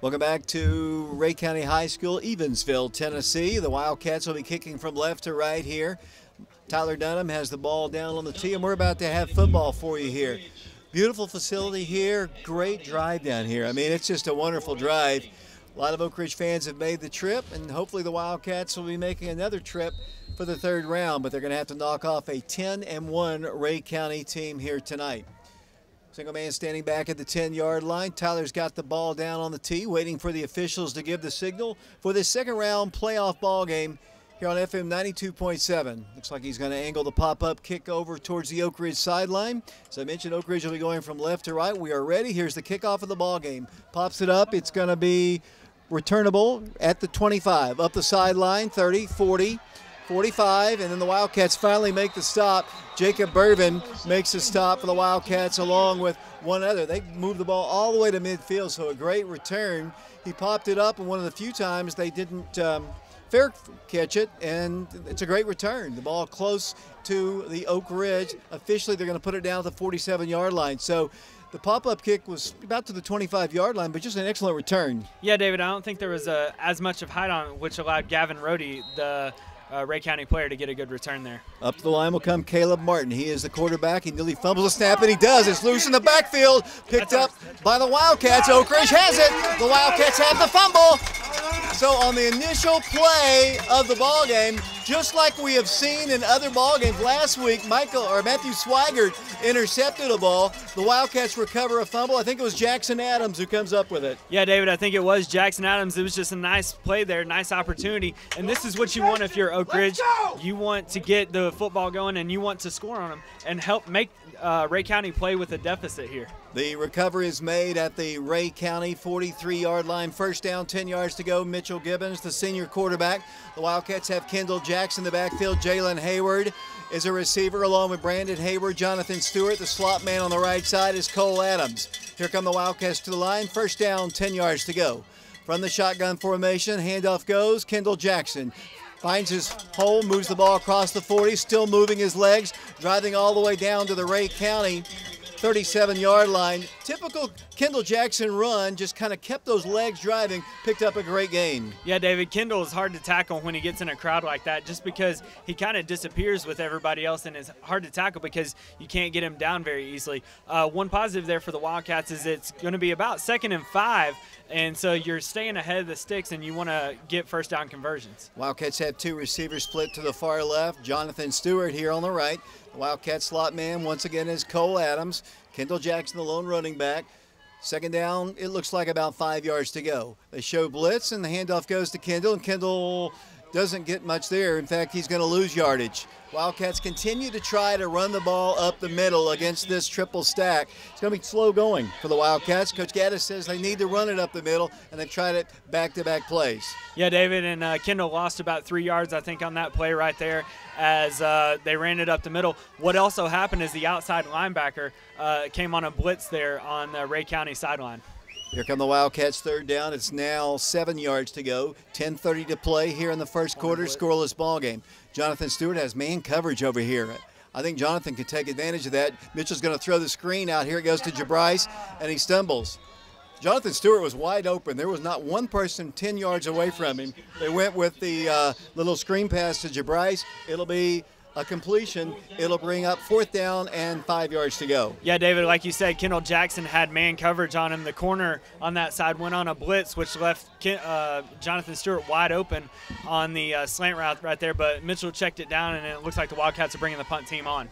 Welcome back to Ray County High School, Evansville, Tennessee. The Wildcats will be kicking from left to right here. Tyler Dunham has the ball down on the tee, and we're about to have football for you here. Beautiful facility here, great drive down here. I mean, it's just a wonderful drive. A lot of Oak Ridge fans have made the trip, and hopefully the Wildcats will be making another trip for the third round, but they're going to have to knock off a 10-1 Ray County team here tonight. Single man standing back at the 10-yard line. Tyler's got the ball down on the tee, waiting for the officials to give the signal for this second round playoff ball game here on FM 92.7. Looks like he's going to angle the pop-up kick over towards the Oak Ridge sideline. As I mentioned, Oak Ridge will be going from left to right. We are ready. Here's the kickoff of the ball game. Pops it up. It's going to be returnable at the 25. Up the sideline, 30, 40. 45, and then the Wildcats finally make the stop. Jacob Burvin makes the stop for the Wildcats along with one other. They moved the ball all the way to midfield, so a great return. He popped it up, and one of the few times they didn't fair catch it, and it's a great return. The ball close to the Oak Ridge. Officially, they're going to put it down at the 47-yard line. So the pop-up kick was about to the 25-yard line, but just an excellent return. Yeah, David, I don't think there was as much of height on it, which allowed Gavin Rohde, the Ray County player, to get a good return there. Up to the line will come Caleb Martin. He is the quarterback. He nearly fumbles a snap, and he does. It's loose in the backfield. Picked up by the Wildcats. Oak Ridge has it. The Wildcats have the fumble. So on the initial play of the ball game, just like we have seen in other ball games last week, Matthew Swigert intercepted a ball. The Wildcats recover a fumble. I think it was Jackson Adams who comes up with it. Yeah, David, I think it was Jackson Adams. It was just a nice play there, nice opportunity. And this is what you want if you're Oak Ridge. You want to get the football going, and you want to score on them and help make Ray County play with a deficit here. The recovery is made at the Ray County 43-yard line. First down, 10 yards to go. Mitchell Gibbons, the senior quarterback. The Wildcats have Kendall Jackson in the backfield. Jalen Hayward is a receiver along with Brandon Hayward. Jonathan Stewart, the slot man on the right side, is Cole Adams. Here come the Wildcats to the line. First down, 10 yards to go. From the shotgun formation, handoff goes. Kendall Jackson finds his hole, moves the ball across the 40, still moving his legs, driving all the way down to the Ray County 37-yard line. Typical Kendall Jackson run, just kind of kept those legs driving, picked up a great gain. Yeah, David, Kendall is hard to tackle when he gets in a crowd like that, just because he kind of disappears with everybody else and is hard to tackle because you can't get him down very easily. One positive there for the Wildcats is it's going to be about 2nd and 5, and so you're staying ahead of the sticks and you want to get first down conversions. Wildcats have two receivers split to the far left. Jonathan Stewart here on the right. The Wildcat slot man once again is Cole Adams. Kendall Jackson, the lone running back. Second down, it looks like about 5 yards to go. They show blitz, and the handoff goes to Kendall, and Kendall doesn't get much there. In fact, he's going to lose yardage. Wildcats continue to try to run the ball up the middle against this triple stack. It's going to be slow going for the Wildcats. Coach Gaddis says they need to run it up the middle, and they've tried it back-to-back plays. Yeah, David, and Kendall lost about 3 yards, I think, on that play right there as they ran it up the middle. What also happened is the outside linebacker came on a blitz there on the Ray County sideline. Here come the Wildcats, third down. It's now 7 yards to go. 10:30 to play here in the first quarter. Scoreless ball game. Jonathan Stewart has man coverage over here. I think Jonathan can take advantage of that. Mitchell's going to throw the screen out. Here it goes to Jabrice, and he stumbles. Jonathan Stewart was wide open. There was not one person 10 yards away from him. They went with the little screen pass to Jabrice. It'll be a completion. It'll bring up 4th down and 5 yards to go. Yeah, David, like you said, Kendall Jackson had man coverage on him. The corner on that side went on a blitz, which left Jonathan Stewart wide open on the slant route right there, but Mitchell checked it down, and it looks like the Wildcats are bringing the punt team on.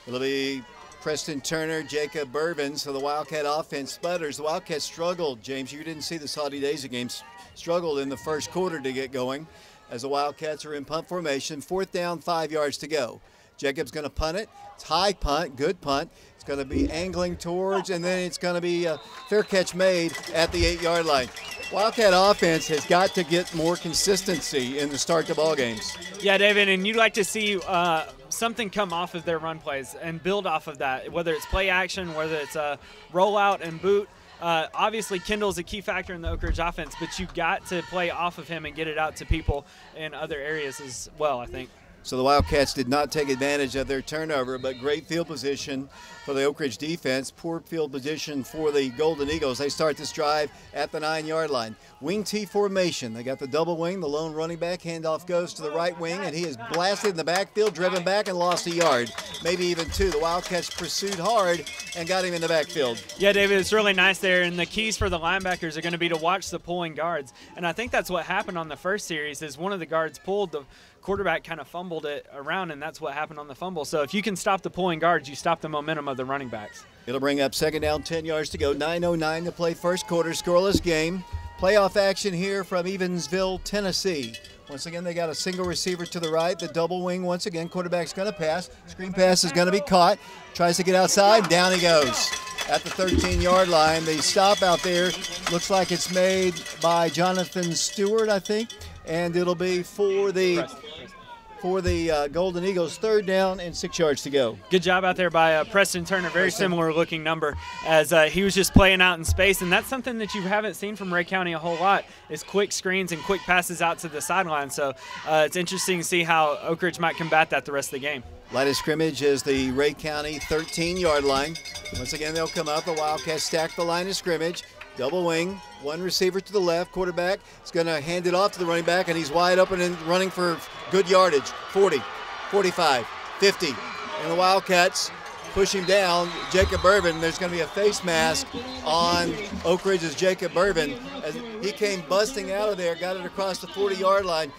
It'll be Preston Turner, Jacob Burvin, so the Wildcat offense sputters. The Wildcats struggled, James. You didn't see the Saudi Daisy games. Struggled in the first quarter to get going as the Wildcats are in punt formation. 4th down, 5 yards to go. Jacob's going to punt it. It's high punt, good punt. It's going to be angling towards, and then it's going to be a fair catch made at the 8-yard line. Wildcat offense has got to get more consistency in the start to ball games. Yeah, David, and you'd like to see something come off of their run plays and build off of that, whether it's play action, whether it's a rollout and boot. Obviously, Kendall's a key factor in the Oak Ridge offense, but you've got to play off of him and get it out to people in other areas as well, I think. So the Wildcats did not take advantage of their turnover, but great field position for the Oak Ridge defense. Poor field position for the Golden Eagles. They start this drive at the 9-yard line. Wing T formation. They got the double wing, the lone running back. Handoff goes to the right wing, and he is blasted in the backfield, driven back, and lost a yard, maybe even 2. The Wildcats pursued hard and got him in the backfield. Yeah, David, it's really nice there, and the keys for the linebackers are going to be to watch the pulling guards. And I think that's what happened on the first series is one of the guards pulled, the quarterback kind of fumbled it around, and that's what happened on the fumble. So if you can stop the pulling guards, you stop the momentum of the running backs. It'll bring up second down, 10 yards to go. 9:09 to play first quarter, scoreless game. Playoff action here from Evansville, Tennessee. Once again, they got a single receiver to the right, the double wing once again. Quarterback's going to pass. Screen pass is going to be caught. Tries to get outside. Down he goes at the 13-yard line. The stop out there looks like it's made by Jonathan Stewart, I think, and it'll be for the Golden Eagles, 3rd down and 6 yards to go. Good job out there by Preston Turner. Very similar looking number as he was just playing out in space, and that's something that you haven't seen from Rhea County a whole lot is quick screens and quick passes out to the sideline. So it's interesting to see how Oak Ridge might combat that the rest of the game. Line of scrimmage is the Rhea County 13-yard line. Once again, they'll come up. The Wildcats stack the line of scrimmage. Double wing, one receiver to the left. Quarterback is going to hand it off to the running back, and he's wide open and running for good yardage. 40, 45, 50. And the Wildcats push him down. Jacob Irvin, there's going to be a face mask on Oak Ridge's Jacob Irvin as he came busting out of there, got it across the 40-yard line.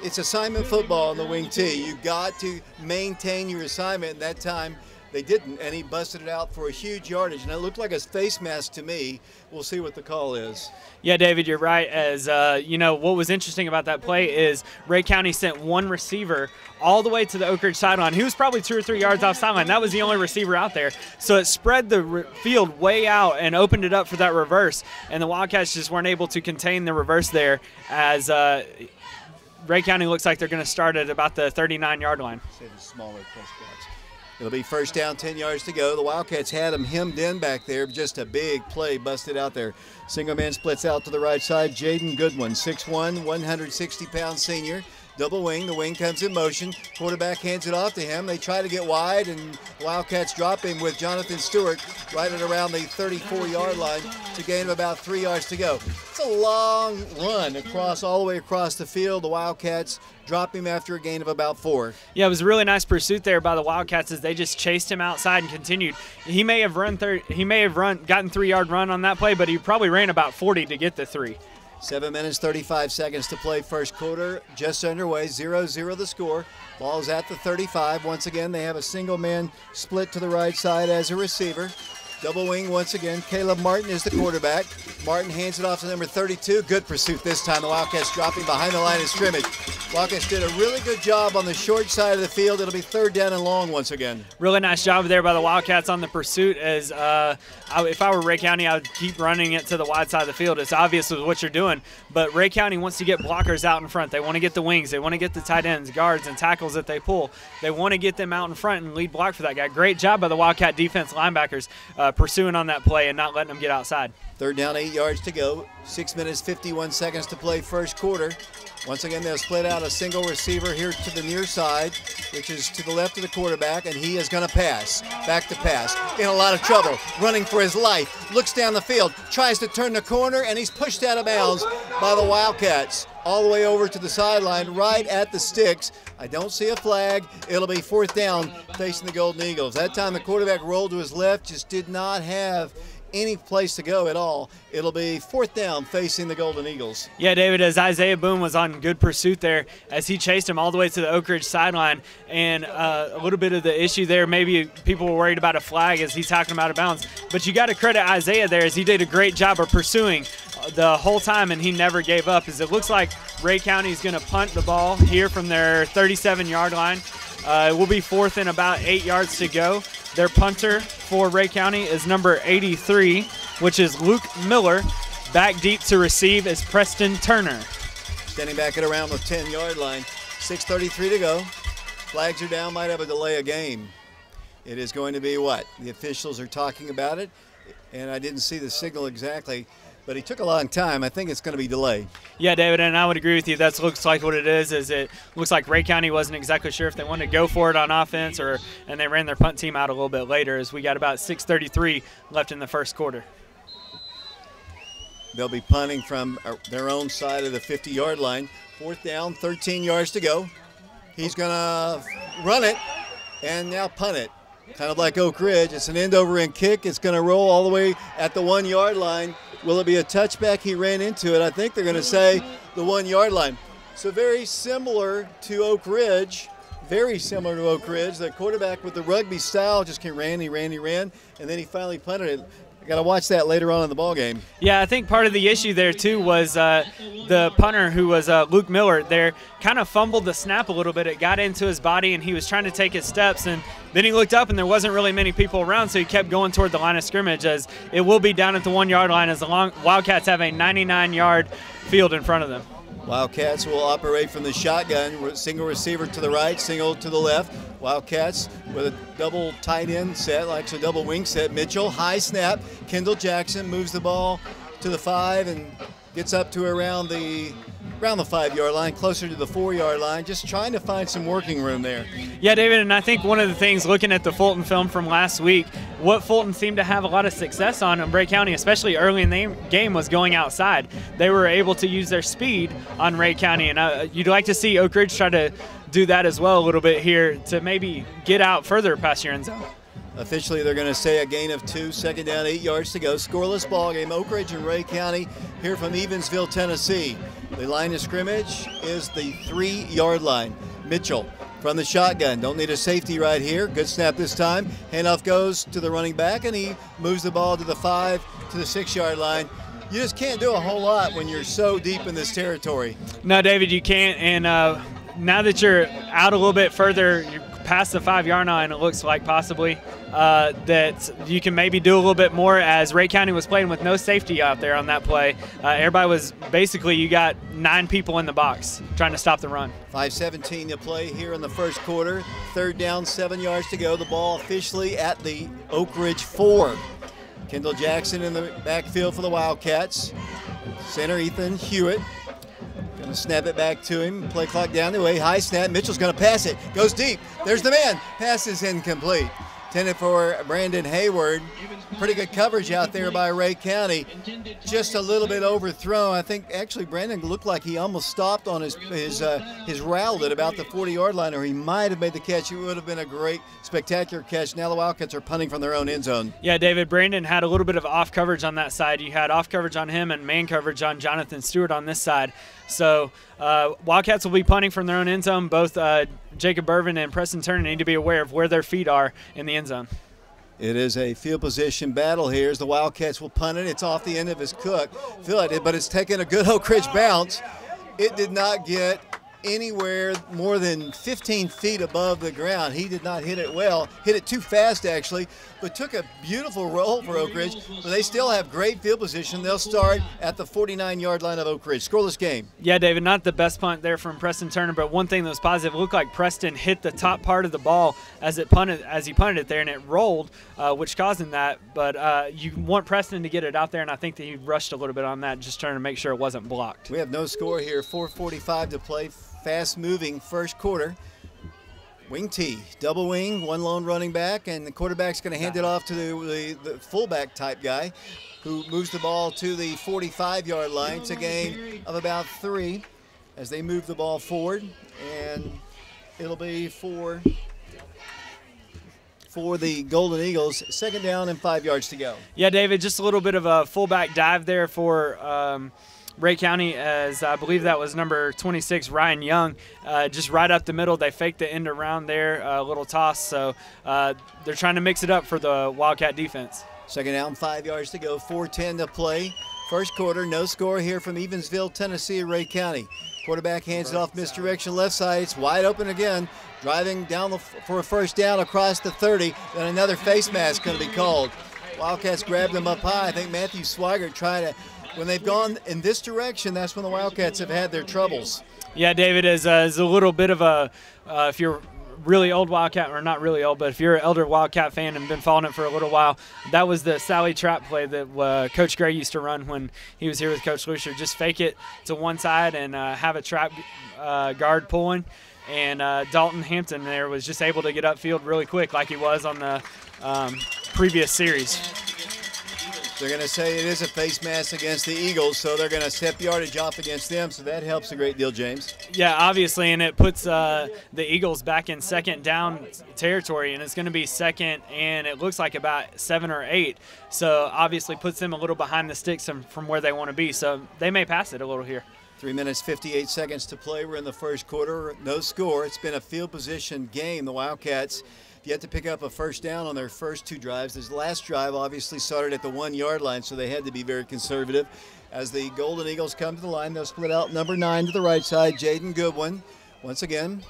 It's assignment football on the wing T. You got to maintain your assignment, and that time they didn't, and he busted it out for a huge yardage, and it looked like a face mask to me. We'll see what the call is. Yeah, David, you're right. As what was interesting about that play is Rhea County sent one receiver all the way to the Oak Ridge sideline. He was probably 2 or 3 yards off sideline. That was the only receiver out there. So it spread the field way out and opened it up for that reverse, and the Wildcats just weren't able to contain the reverse there as Rhea County looks like they're going to start at about the 39-yard line. Say the smaller press box. It'll be first down, 10 yards to go. The Wildcats had him hemmed in back there. Just a big play busted out there. Single man splits out to the right side. Jaden Goodwin, 6'1", 160-pound senior. Double wing. The wing comes in motion. Quarterback hands it off to him. They try to get wide, and Wildcats drop him with Jonathan Stewart right at around the 34-yard line to gain about 3 yards to go. It's a long run all the way across the field. The Wildcats drop him after a gain of about 4. Yeah, it was a really nice pursuit there by the Wildcats as they just chased him outside and continued. He may have gotten 3-yard run on that play, but he probably ran about 40 to get the 3. 7 minutes, 35 seconds to play first quarter. Just underway, 0-0 the score. Ball's at the 35. Once again, they have a single man split to the right side as a receiver. Double wing once again. Caleb Martin is the quarterback. Martin hands it off to number 32. Good pursuit this time. The Wildcats dropping behind the line of scrimmage. Wildcats did a really good job on the short side of the field. It'll be 3rd down and long once again. Really nice job there by the Wildcats on the pursuit. As if I were Rhea County, I would keep running it to the wide side of the field. It's obvious with what you're doing. But Rhea County wants to get blockers out in front. They want to get the wings. They want to get the tight ends, guards, and tackles that they pull. They want to get them out in front and lead block for that guy. Great job by the Wildcat defense linebackers pursuing on that play and not letting them get outside. 3rd down, 8 yards to go. 6 minutes, 51 seconds to play first quarter. Once again, they'll split out a single receiver here to the near side, which is to the left of the quarterback, and he is going to pass. Back to pass. In a lot of trouble. Running for his life. Looks down the field. Tries to turn the corner, and he's pushed out of bounds by the Wildcats. All the way over to the sideline, right at the sticks. I don't see a flag. It'll be 4th down facing the Golden Eagles. That time the quarterback rolled to his left, just did not have any place to go at all. It'll be 4th down facing the Golden Eagles. Yeah, David, as Isaiah Boone was on good pursuit there as he chased him all the way to the Oak Ridge sideline. And a little bit of the issue there, maybe people were worried about a flag as he's talking about out of bounds. But you got to credit Isaiah there as he did a great job of pursuing the whole time, and he never gave up. As it looks like Rhea County is going to punt the ball here from their 37-yard line. It will be 4th and about 8 yards to go. Their punter for Rhea County is number 83, which is Luke Miller. Back deep to receive is Preston Turner. Standing back at around the 10-yard line. 6:33 to go. Flags are down, might have a delay of game. It is going to be what? The officials are talking about it, and I didn't see the signal exactly. but he took a long time. I think it's going to be delayed. Yeah, David, and I would agree with you. That looks like what it is it looks like Ray County wasn't exactly sure if they wanted to go for it on offense and they ran their punt team out a little bit later as we got about 6:33 left in the first quarter. They'll be punting from their own side of the 50-yard line. 4th down, 13 yards to go. He's going to run it and now punt it. Kind of like Oak Ridge. It's an end-over-end kick. It's going to roll all the way at the 1-yard line. Will it be a touchback? He ran into it. I think they're going to say the 1-yard line. So very similar to Oak Ridge. Very similar to Oak Ridge. The quarterback with the rugby style just ran, and then he finally punted it. Got to watch that later on in the ballgame. Yeah, I think part of the issue there, too, was the punter, who was Luke Miller, there kind of fumbled the snap a little bit. It got into his body, and he was trying to take his steps, and then he looked up, and there wasn't really many people around, so he kept going toward the line of scrimmage, as it will be down at the 1-yard line as the Wildcats have a 99-yard field in front of them. Wildcats will operate from the shotgun, single receiver to the right, single to the left. Wildcats with a double tight end set, like a double wing set. Mitchell, high snap. Kendall Jackson moves the ball to the 5 and gets up to around the 5-yard line, closer to the 4-yard line, just trying to find some working room there. Yeah, David, and I think one of the things, looking at the Fulton film from last week, what Fulton seemed to have a lot of success on in Ray County, especially early in the game, was going outside. They were able to use their speed on Ray County, and you'd like to see Oak Ridge try to do that as well a little bit here to maybe get out further past your end zone. Officially, they're going to say a gain of 2, 2nd down, 8 yards to go. Scoreless ball game. Oak Ridge and Ray County here from Evansville, Tennessee. The line of scrimmage is the 3-yard line. Mitchell from the shotgun. Don't need a safety right here. Good snap this time. Handoff goes to the running back, and he moves the ball to the 5 to the 6-yard line. You just can't do a whole lot when you're so deep in this territory. No, David, you can't. And now that you're out a little bit further, you're past the 5-yard line, it looks like possibly that you can maybe do a little bit more, as Ray County was playing with no safety out there on that play. Everybody was basically, you got 9 people in the box trying to stop the run. 5:17 to play here in the first quarter. 3rd down, 7 yards to go. The ball officially at the Oak Ridge 4. Kendall Jackson in the backfield for the Wildcats. Center Ethan Hewitt. Going to snap it back to him. Play clock down the way. High snap. Mitchell's going to pass it. Goes deep. There's the man. Pass is incomplete. Intended for Brandon Hayward. Pretty good coverage out there by Ray County. Just a little bit overthrown. I think actually Brandon looked like he almost stopped on his route at about the 40-yard line, or he might have made the catch. It would have been a great, spectacular catch. Now the Wildcats are punting from their own end zone. Yeah, David, Brandon had a little bit of off coverage on that side. You had off coverage on him and man coverage on Jonathan Stewart on this side. So Wildcats will be punting from their own end zone. Both Jacob Irvin and Preston Turner need to be aware of where their feet are in the end zone. It is a field position battle here as the Wildcats will punt it. It's off the end of his cook. Feel it, but it's taken a good Oak Ridge bounce. It did not get anywhere more than 15 feet above the ground. He did not hit it well. Hit it too fast, actually, but took a beautiful roll for Oak Ridge. But they still have great field position. They'll start at the 49-yard line of Oak Ridge. Scoreless game. Yeah, David, not the best punt there from Preston Turner, but one thing that was positive, it looked like Preston hit the top part of the ball as he punted it there, and it rolled, which caused him that. But you want Preston to get it out there, and I think that he rushed a little bit on that, just trying to make sure it wasn't blocked. We have no score here. 4:45 to play. Fast-moving first quarter. Wing T, double wing, one lone running back, and the quarterback's going to hand it off to the fullback type guy who moves the ball to the 45-yard line. It's a gain of about 3 as they move the ball forward, and it'll be for the Golden Eagles. 2nd down and 5 yards to go. Yeah, David, just a little bit of a fullback dive there for Ray County, as I believe that was number 26, Ryan Young, just right up the middle. They faked the end around there, a little toss. So they're trying to mix it up for the Wildcat defense. 2nd down, 5 yards to go, 4:10 to play. First quarter, no score here from Evansville, Tennessee, Ray County. Quarterback hands it off misdirection left side. It's wide open again. Driving down for a first down across the 30. Then another face mask going to be called. Wildcats grabbed them up high. I think Matthew Swigert tried to. When they've gone in this direction, that's when the Wildcats have had their troubles. Yeah, David, is a little bit of a if you're really old Wildcat, or not really old, but if you're an elder Wildcat fan and been following it for a little while, that was the Sally trap play that Coach Gray used to run when he was here with Coach Lucier. Just fake it to one side and have a trap guard pulling. And Dalton Hampton there was just able to get upfield really quick like he was on the previous series. They're going to say it is a face mask against the Eagles, so they're going to step yardage off against them, so that helps a great deal, James. Yeah, obviously, and it puts the Eagles back in second down territory, and it's going to be second, and it looks like about 7 or 8. So obviously puts them a little behind the sticks from where they want to be, so they may pass it a little here. 3 minutes, 58 seconds to play. We're in the first quarter. No score. It's been a field position game. The Wildcats yet to pick up a first down on their first 2 drives. This last drive obviously started at the 1-yard line, so they had to be very conservative. As the Golden Eagles come to the line, they'll split out number 9 to the right side, Jaden Goodwin. Once again,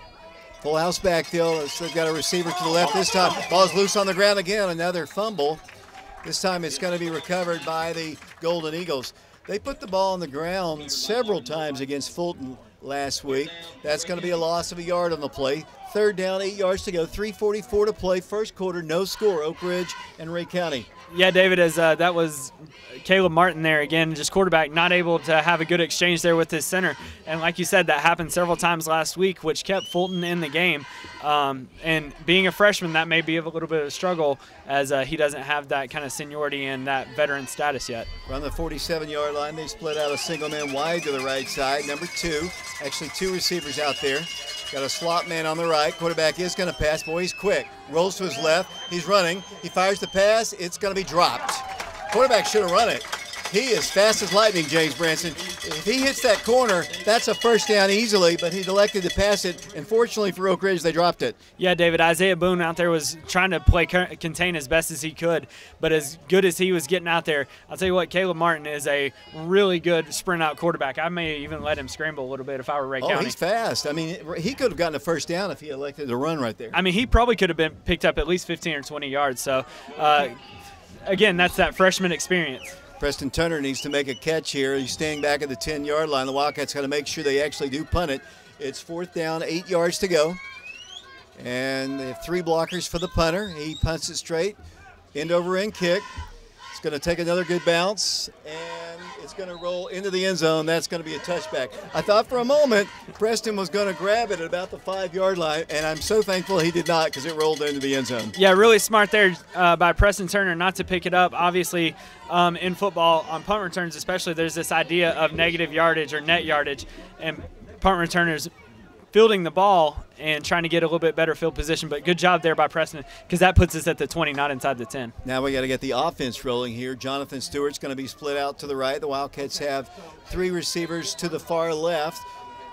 full house backfield. They've got a receiver to the left this time. Ball's loose on the ground again. Another fumble. This time it's going to be recovered by the Golden Eagles. They put the ball on the ground several times against Fulton last week. That's going to be a loss of a yard on the play. 3rd down, 8 yards to go, 3:44 to play. First quarter, no score. Oak Ridge and Ray County. Yeah, David, as that was Caleb Martin there again, just quarterback, not able to have a good exchange there with his center. And like you said, that happened several times last week, which kept Fulton in the game. And being a freshman, that may be a little bit of a struggle as he doesn't have that kind of seniority and that veteran status yet. Around the 47-yard line, they split out a single man wide to the right side. Number 2, actually 2 receivers out there. Got a slot man on the right. Quarterback is going to pass. Boy, he's quick. Rolls to his left. He's running. He fires the pass. It's going to be dropped. Quarterback should have run it. He is fast as lightning, James Branson. If he hits that corner, that's a first down easily, but he elected to pass it. And fortunately for Oak Ridge, they dropped it. Yeah, David, Isaiah Boone out there was trying to play contain as best as he could, but as good as he was getting out there, I'll tell you what, Caleb Martin is a really good sprint out quarterback. I may even let him scramble a little bit if I were Ray County. Oh, he's fast. I mean, he could have gotten a first down if he elected to run right there. I mean, he probably could have been picked up at least 15 or 20 yards. So, again, that's that freshman experience. Preston Turner needs to make a catch here. He's staying back at the 10-yard line. The Wildcats got to make sure they actually do punt it. It's 4th down, 8 yards to go. And they have 3 blockers for the punter. He punts it straight. End over end kick. It's going to take another good bounce, and it's going to roll into the end zone. That's going to be a touchback. I thought for a moment Preston was going to grab it at about the 5-yard line, and I'm so thankful he did not because it rolled into the end zone. Yeah, really smart there by Preston Turner not to pick it up. Obviously, in football, on punt returns especially, there's this idea of negative yardage or net yardage, and punt returners fielding the ball and trying to get a little bit better field position. But good job there by Preston because that puts us at the 20, not inside the 10. Now we got to get the offense rolling here. Jonathan Stewart's going to be split out to the right. The Wildcats have 3 receivers to the far left.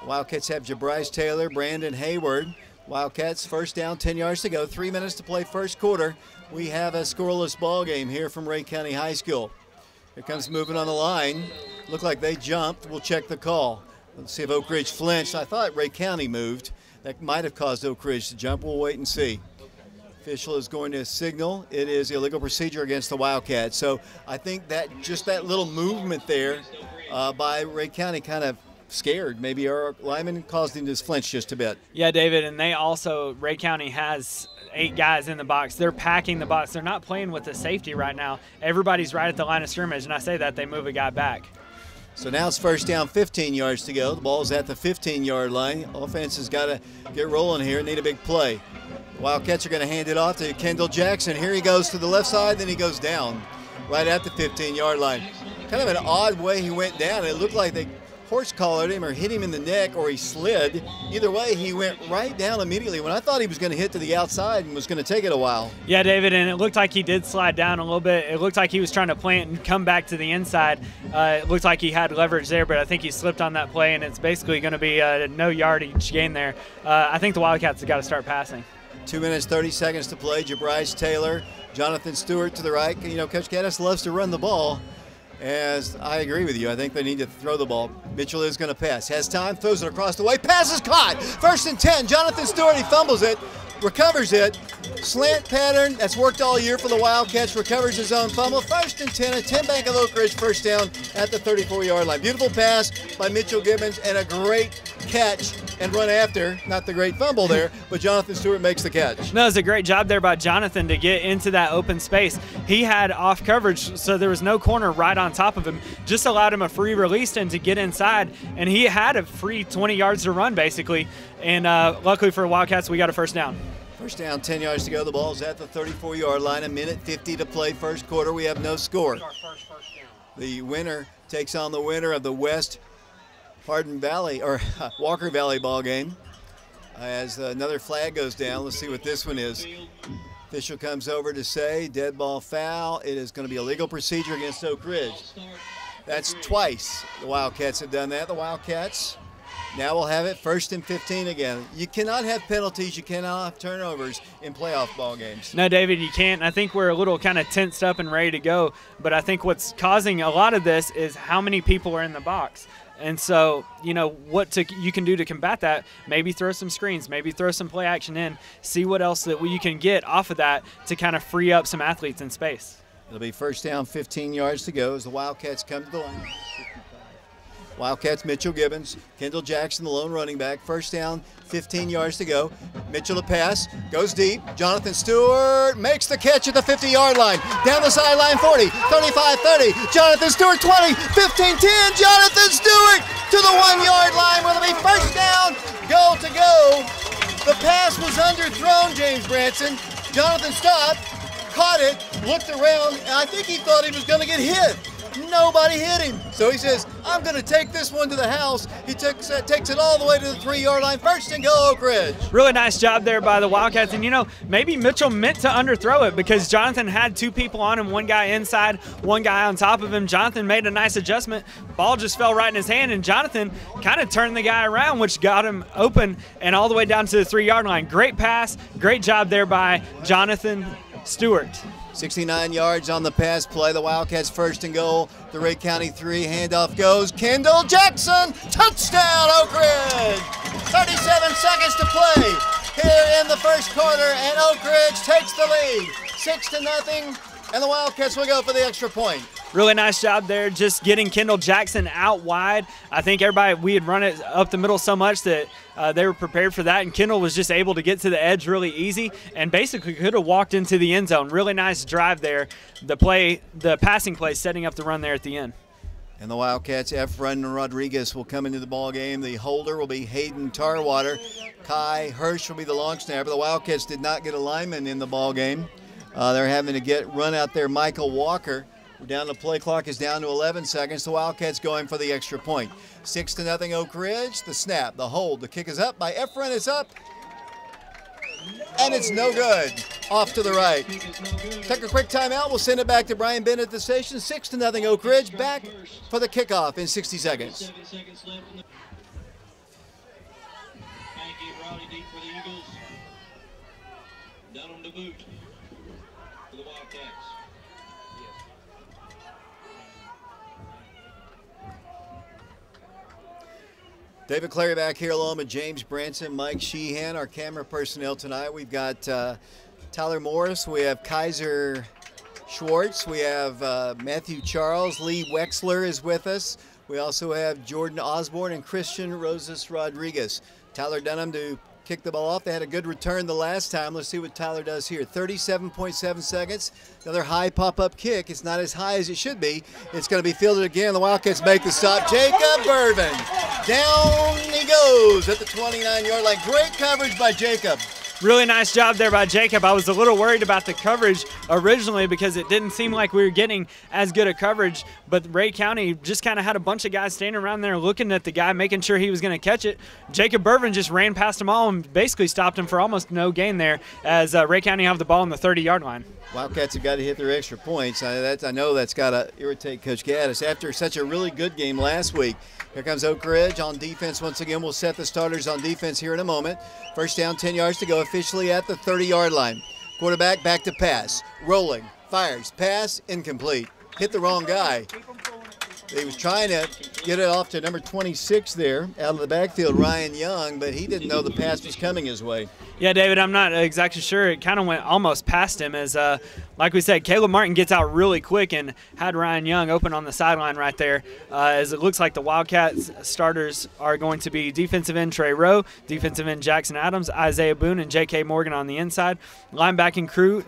The Wildcats have Jabrise Taylor, Brandon Hayward. Wildcats first down, 10 yards to go, 3 minutes to play first quarter. We have a scoreless ball game here from Ray County High School. Here comes moving on the line. Look like they jumped. We'll check the call. Let's see if Oak Ridge flinched. I thought Ray County moved. That might have caused Oak Ridge to jump. We'll wait and see. Official is going to signal. It is illegal procedure against the Wildcats. So I think that just that little movement there by Ray County kind of scared. Maybe our lineman caused him to flinch just a bit. Yeah, David, and they also, Ray County has 8 guys in the box. They're packing the box. They're not playing with the safety right now. Everybody's right at the line of scrimmage, and I say that they move a guy back. So now it's first down, 15 yards to go. The ball's at the 15-yard line. Offense has got to get rolling here, need a big play. The Wildcats are going to hand it off to Kendall Jackson. Here he goes to the left side, then he goes down right at the 15-yard line. Kind of an odd way he went down. It looked like they horse-collared him or hit him in the neck or he slid. Either way, he went right down immediately when I thought he was going to hit to the outside and was going to take it a while. Yeah, David, and it looked like he did slide down a little bit. It looked like he was trying to plant and come back to the inside. It looked like he had leverage there, but I think he slipped on that play, and it's basically going to be a no yardage gain there. I think the Wildcats have got to start passing. 2 minutes, 30 seconds to play. Jabrise Taylor, Jonathan Stewart to the right. You know, Coach Gaddis loves to run the ball. As I agree with you, I think they need to throw the ball. Mitchell is going to pass. Has time, throws it across the way. Pass is caught. 1st and 10. Jonathan Stewart, he fumbles it, recovers it. Slant pattern that's worked all year for the Wildcats. Recovers his own fumble. 1st and 10. A 10 Bank of Oak Ridge first down at the 34-yard line. Beautiful pass by Mitchell Gibbons and a great catch and run after. Not the great fumble there, but Jonathan Stewart makes the catch. No, it was a great job there by Jonathan to get into that open space. He had off coverage, so there was no corner right on top of him. Just allowed him a free release and to get inside, and he had a free 20 yards to run, basically. And luckily for Wildcats, we got a first down. First down, 10 yards to go. The ball's at the 34-yard line. 1:50 to play first quarter. We have no score. The winner takes on the winner of the West Hardin Valley or Walker Valley ball game. As another flag goes down, let's see what this one is. Official comes over to say dead ball foul. It is going to be a legal procedure against Oak Ridge. That's twice the Wildcats have done that. The Wildcats now we'll have it 1st and 15 again. You cannot have penalties. You cannot have turnovers in playoff ball games. No, David, you can't. I think we're a little kind of tensed up and ready to go. But I think what's causing a lot of this is how many people are in the box. And so, you know, you can do to combat that, maybe throw some screens, maybe throw some play action in, see what else that you can get off of that to kind of free up some athletes in space. It'll be first down, 15 yards to go as the Wildcats come to the line. Wildcats, Mitchell Gibbons, Kendall Jackson, the lone running back. First down, 15 yards to go. Mitchell to pass, goes deep. Jonathan Stewart makes the catch at the 50-yard line. Down the sideline, 40, 35, 30. Jonathan Stewart, 20, 15, 10. Jonathan Stewart to the 1-yard line. Will it be first down? Goal to go. The pass was underthrown, James Branson. Jonathan stopped, caught it, looked around, and I think he thought he was going to get hit. Nobody hit him. So he says, I'm going to take this one to the house. He takes it all the way to the 3-yard line. First and goal, Oak Ridge. Really nice job there by the Wildcats. And, you know, maybe Mitchell meant to underthrow it because Jonathan had two people on him, one guy inside, one guy on top of him. Jonathan made a nice adjustment. Ball just fell right in his hand, and Jonathan kind of turned the guy around, which got him open and all the way down to the 3-yard line. Great pass. Great job there by Jonathan Stewart. 69 yards on the pass play. The Wildcats first and goal. The Rhea County 3 handoff goes. Kendall Jackson, touchdown Oak Ridge. 37 seconds to play here in the first quarter, and Oak Ridge takes the lead. 6-0, and the Wildcats will go for the extra point. Really nice job there, just getting Kendall Jackson out wide. I think we had run it up the middle so much that they were prepared for that, and Kendall was just able to get to the edge really easy and basically could have walked into the end zone. Really nice drive there. The passing play setting up the run there at the end. And the Wildcats, Efren Rodriguez will come into the ball game. The holder will be Hayden Tarwater. Kai Hirsch will be the long snapper. The Wildcats did not get a lineman in the ball game. They're having to run out there Michael Walker. We're down, the play clock is down to 11 seconds. The Wildcats going for the extra point. 6-0 Oak Ridge. The snap, the hold, the kick is up by Efren. It's up, and it's no good. Off to the right. Take a quick timeout. We'll send it back to Brian Bennett at the station. 6-0 Oak Ridge. Back for the kickoff in 60 seconds. Deep for the Eagles. Down on the boot for the Wildcats. David Clary back here along with James Branson, Mike Sheehan, our camera personnel tonight. We've got Tyler Morris, we have Kaiser Schwartz, we have Matthew Charles, Lee Wexler is with us. We also have Jordan Osborne and Christian Rosas Rodriguez. Tyler Dunham to kick the ball off. They had a good return the last time. Let's see what Tyler does here. 37.7 seconds. Another high pop-up kick. It's not as high as it should be. It's going to be fielded again. The Wildcats make the stop. Jacob Burvin. Down he goes at the 29-yard line. Great coverage by Jacob. Really nice job there by Jacob. I was a little worried about the coverage originally because it didn't seem like we were getting as good a coverage, but Rhea County just kind of had a bunch of guys standing around there looking at the guy, making sure he was going to catch it. Jacob Burvin just ran past them all and basically stopped him for almost no gain there as Rhea County have the ball on the 30-yard line. Wildcats have got to hit their extra points. I know that's got to irritate Coach Gaddis after such a really good game last week. Here comes Oak Ridge on defense once again. We'll set the starters on defense here in a moment. First down, 10 yards to go, officially at the 30-yard line. Quarterback back to pass. Rolling, fires, pass, incomplete. Hit the wrong guy. He was trying to get it off to number 26 there out of the backfield, Ryan Young, but he didn't know the pass was coming his way. Yeah, David, I'm not exactly sure. It kind of went almost past him as, like we said, Caleb Martin gets out really quick and had Ryan Young open on the sideline right there, as it looks like the Wildcats starters are going to be defensive end Trey Rowe, defensive end Jackson Adams, Isaiah Boone, and J.K. Morgan on the inside. Linebacking crew,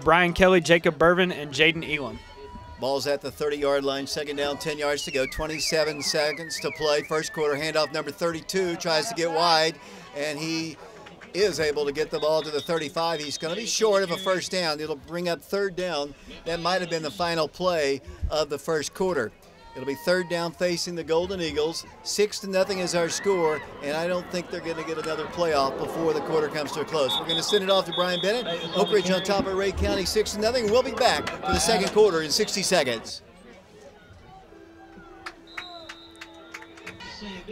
Brian Kelly, Jacob Burvin, and Jaden Elam. Ball's at the 30-yard line, second down, 10 yards to go, 27 seconds to play. First quarter, handoff number 32, tries to get wide, and he is able to get the ball to the 35. He's going to be short of a first down. It'll bring up third down. That might have been the final play of the first quarter. It'll be third down facing the Golden Eagles. 6-0 is our score, and I don't think they're going to get another playoff before the quarter comes to a close. We're going to send it off to Brian Bennett. Oak Ridge on top of Ray County, 6-0. We'll be back for the second quarter in 60 seconds.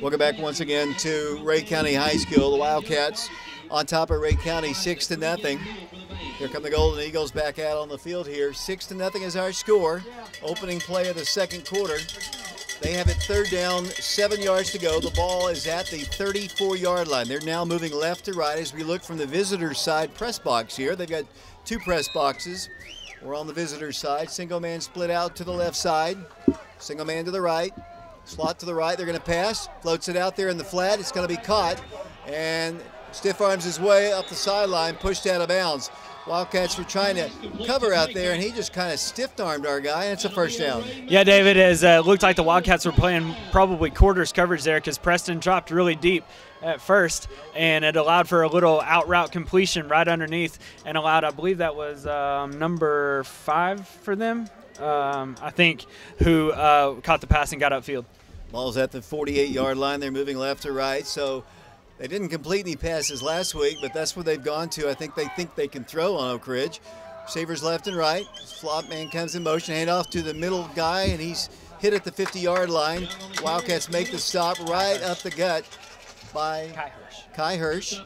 Welcome back once again to Ray County High School. The Wildcats on top of Ray County, 6-0. Here come the Golden Eagles back out on the field here. 6-0 is our score. Opening play of the second quarter. They have it third down, 7 yards to go. The ball is at the 34-yard line. They're now moving left to right as we look from the visitor's side press box here. They've got two press boxes. We're on the visitor's side. Single man split out to the left side. Single man to the right. Slot to the right. They're going to pass. Floats it out there in the flat. It's going to be caught. And stiff arms his way up the sideline, pushed out of bounds. Wildcats were trying to cover out there, and he just kind of stiff-armed our guy, and it's a first down. Yeah, David, as it looked like the Wildcats were playing probably quarters coverage there because Preston dropped really deep at first, and it allowed for a little out route completion right underneath and allowed, I believe that was number 5 for them, I think, who caught the pass and got upfield. Ball's at the 48-yard line. They're moving left to right, so they didn't complete any passes last week, but that's where they've gone to. I think they can throw on Oak Ridge. Receivers left and right. Flop man comes in motion, handoff to the middle guy, and he's hit at the 50-yard line. Wildcats make the stop right up the gut by Kai Hirsch.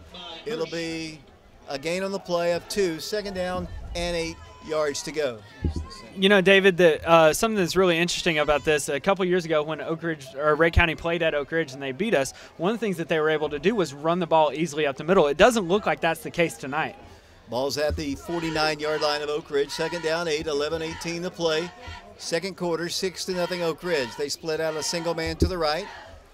It'll be a gain on the play of 2, second down and 8 yards to go. You know, David, something that's really interesting about this, a couple years ago when Ray County played at Oak Ridge and they beat us, one of the things that they were able to do was run the ball easily up the middle. It doesn't look like that's the case tonight. Ball's at the 49-yard line of Oak Ridge. Second down, 8, 11-18 to play. Second quarter, 6-0 Oak Ridge. They split out a single man to the right.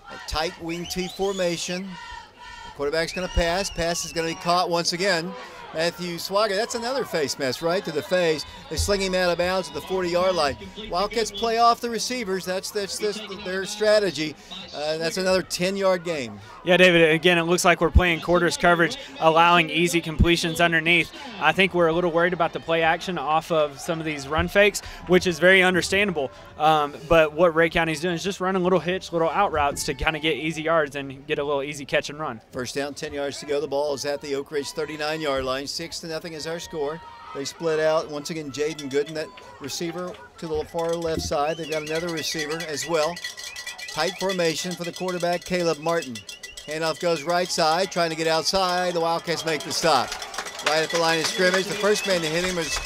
A tight wing T formation. The quarterback's going to pass. Pass is going to be caught once again. Matthew Swager, that's another face mess right to the face. They sling him out of bounds at the 40-yard line. Wildcats play off the receivers. That's their strategy. That's another 10-yard game. Yeah, David, again, it looks like we're playing quarters coverage, allowing easy completions underneath. I think we're a little worried about the play action off of some of these run fakes, which is very understandable. But what Ray County's doing is just running little hitch, little out routes to kind of get easy yards and get a little easy catch and run. First down, 10 yards to go. The ball is at the Oak Ridge 39-yard line. 6-0 is our score. They split out. Once again, Jaden Goodwin, that receiver to the far left side. They've got another receiver as well. Tight formation for the quarterback, Caleb Martin. Handoff goes right side, trying to get outside. The Wildcats make the stop. Right at the line of scrimmage. The first man to hit him was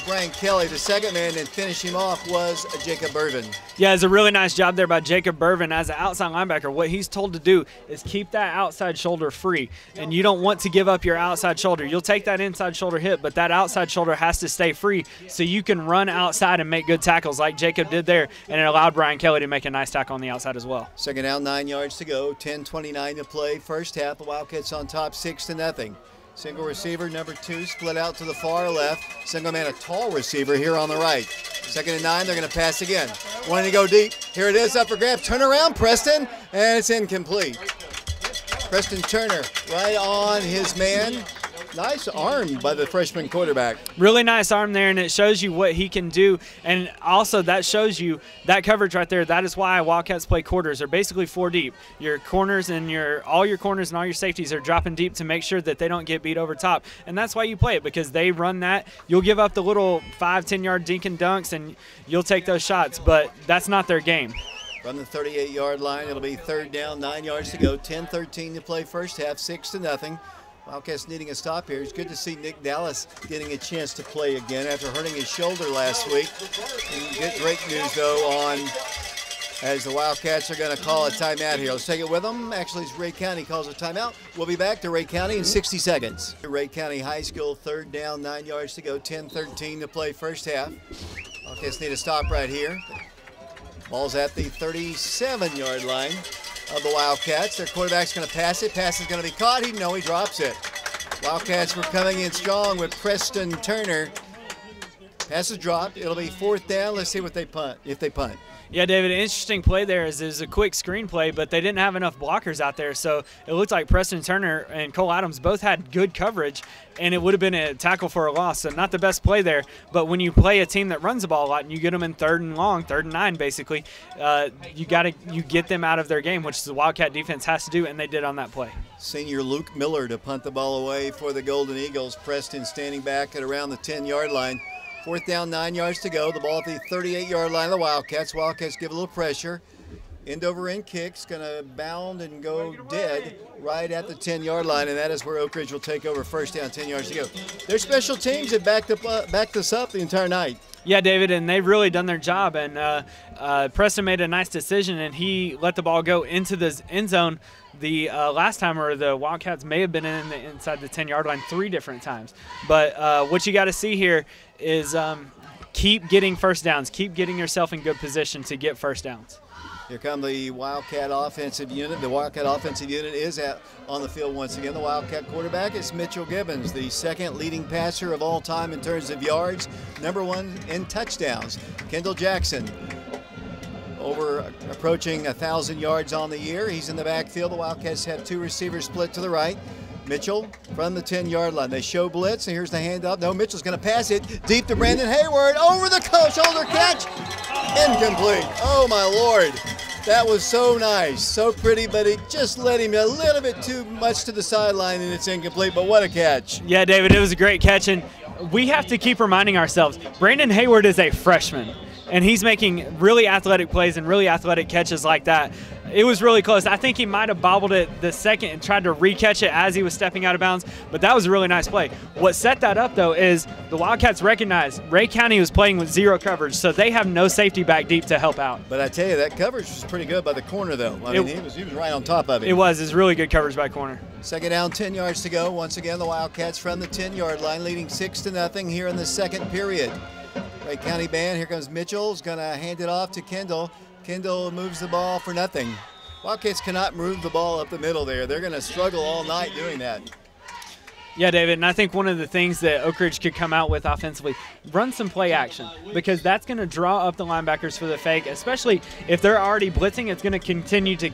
Brian Kelly. The second man to finish him off was Jacob Burvin. Yeah, it's a really nice job there by Jacob Burvin. As an outside linebacker, what he's told to do is keep that outside shoulder free. And you don't want to give up your outside shoulder. You'll take that inside shoulder hit, but that outside shoulder has to stay free so you can run outside and make good tackles like Jacob did there. And it allowed Brian Kelly to make a nice tackle on the outside as well. Second down, 9 yards to go. 10:29 to play. First half, the Wildcats on top, 6-0. Single receiver, number 2, split out to the far left. Single man, a tall receiver here on the right. Second and 9, they're going to pass again. Wanting to go deep. Here it is, up for grab. Turn around, Preston, and it's incomplete. Preston Turner right on his man. Nice arm by the freshman quarterback. Really nice arm there, and it shows you what he can do. And also that shows you that coverage right there. That is why Wildcats play quarters. They're basically 4 deep. Your corners and all your corners and all your safeties are dropping deep to make sure that they don't get beat over top. And that's why you play it, because they run that. You'll give up the little 5-10-yard dink and dunks, and you'll take those shots, but that's not their game. From the 38-yard line, it'll be third down, 9 yards to go. 10:13 to play first half, 6-0. Wildcats needing a stop here. It's good to see Nick Dallas getting a chance to play again after hurting his shoulder last week. And great news, though, on as the Wildcats are going to call a timeout here. Let's take it with them. Actually, it's Ray County calls a timeout. We'll be back to Ray County in 60 seconds. Ray County High School, 3rd down, 9 yards to go, 10-13 to play first half. Wildcats need to stop right here. Ball's at the 37-yard line of the Wildcats. Their quarterback's going to pass it. Pass is going to be caught. He drops it. Wildcats were coming in strong with Preston Turner. Pass is dropped. It'll be 4th down. Let's see what they punt, if they punt. Yeah, David, an interesting play there is a quick screen play, but they didn't have enough blockers out there, so it looked like Preston Turner and Cole Adams both had good coverage, and it would have been a tackle for a loss. So not the best play there, but when you play a team that runs the ball a lot and you get them in 3rd and long, 3rd and 9 basically, you get them out of their game, which the Wildcat defense has to do, and they did on that play. Senior Luke Miller to punt the ball away for the Golden Eagles. Preston standing back at around the 10-yard line. 4th down, 9 yards to go. The ball at the 38-yard line of the Wildcats. Wildcats give a little pressure. End-over-end kick's going to bound and go dead right at the 10-yard line, and that is where Oak Ridge will take over. 1st down, 10 yards to go. Their special teams have backed us up the entire night. Yeah, David, and they've really done their job. And Preston made a nice decision, and he let the ball go into the end zone. The last time, or the Wildcats may have been inside the 10-yard line 3 different times. But what you got to see here is keep getting first downs. Keep getting yourself in good position to get first downs. Here come the Wildcat offensive unit. The Wildcat offensive unit is on the field once again. The Wildcat quarterback is Mitchell Gibbons, the 2nd leading passer of all time in terms of yards, #1 in touchdowns. Kendall Jackson, approaching 1,000 yards on the year. He's in the backfield. The Wildcats have 2 receivers split to the right. Mitchell from the 10-yard line. They show blitz, and here's the handoff. No, Mitchell's going to pass it deep to Brandon Hayward. Over the shoulder catch. Incomplete. Oh, my Lord. That was so nice, so pretty, but it just led him a little bit too much to the sideline, and it's incomplete, but what a catch. Yeah, David, it was a great catch, and we have to keep reminding ourselves, Brandon Hayward is a freshman, and he's making really athletic plays and really athletic catches like that. It was really close. I think he might have bobbled it the second and tried to re-catch it as he was stepping out of bounds, but that was a really nice play. What set that up, though, is the Wildcats recognized Ray County was playing with 0 coverage, so they have no safety back deep to help out. But I tell you, that coverage was pretty good by the corner, though. I mean, he was right on top of it. It was really good coverage by corner. 2nd down, 10 yards to go. Once again, the Wildcats from the 10-yard line, leading 6-0 here in the 2nd period. Ray County band, here comes Mitchell. He's going to hand it off to Kendall. Kendall moves the ball for nothing. Wildcats cannot move the ball up the middle there. They're going to struggle all night doing that. Yeah, David, and I think one of the things that Oak Ridge could come out with offensively, run some play action, because that's going to draw up the linebackers for the fake, especially if they're already blitzing. It's going to continue to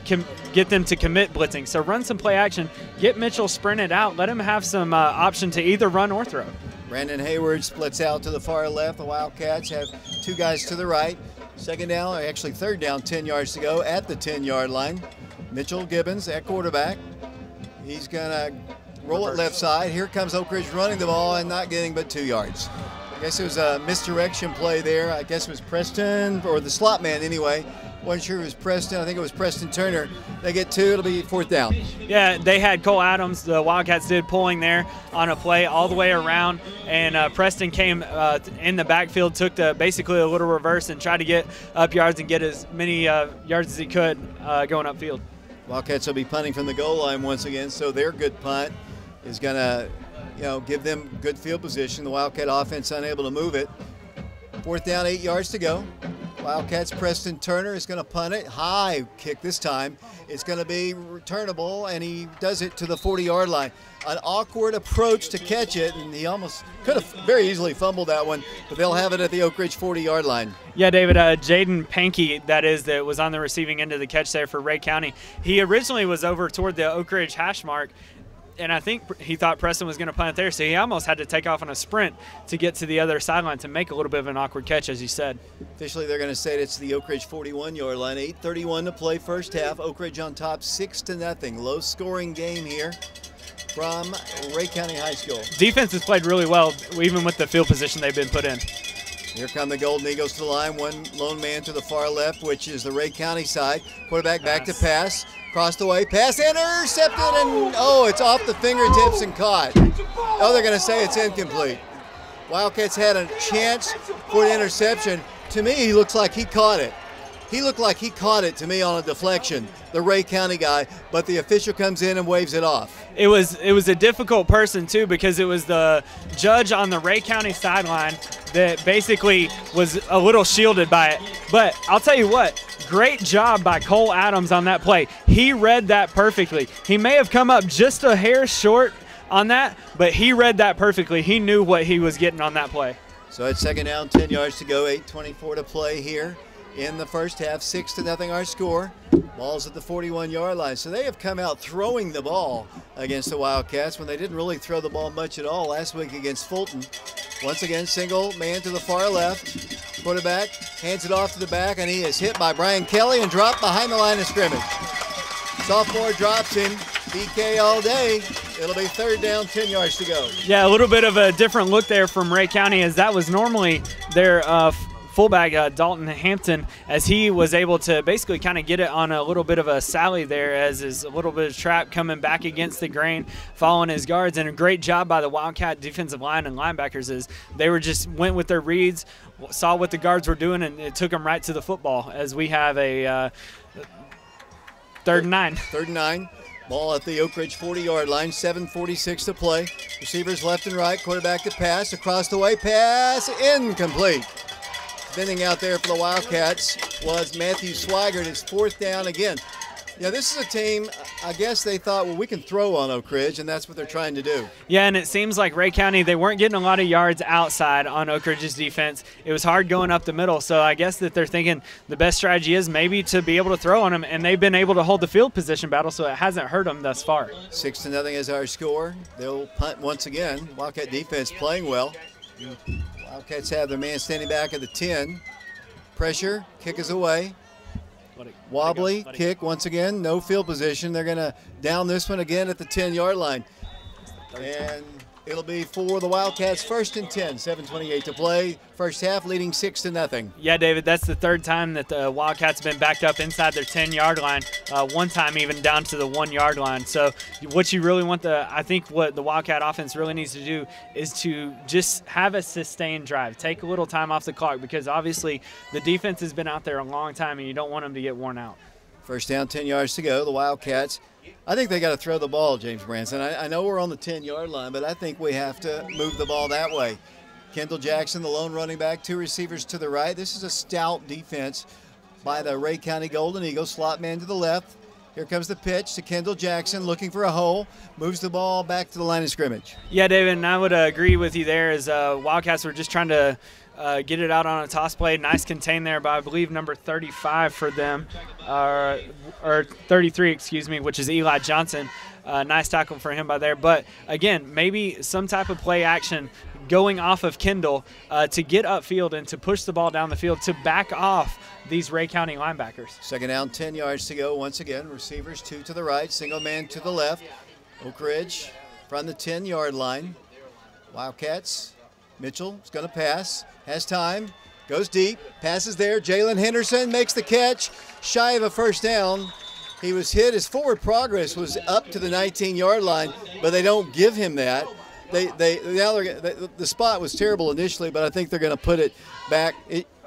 get them to commit blitzing. So run some play action, get Mitchell sprinted out, let him have some option to either run or throw. Brandon Hayward splits out to the far left. The Wildcats have 2 guys to the right. 2nd down, or actually 3rd down, 10 yards to go at the 10-yard line. Mitchell Gibbons at quarterback. He's going to roll it left side. Here comes Oak Ridge running the ball and not getting but 2 yards. I guess it was a misdirection play there. I guess it was Preston, or the slot man anyway. Wasn't sure it was Preston. I think it was Preston Turner. They get 2. It'll be 4th down. Yeah, they had Cole Adams, the Wildcats did, pulling there on a play all the way around, and Preston came in the backfield, took basically a little reverse and tried to get up yards and get as many yards as he could going upfield. Wildcats will be punting from the goal line once again, so their good punt is going to give them good field position. The Wildcat offense unable to move it. 4th down, 8 yards to go. Wildcats, Preston Turner is going to punt it. High kick this time. It's going to be returnable, and he does it to the 40-yard line. An awkward approach to catch it, and he almost could have very easily fumbled that one, but they'll have it at the Oak Ridge 40-yard line. Yeah, David, Jaden Pankey, that was on the receiving end of the catch there for Ray County. He originally was over toward the Oak Ridge hash mark, and I think he thought Preston was going to punt it there, so he almost had to take off on a sprint to get to the other sideline to make a little bit of an awkward catch, as you said. Officially, they're going to say it's the Oak Ridge 41-yard line. 8:31 to play first half. Oak Ridge on top, 6-0. Low-scoring game here from Ray County High School. Defense has played really well, even with the field position they've been put in. Here come the Golden Eagles to the line. One lone man to the far left, which is the Ray County side. Quarterback back to pass. Crossed away. Pass intercepted, and it's off the fingertips and caught. Oh, they're going to say it's incomplete. Wildcats had a chance for the interception. To me, he looks like he caught it. He looked like he caught it to me on a deflection, the Ray County guy, but the official comes in and waves it off. It was a difficult person too, because it was the judge on the Ray County sideline that basically was a little shielded by it. But I'll tell you what, great job by Cole Adams on that play. He read that perfectly. He may have come up just a hair short on that, but he read that perfectly. He knew what he was getting on that play. So it's second down, 10 yards to go, 8:24 to play here in the first half, 6-0 our score. Ball's at the 41-yard line. So they have come out throwing the ball against the Wildcats when they didn't really throw the ball much at all last week against Fulton. Once again, single man to the far left. Quarterback hands it off to the back, and he is hit by Brian Kelly and dropped behind the line of scrimmage. Sophomore drops him. BK all day. It'll be third down, 10 yards to go. Yeah, a little bit of a different look there from Ray County, as that was normally their fullback, Dalton Hampton, as he was able to basically kind of get it on a little bit of a sally there, as is a little bit of trap coming back against the grain, following his guards. And a great job by the Wildcat defensive line and linebackers, as they went with their reads, saw what the guards were doing, and it took them right to the football, as we have a third and 9. Third and 9. Ball at the Oak Ridge 40-yard line, 7:46 to play. Receivers left and right, quarterback to pass, across the way, pass, incomplete. Spinning out there for the Wildcats was Matthew Swigert. It's fourth down again. Yeah, this is a team, I guess they thought, well, we can throw on Oak Ridge, and that's what they're trying to do. Yeah, and it seems like Ray County, they weren't getting a lot of yards outside on Oak Ridge's defense. It was hard going up the middle, so I guess that they're thinking the best strategy is maybe to be able to throw on them, and they've been able to hold the field position battle, so it hasn't hurt them thus far. 6-0 is our score. They'll punt once again. Wildcat defense playing well. Wildcats have their man standing back at the 10. Pressure, kick is away. Wobbly kick once again, no field position. They're going to down this one again at the 10-yard line. And it'll be for the Wildcats first and 10, 7:28 to play. First half leading 6-0. Yeah, David, that's the third time that the Wildcats have been backed up inside their 10-yard line, one time even down to the 1-yard line. So what you really want I think what the Wildcat offense really needs to do is to just have a sustained drive. Take a little time off the clock, because obviously the defense has been out there a long time and you don't want them to get worn out. First down, 10 yards to go. The Wildcats, I think they got to throw the ball, James Branson. I know we're on the 10-yard line, but I think we have to move the ball that way. Kendall Jackson, the lone running back, 2 receivers to the right. This is a stout defense by the Ray County Golden Eagles. Slot man to the left. Here comes the pitch to Kendall Jackson, looking for a hole. Moves the ball back to the line of scrimmage. Yeah, David, and I would agree with you there, as Wildcats were just trying to get it out on a toss play. Nice contain there by, I believe, number 35 for them, or 33, excuse me, which is Eli Johnson. Nice tackle for him by there. But, again, maybe some type of play action going off of Kendall to get upfield and to push the ball down the field to back off these Ray County linebackers. Second down, 10 yards to go. Once again, receivers 2 to the right, single man to the left. Oak Ridge from the 10-yard line. Wildcats, Mitchell is going to pass, has time, goes deep, passes there. Jalen Henderson makes the catch, shy of a first down. He was hit. His forward progress was up to the 19-yard line, but they don't give him that. The spot was terrible initially, but I think they're going to put it back.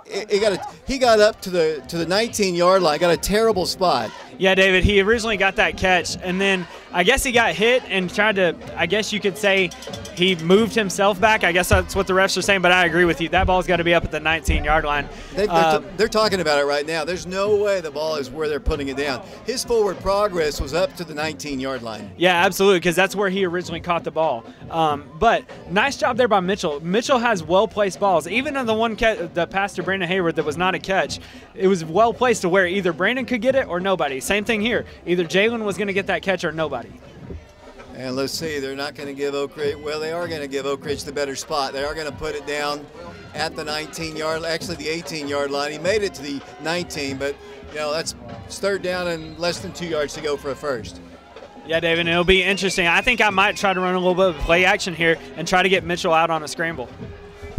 He got up to the 19-yard line, got a terrible spot. Yeah, David, he originally got that catch, and then I guess he got hit and tried to, I guess you could say he moved himself back. I guess that's what the refs are saying, but I agree with you. That ball's got to be up at the 19-yard line. They're talking about it right now. There's no way the ball is where they're putting it down. His forward progress was up to the 19-yard line. Yeah, absolutely, because that's where he originally caught the ball. But nice job there by Mitchell. Mitchell has well-placed balls. Even on the one catch, the pass to Brandon Hayward that was not a catch, it was well-placed to where either Brandon could get it or nobody. Same thing here. Either Jalen was going to get that catch or nobody. And let's see, they're not going to give Oak Ridge, well, they are going to give Oak Ridge the better spot. They are going to put it down at the 19-yard, actually the 18-yard line. He made it to the 19, but, that's third down and less than 2 yards to go for a first. Yeah, David, it'll be interesting. I think I might try to run a little bit of play action here and try to get Mitchell out on a scramble.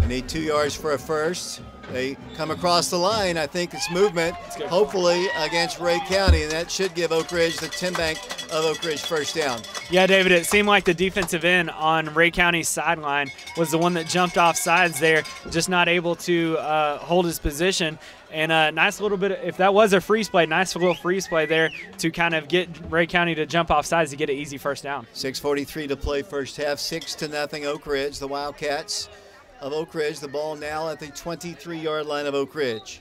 They need 2 yards for a first. They come across the line. I think it's movement, hopefully, against Ray County, and that should give Oak Ridge the 10-bank of Oak Ridge, first down. Yeah, David, it seemed like the defensive end on Ray County's sideline was the one that jumped off sides there, just not able to hold his position. And a nice little bit, if that was a freeze play, nice little freeze play there to kind of get Ray County to jump off sides to get an easy first down. 6:43 to play first half, 6-0 Oak Ridge. The Wildcats of Oak Ridge, the ball now at the 23-yard line of Oak Ridge.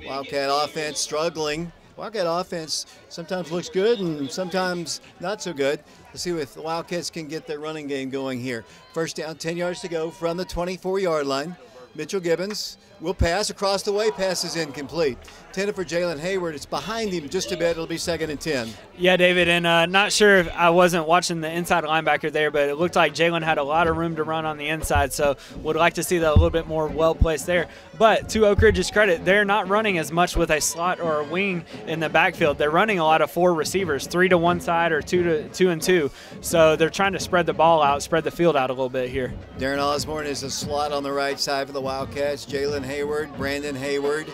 Wildcat offense struggling. Wildcat offense sometimes looks good and sometimes not so good. Let's see if the Wildcats can get their running game going here. First down, 10 yards to go from the 24-yard line. Mitchell Gibbons will pass across the way. Pass is incomplete. Intended for Jalen Hayward. It's behind him just a bit. It'll be 2nd and 10. Yeah, David, and not sure if I wasn't watching the inside linebacker there, but it looked like Jalen had a lot of room to run on the inside, so would like to see that a little bit more well-placed there. But to Oak Ridge's credit, they're not running as much with a slot or a wing in the backfield. They're running a lot of 4 receivers, 3 to one side or 2 and 2. So they're trying to spread the ball out, spread the field out a little bit here. Darren Osborne is a slot on the right side for the Wildcats. Jalen Hayward, Brandon Hayward.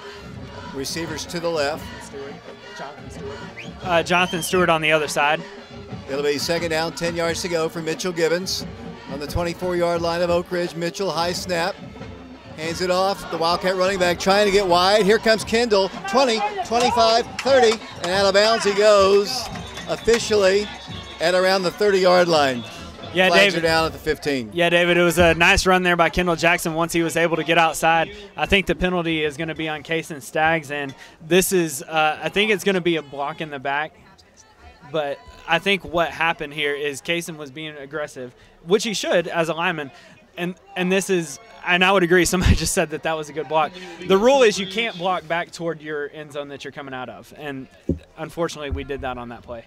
Receivers to the left. Jonathan Stewart on the other side. It'll be 2nd down, 10 yards to go for Mitchell Gibbons. On the 24-yard line of Oak Ridge, Mitchell, high snap. Hands it off. The Wildcat running back trying to get wide. Here comes Kendall. 20, 25, 30. And out of bounds he goes officially at around the 30-yard line. Yeah, Flags David. are down at the 15. Yeah, David, it was a nice run there by Kendall Jackson once he was able to get outside. I think the penalty is going to be on Kason Staggs, and this is I think it's going to be a block in the back. But I think what happened here is Kason was being aggressive, which he should as a lineman. And this is – and I would agree. Somebody just said that was a good block. The rule is you can't block back toward your end zone that you're coming out of. And unfortunately, we did that on that play.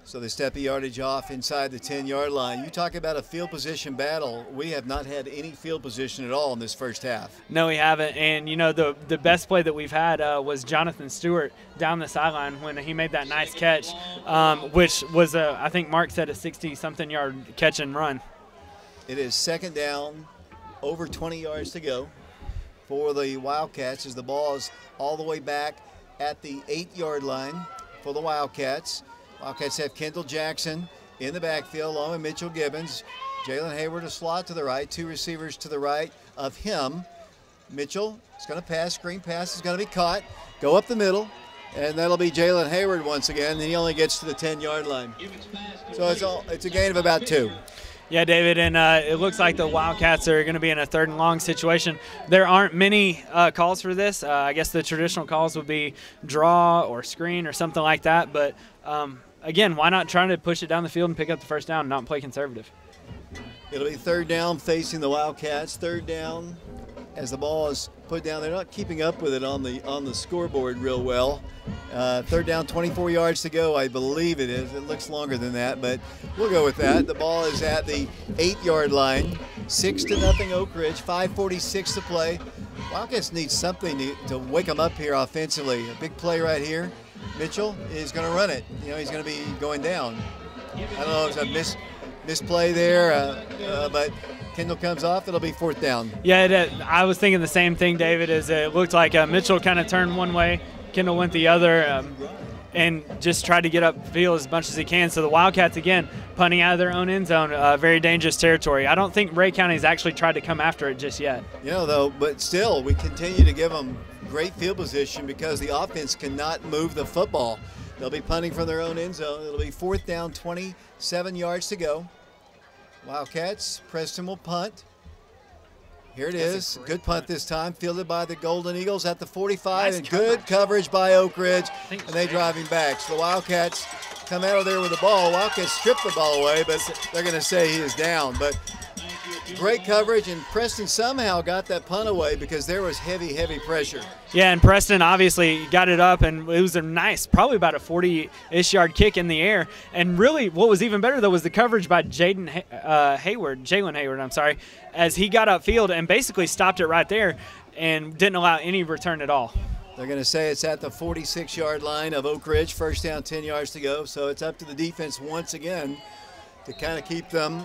So they step a yardage off inside the 10-yard line. You talk about a field position battle. We have not had any field position at all in this first half. No, we haven't. And, you know, the best play that we've had was Jonathan Stewart down the sideline when he made that nice catch, which was, I think Mark said, a 60-something yard catch and run. It is 2nd down, over 20 yards to go for the Wildcats as the ball is all the way back at the 8-yard line for the Wildcats. Wildcats have Kendall Jackson in the backfield along with Mitchell Gibbons. Jalen Hayward a slot to the right, 2 receivers to the right of him. Mitchell is going to pass, screen pass is going to be caught, go up the middle, and that'll be Jalen Hayward once again. And he only gets to the 10-yard line. So it's a gain of about 2. Yeah, David, and it looks like the Wildcats are going to be in a 3rd and long situation. There aren't many calls for this. I guess the traditional calls would be draw or screen or something like that. But, again, why not try to push it down the field and pick up the first down and not play conservative? It'll be 3rd down facing the Wildcats. 3rd down as the ball is put down. They're not keeping up with it on the scoreboard real well. 3rd down, 24 yards to go, I believe it is. It looks longer than that, but we'll go with that. The ball is at the 8-yard line. 6-0 Oak Ridge, 5:46 to play. Wildcats need something to wake them up here offensively. A big play right here. Mitchell is going to run it. You know, he's going to be going down. I don't know if it's a misplay there, but Kendall comes off. It'll be 4th down. Yeah, I was thinking the same thing, David, is it looked like Mitchell kind of turned one way, Kendall went the other, and just tried to get upfield as much as he can. So the Wildcats, again, punting out of their own end zone, very dangerous territory. I don't think Ray County's actually tried to come after it just yet. You know, though, but still, we continue to give them great field position because the offense cannot move the football. They'll be punting from their own end zone. It'll be 4th down, 27 yards to go. Wildcats, Preston will punt. Here it is. Good punt this time, fielded by the Golden Eagles at the 45, and good coverage by Oak Ridge, and they drive him back. So the Wildcats come out of there with the ball. Wildcats strip the ball away, but they're going to say he is down. But great coverage, and Preston somehow got that punt away because there was heavy, heavy pressure. Yeah, and Preston obviously got it up, and it was a nice, probably about a 40-ish yard kick in the air. And really, what was even better, though, was the coverage by Jalen Hayward, as he got upfield and basically stopped it right there and didn't allow any return at all. They're going to say it's at the 46-yard line of Oak Ridge, 1st down, 10 yards to go. So it's up to the defense once again to kind of keep them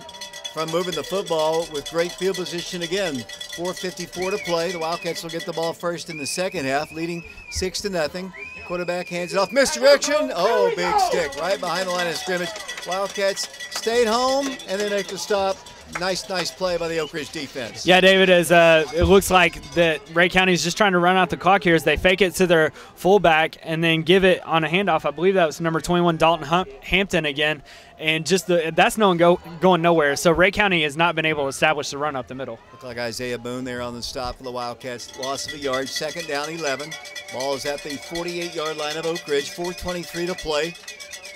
from moving the football with great field position again. 4:54 to play. The Wildcats will get the ball first in the second half, leading 6-0. Quarterback hands it off. Misdirection. Oh, big stick right behind the line of scrimmage. Wildcats stayed home and they make the stop. Nice play by the Oak Ridge defense. Yeah, David, as it looks like that Ray County is just trying to run out the clock here as they fake it to their fullback and then give it on a handoff. I believe that was number 21, Dalton Hampton again. And just that's going nowhere. So Ray County has not been able to establish the run up the middle. Looked like Isaiah Boone there on the stop for the Wildcats. Loss of a yard, 2nd down, 11. Ball is at the 48-yard line of Oak Ridge, 4:23 to play.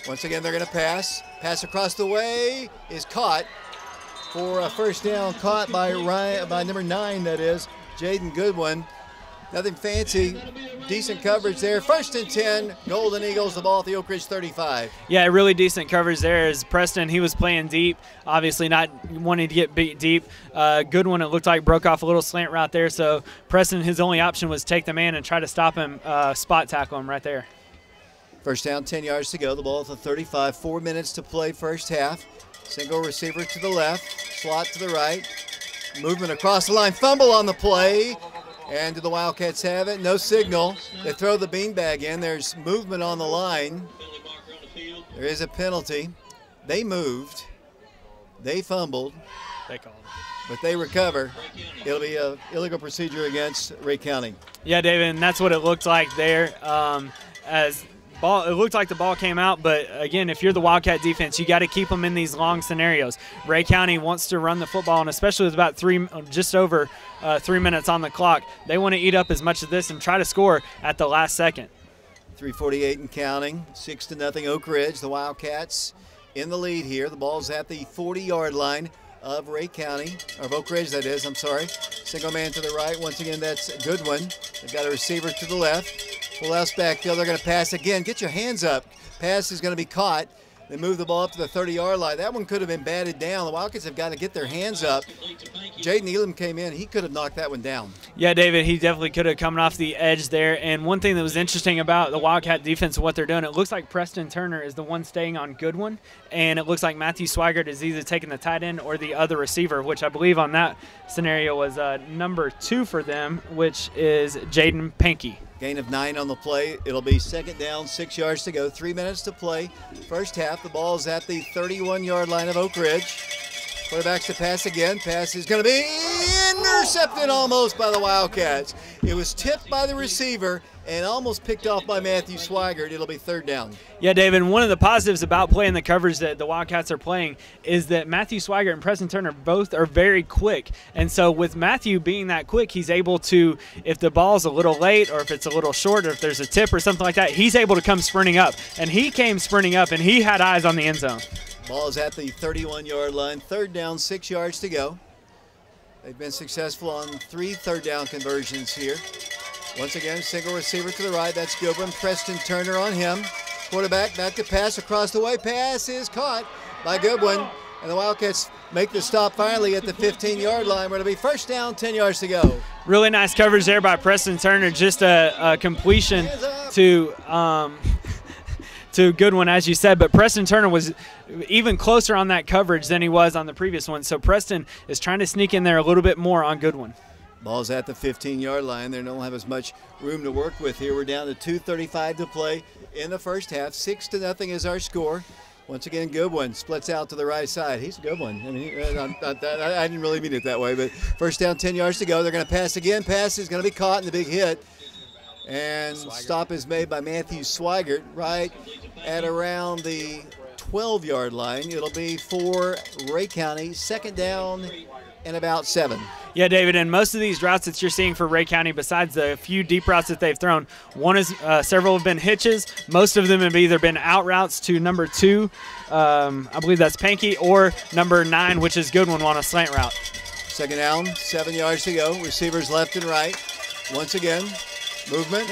Once again, they're going to pass. Pass across the way is caught for a first down, caught by number 9, that is, Jaden Goodwin. Nothing fancy, decent coverage there. 1st and 10, Golden Eagles, the ball at the Oak Ridge 35. Yeah, really decent coverage there as Preston, he was playing deep, obviously not wanting to get beat deep. Goodwin, it looked like, broke off a little slant route there, so Preston, his only option was take the man and try to stop him, spot tackle him right there. First down, 10 yards to go, the ball at the 35, 4 minutes to play first half. Single receiver to the left, slot to the right. Movement across the line, fumble on the play. And do the Wildcats have it? No signal. They throw the beanbag in. There's movement on the line. There is a penalty. They moved. They fumbled. They called. But they recover. It'll be an illegal procedure against Ray County. Yeah, David, and that's what it looked like there. It looked like the ball came out, but again, if you're the Wildcat defense, you got to keep them in these long scenarios. Ray County wants to run the football, and especially with about just over 3 minutes on the clock, they want to eat up as much of this and try to score at the last second. 3:48 and counting, 6-0 Oak Ridge. The Wildcats in the lead here. The ball's at the 40-yard line of Ray County, or of Oak Ridge, that is, I'm sorry. Single man to the right. Once again, that's Goodwin. They've got a receiver to the left. Full house backfield. They're going to pass again. Get your hands up. Pass is going to be caught. They move the ball up to the 30-yard line. That one could have been batted down. The Wildcats have got to get their hands up. Jaden Elam came in. He could have knocked that one down. Yeah, David, he definitely could have come off the edge there. And one thing that was interesting about the Wildcat defense and what they're doing, it looks like Preston Turner is the one staying on Goodwin, and it looks like Matthew Swigert is either taking the tight end or the other receiver, which I believe on that scenario was number 2 for them, which is Jaden Pankey. Gain of 9 on the play. It'll be 2nd down, 6 yards to go, 3 minutes to play. First half, the ball is at the 31-yard line of Oak Ridge. Quarterback's to pass again. Pass is going to be intercepted almost by the Wildcats. It was tipped by the receiver and almost picked off by Matthew Swigert. It'll be 3rd down. Yeah, David, one of the positives about playing the coverage that the Wildcats are playing is that Matthew Swigert and Preston Turner both are very quick. And so with Matthew being that quick, he's able to, if the ball's a little late or if it's a little short or if there's a tip or something like that, he's able to come sprinting up. And he came sprinting up, and he had eyes on the end zone. Ball is at the 31-yard line. 3rd down, 6 yards to go. They've been successful on 3 third-down conversions here. Once again, single receiver to the right. That's Goodwin. Preston Turner on him. Quarterback back to pass across the way. Pass is caught by Goodwin. And the Wildcats make the stop finally at the 15-yard line where it'll be 1st down, 10 yards to go. Really nice coverage there by Preston Turner. Just a completion to Goodwin, as you said. But Preston Turner was even closer on that coverage than he was on the previous one. So Preston is trying to sneak in there a little bit more on Goodwin. Ball's at the 15-yard line. They don't have as much room to work with here. We're down to 2:35 to play in the first half. 6-0 is our score. Once again, Goodwin splits out to the right side. He's a good one. I mean, I didn't really mean it that way, but 1st down, 10 yards to go. They're going to pass again. Pass is going to be caught in the big hit. And stop is made by Matthew Swigert right at around the 12-yard line. It'll be for Ray County, 2nd down and about 7. Yeah, David, and most of these routes that you're seeing for Ray County, besides the few deep routes that they've thrown, several have been hitches. Most of them have either been out routes to number 2, I believe that's Pankey, or number 9, which is Goodwin, on a slant route. 2nd down, 7 yards to go. Receivers left and right. Once again, movement,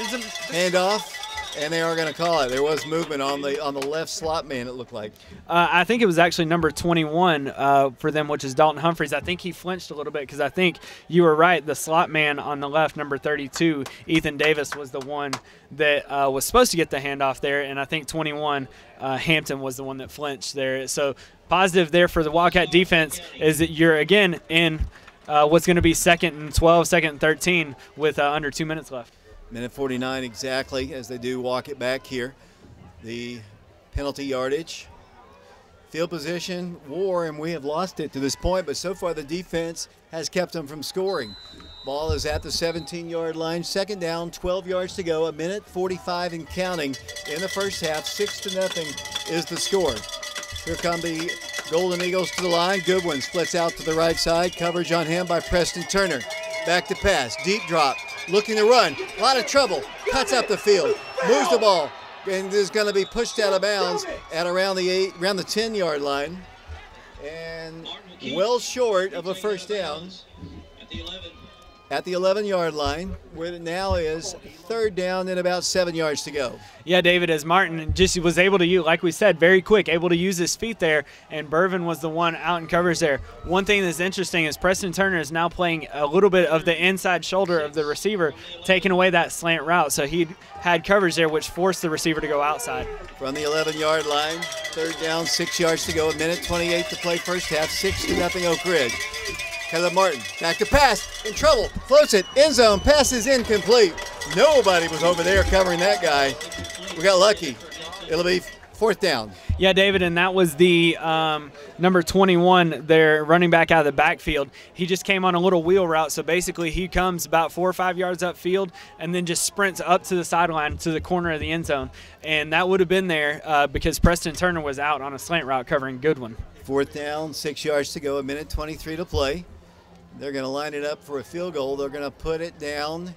handoff, and they are going to call it. There was movement on the left slot man, it looked like. I think it was actually number 21 for them, which is Dalton Humphreys. I think he flinched a little bit because I think you were right. The slot man on the left, number 32, Ethan Davis, was the one that was supposed to get the handoff there, and I think 21, Hampton, was the one that flinched there. So positive there for the Wildcat defense is that you're, again, in what's going to be 2nd and 12, 2nd and 13 with under 2 minutes left. Minute 49 exactly as they do walk it back here. The penalty yardage. Field position war, and we have lost it to this point, but so far the defense has kept them from scoring. Ball is at the 17-yard line. Second down, 12 yards to go. 1:45 and counting in the first half. 6-0 is the score. Here come the Golden Eagles to the line. Goodwin splits out to the right side. Coverage on him by Preston Turner. Back to pass. Deep drop. Looking to run. A lot of trouble. Cuts up the field. Moves the ball. And is going to be pushed out of bounds at around the 10-yard line. And well short of a first down at the 11-yard line, where it now is third down and about 7 yards to go. Yeah, David, as Martin just was able to use, like we said, very quick, able to use his feet there, and Bervin was the one out in covers there. One thing that's interesting is Preston Turner is now playing a little bit of the inside shoulder of the receiver, taking away that slant route. So he had coverage there, which forced the receiver to go outside. From the 11-yard line, third down, 6 yards to go, 1:28 to play first half, 6-0 Oak Ridge. Caleb Martin, back to pass, in trouble, floats it, end zone, pass is incomplete. Nobody was over there covering that guy. We got lucky. It'll be fourth down. Yeah, David, and that was the number 21 there, running back out of the backfield. He just came on a little wheel route, so basically he comes about 4 or 5 yards upfield and then just sprints up to the sideline to the corner of the end zone. And that would have been there because Preston Turner was out on a slant route covering Goodwin. Fourth down, 6 yards to go, 1:23 to play. They're going to line it up for a field goal. They're going to put it down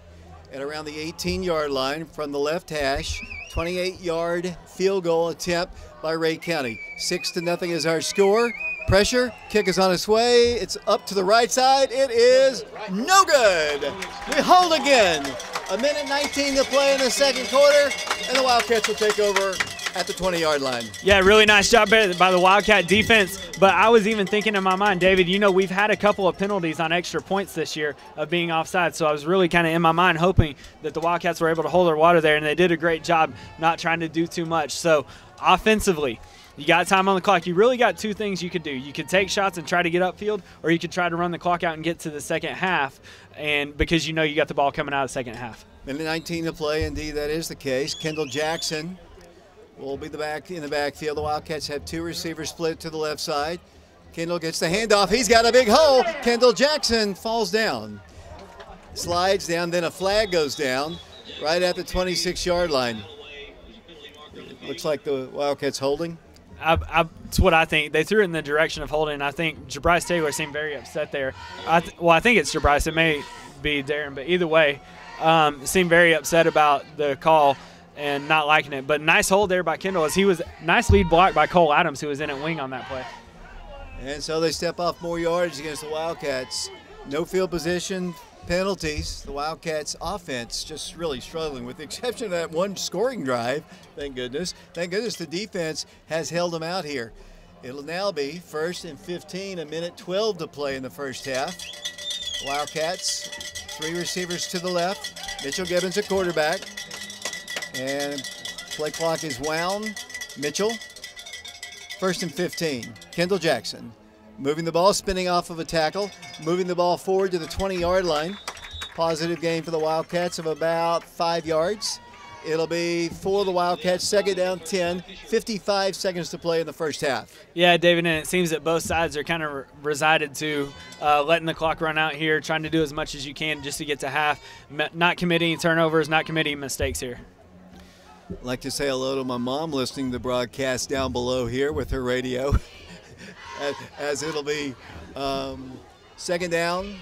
at around the 18-yard line from the left hash. 28-yard field goal attempt by Ray County. 6-0 is our score. Pressure, kick is on its way. It's up to the right side. It is no good. We hold again. 1:19 to play in the second quarter, and the Wildcats will take over at the 20-yard line. Yeah, really nice job by the Wildcat defense. But I was even thinking in my mind, David, you know, we've had a couple of penalties on extra points this year of being offside. So I was really kind of in my mind hoping that the Wildcats were able to hold their water there, and they did a great job not trying to do too much. So offensively, you got time on the clock. You really got two things you could do. You could take shots and try to get upfield, or you could try to run the clock out and get to the second half, and because you know you got the ball coming out of the second half. 1:19 to play. Indeed, that is the case. Kendall Jackson will be in the backfield. The Wildcats have two receivers split to the left side. Kendall gets the handoff. He's got a big hole. Kendall Jackson falls down. Slides down, then a flag goes down right at the 26-yard line. Looks like the Wildcats holding. That's what I think. They threw it in the direction of holding. I think Jabryce Taylor seemed very upset there. I think it's Jabryce. It may be Darren, but either way, seemed very upset about the call and not liking it. But nice hold there by Kendall, as he was nice lead block by Cole Adams, who was in at wing on that play. And so they step off more yardage against the Wildcats. No field position penalties. The Wildcats offense just really struggling, with the exception of that one scoring drive. Thank goodness. Thank goodness the defense has held them out here. It'll now be 1st and 15, 1:12 to play in the first half. Wildcats, three receivers to the left. Mitchell Gibbons at quarterback. And play clock is wound. Mitchell, 1st and 15. Kendall Jackson moving the ball, spinning off of a tackle, moving the ball forward to the 20-yard line. Positive gain for the Wildcats of about 5 yards. It'll be for the Wildcats, second down 10, 55 seconds to play in the first half. Yeah, David, and it seems that both sides are kind of resided to letting the clock run out here, trying to do as much as you can just to get to half, not committing turnovers, not committing mistakes here. I'd like to say hello to my mom listening to the broadcast down below here with her radio. as it'll be second down,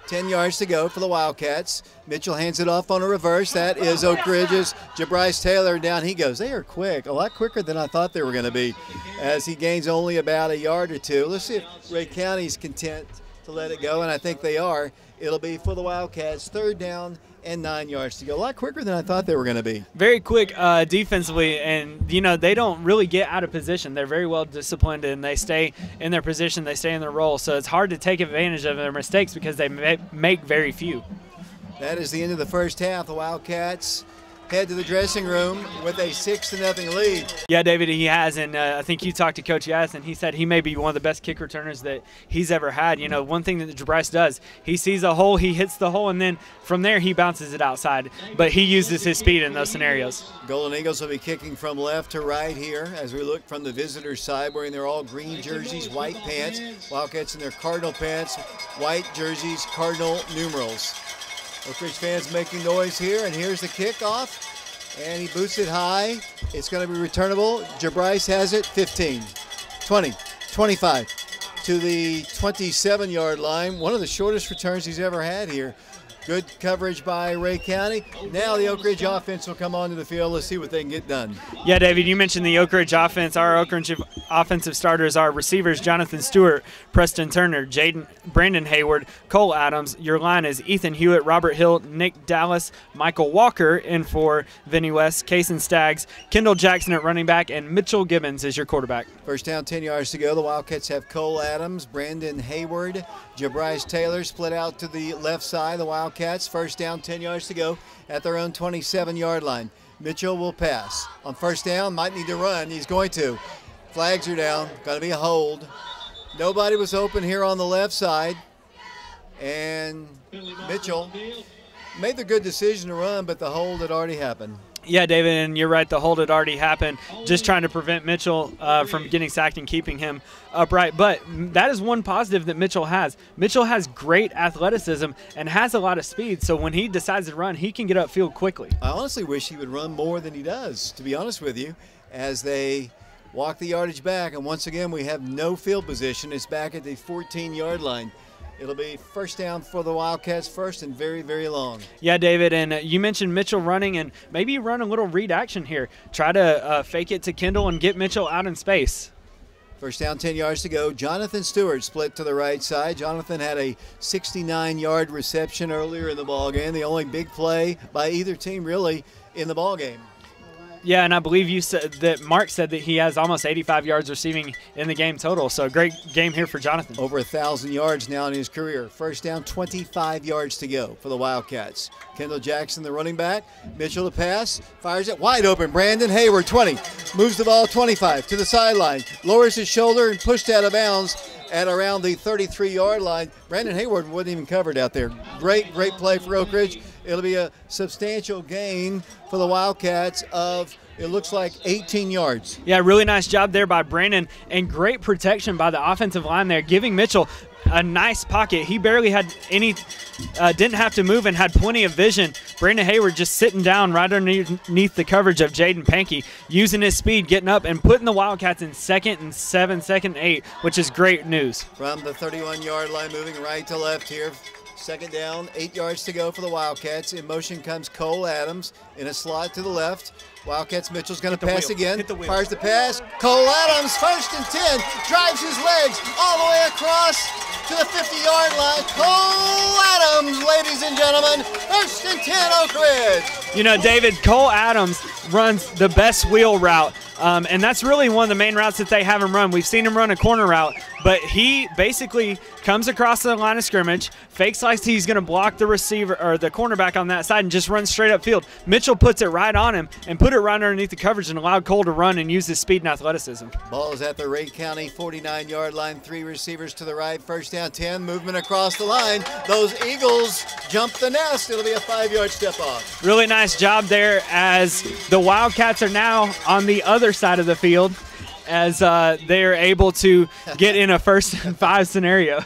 10 yards to go for the Wildcats. Mitchell hands it off on a reverse. That is Oak Ridge's Jabryce Taylor. Down he goes. They are quick, a lot quicker than I thought they were going to be, as he gains only about a yard or two. Let's see if Ray County's content to let it go, and I think they are. It'll be for the Wildcats, third down and 9 yards to go. A lot quicker than I thought they were going to be. Very quick defensively, and, you know, they don't really get out of position. They're very well disciplined, and they stay in their position. They stay in their role. So it's hard to take advantage of their mistakes because they make very few. That is the end of the first half. The Wildcats head to the dressing room with a 6-0 lead. Yeah, David, he has, and I think you talked to Coach Yass, and he said he may be one of the best kick returners that he's ever had. You know, one thing that Jabryce does, he sees a hole, he hits the hole, and then from there he bounces it outside. But he uses his speed in those scenarios. Golden Eagles will be kicking from left to right here as we look from the visitor side, wearing their all green jerseys, white pants. Wildcats in their Cardinal pants, white jerseys, Cardinal numerals. Oak Ridge fans making noise here, and here's the kickoff. And he boots it high. It's going to be returnable. Jabryce has it, 15, 20, 25 to the 27-yard line. One of the shortest returns he's ever had here. Good coverage by Ray County. Now the Oak Ridge offense will come onto the field. Let's see what they can get done. Yeah, David, you mentioned the Oak Ridge offense. Our Oak Ridge offensive starters are receivers Jonathan Stewart, Preston Turner, Brandon Hayward, Cole Adams. Your line is Ethan Hewitt, Robert Hill, Nick Dallas, Michael Walker, and for Vinny West, Kason Staggs, Kendall Jackson at running back, and Mitchell Gibbons is your quarterback. First down, 10 yards to go. The Wildcats have Cole Adams, Brandon Hayward, Jabryce Taylor split out to the left side. The Wildcats, first down, 10 yards to go at their own 27-yard line. Mitchell will pass. On first down, might need to run. He's going to. Flags are down. Going to be a hold. Nobody was open here on the left side. And Mitchell made the good decision to run, but the hold had already happened. Yeah, David, and you're right. The hold had already happened, just trying to prevent Mitchell from getting sacked and keeping him upright. But that is one positive that Mitchell has. Mitchell has great athleticism and has a lot of speed, so when he decides to run, he can get upfield quickly. I honestly wish he would run more than he does, to be honest with you, as they walk the yardage back. And once again, we have no field position. It's back at the 14-yard line. It'll be first down for the Wildcats, first and very, very long. Yeah, David, and you mentioned Mitchell running, and maybe you run a little read action here. Try to fake it to Kendall and get Mitchell out in space. First down, 10 yards to go. Jonathan Stewart split to the right side. Jonathan had a 69-yard reception earlier in the ballgame, the only big play by either team really in the ballgame. Yeah, and I believe you said that Mark said that he has almost 85 yards receiving in the game total. So great game here for Jonathan. Over 1,000 yards now in his career. First down, 25 yards to go for the Wildcats. Kendall Jackson, the running back. Mitchell to pass. Fires it wide open. Brandon Hayward, 20. Moves the ball 25 to the sideline. Lowers his shoulder and pushed out of bounds at around the 33-yard line. Brandon Hayward wasn't even covered out there. Great play for Oak Ridge. It'll be a substantial gain for the Wildcats of, it looks like, 18 yards. Yeah, really nice job there by Brandon, and great protection by the offensive line there, giving Mitchell a nice pocket. He barely had any, didn't have to move and had plenty of vision. Brandon Hayward just sitting down right underneath the coverage of Jaden Pankey, using his speed, getting up and putting the Wildcats in 2nd and 7, 2nd and 8, which is great news. From the 31-yard line, moving right to left here. Second down, 8 yards to go for the Wildcats. In motion comes Cole Adams in a slot to the left. Wildcats, Mitchell's going to pass again. Fires the pass. Cole Adams, 1st and 10, drives his legs all the way across to the 50-yard line. Cole Adams, ladies and gentlemen, 1st and 10, Oak Ridge. You know, David, Cole Adams runs the best wheel route. And that's really one of the main routes that they have him run. We've seen him run a corner route, but he basically comes across the line of scrimmage, fakes like he's going to block the receiver or the cornerback on that side and just runs straight upfield. Mitchell puts it right on him and put it right underneath the coverage and allowed Cole to run and use his speed and athleticism. Ball is at the Ray County 49-yard line. 3 receivers to the right. First down, 10. Movement across the line. Those Eagles jump the nest. It'll be a 5-yard step off. Really nice job there as the Wildcats are now on the other side of the field as they are able to get in a 1st and 5 scenario.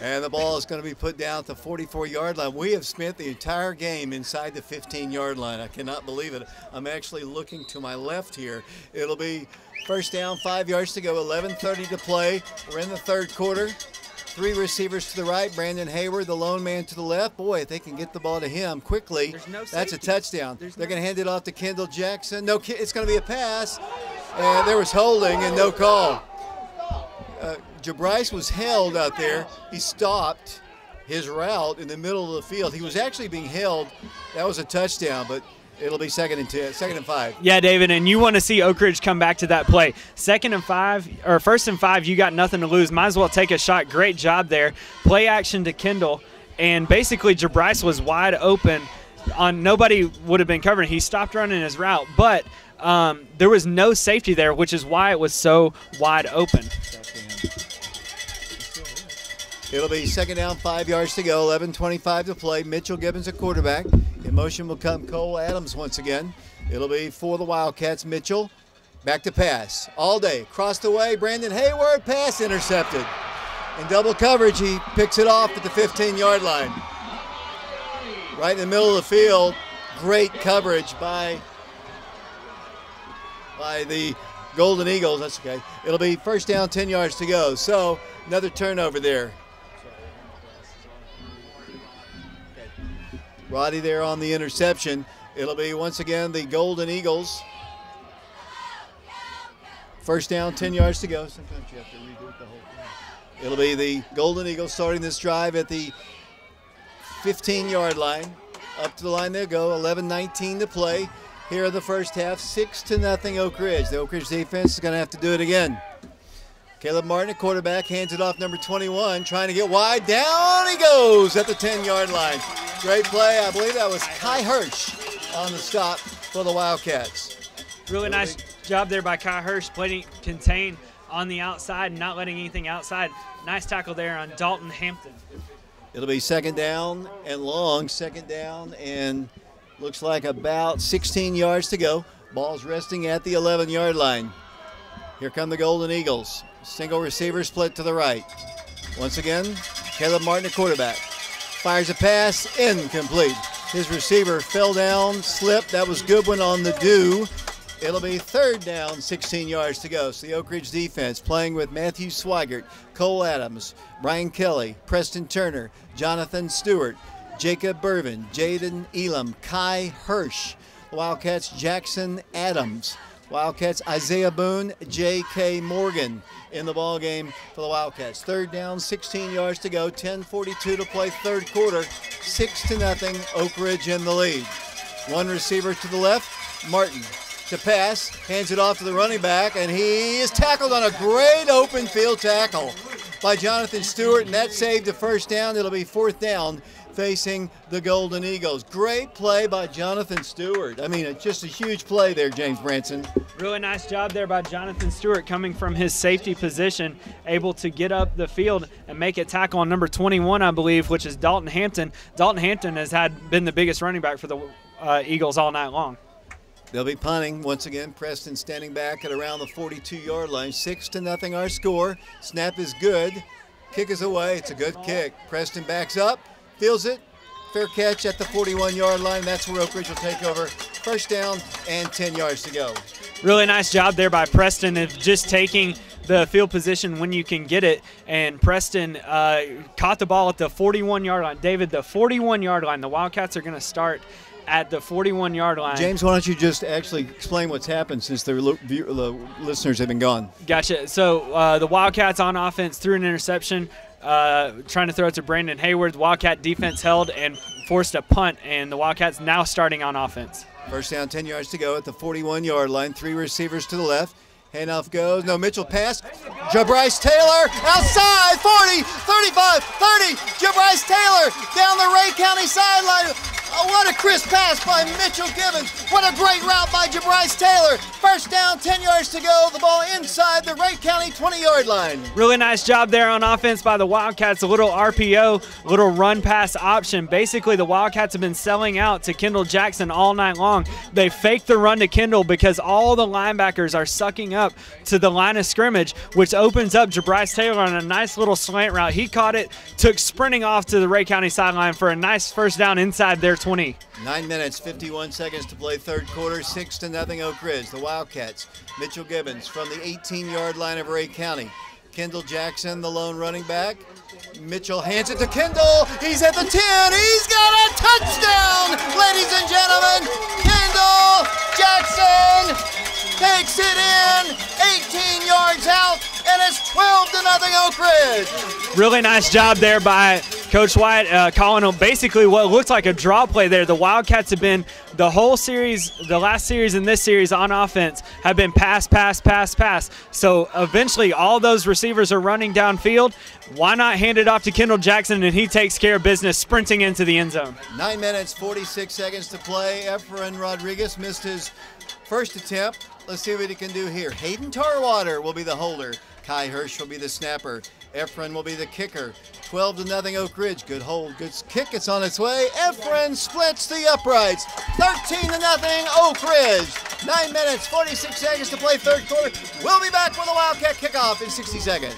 And the ball is going to be put down at the 44-yard line. We have spent the entire game inside the 15-yard line. I cannot believe it. I'm actually looking to my left here. It'll be first down, 5 yards to go, 11:30 to play. We're in the 3rd quarter. 3 receivers to the right. Brandon Hayward, the lone man to the left. Boy, if they can get the ball to him quickly, that's a touchdown. They're going to hand it off to Kendall Jackson. No, it's going to be a pass. And there was holding and no call. Jabryce was held out there. He stopped his route in the middle of the field. He was actually being held. That was a touchdown, but it'll be 2nd and 10, 2nd and 5. Yeah, David, and you want to see Oak Ridge come back to that play. 2nd and 5, or 1st and 5, you got nothing to lose. Might as well take a shot. Great job there. Play action to Kendall, and basically Jabryce was wide open nobody would have been covering. He stopped running his route, but there was no safety there, which is why it was so wide open. It'll be second down, 5 yards to go, 11:25 to play. Mitchell Gibbons, a quarterback. In motion will come Cole Adams once again. It'll be for the Wildcats. Mitchell back to pass all day. Crossed away, Brandon Hayward, pass intercepted. In double coverage, he picks it off at the 15-yard line. Right in the middle of the field, great coverage by the Golden Eagles. That's okay. It'll be first down, 10 yards to go. So another turnover there. Roddy there on the interception. It'll be once again the Golden Eagles. First down, 10 yards to go. Sometimes you have to redo the whole thing. It'll be the Golden Eagles starting this drive at the 15-yard line. Up to the line they go. 11:19 to play. Here in the first half, 6-0 Oak Ridge. The Oak Ridge defense is going to have to do it again. Caleb Martin, a quarterback, hands it off number 21, trying to get wide. Down he goes at the 10-yard line. Great play. I believe that was Kai Hirsch on the stop for the Wildcats. Really nice job there by Kai Hirsch, playing contain on the outside and not letting anything outside. Nice tackle there on Dalton Hampton. It'll be second down and long. Second down and looks like about 16 yards to go. Ball's resting at the 11-yard line. Here come the Golden Eagles. Single receiver split to the right. Once again, Caleb Martin, a quarterback. Fires a pass, incomplete. His receiver fell down, slipped. That was Goodwin on the do. It'll be third down, 16 yards to go. So the Oak Ridge defense playing with Matthew Swigert, Cole Adams, Brian Kelly, Preston Turner, Jonathan Stewart, Jacob Bervin, Jaden Elam, Kai Hirsch. The Wildcats, Jackson Adams. Wildcats, Isaiah Boone, J.K. Morgan in the ball game for the Wildcats. Third down, 16 yards to go, 10:42 to play third quarter, 6-0, Oak Ridge in the lead. One receiver to the left, Martin to pass, hands it off to the running back, and he is tackled on a great open field tackle by Jonathan Stewart, and that saved a first down. It'll be fourth down facing the Golden Eagles. Great play by Jonathan Stewart. I mean, it's just a huge play there, James Branson. Really nice job there by Jonathan Stewart, coming from his safety position, able to get up the field and make a tackle on number 21, I believe, which is Dalton Hampton. Dalton Hampton has been the biggest running back for the Eagles all night long. They'll be punting once again. Preston standing back at around the 42-yard line. 6-0 our score. Snap is good. Kick is away. It's a good kick. Preston backs up, feels it. Fair catch at the 41-yard line. That's where Oak Ridge will take over. First down and 10 yards to go. Really nice job there by Preston of just taking the field position when you can get it. And Preston caught the ball at the 41-yard line. David, the 41-yard line. The Wildcats are going to start at the 41-yard line. James, why don't you just actually explain what's happened since the listeners have been gone? Gotcha. So the Wildcats on offense threw an interception, trying to throw it to Brandon Hayward. The Wildcat defense held and forced a punt, and the Wildcats now starting on offense. First down, 10 yards to go at the 41-yard line. Three receivers to the left. Handoff goes. No, Mitchell pass. Jabryce Taylor outside. 40, 35, 30. Jabryce Taylor down the Ray County sideline. Oh, what a crisp pass by Mitchell Gibbons. What a great route by Jabryce Taylor. First down, 10 yards to go. The ball inside the Ray County 20-yard line. Really nice job there on offense by the Wildcats. A little RPO, little run pass option. Basically, the Wildcats have been selling out to Kendall Jackson all night long. They faked the run to Kendall because all the linebackers are sucking up to the line of scrimmage, which opens up Jabryce Taylor on a nice little slant route. He caught it, took sprinting off to the Ray County sideline for a nice first down inside their 20. 9 minutes, 51 seconds to play third quarter, 6-0 Oak Ridge. The Wildcats, Mitchell Gibbons from the 18-yard line of Ray County. Kendall Jackson, the lone running back. Mitchell hands it to Kendall. He's at the 10. He's got a touchdown, ladies and gentlemen. Kendall Jackson takes it in, 18 yards out, and it's 12-0 Oak Ridge. Really nice job there by Coach White, calling basically what looked like a draw play there. The Wildcats have been the whole series, the last series and this series on offense have been pass, pass, pass, pass. So eventually all those receivers are running downfield. Why not hand it off to Kendall Jackson and he takes care of business sprinting into the end zone. 9 minutes, 46 seconds to play. Efren Rodriguez missed his first attempt. Let's see what he can do here. Hayden Tarwater will be the holder. Kai Hirsch will be the snapper. Efren will be the kicker. 12-0 Oak Ridge. Good hold, good kick. It's on its way. Efren splits the uprights. 13-0 Oak Ridge. 9 minutes, 46 seconds to play third quarter. We'll be back with a Wildcat kickoff in 60 seconds.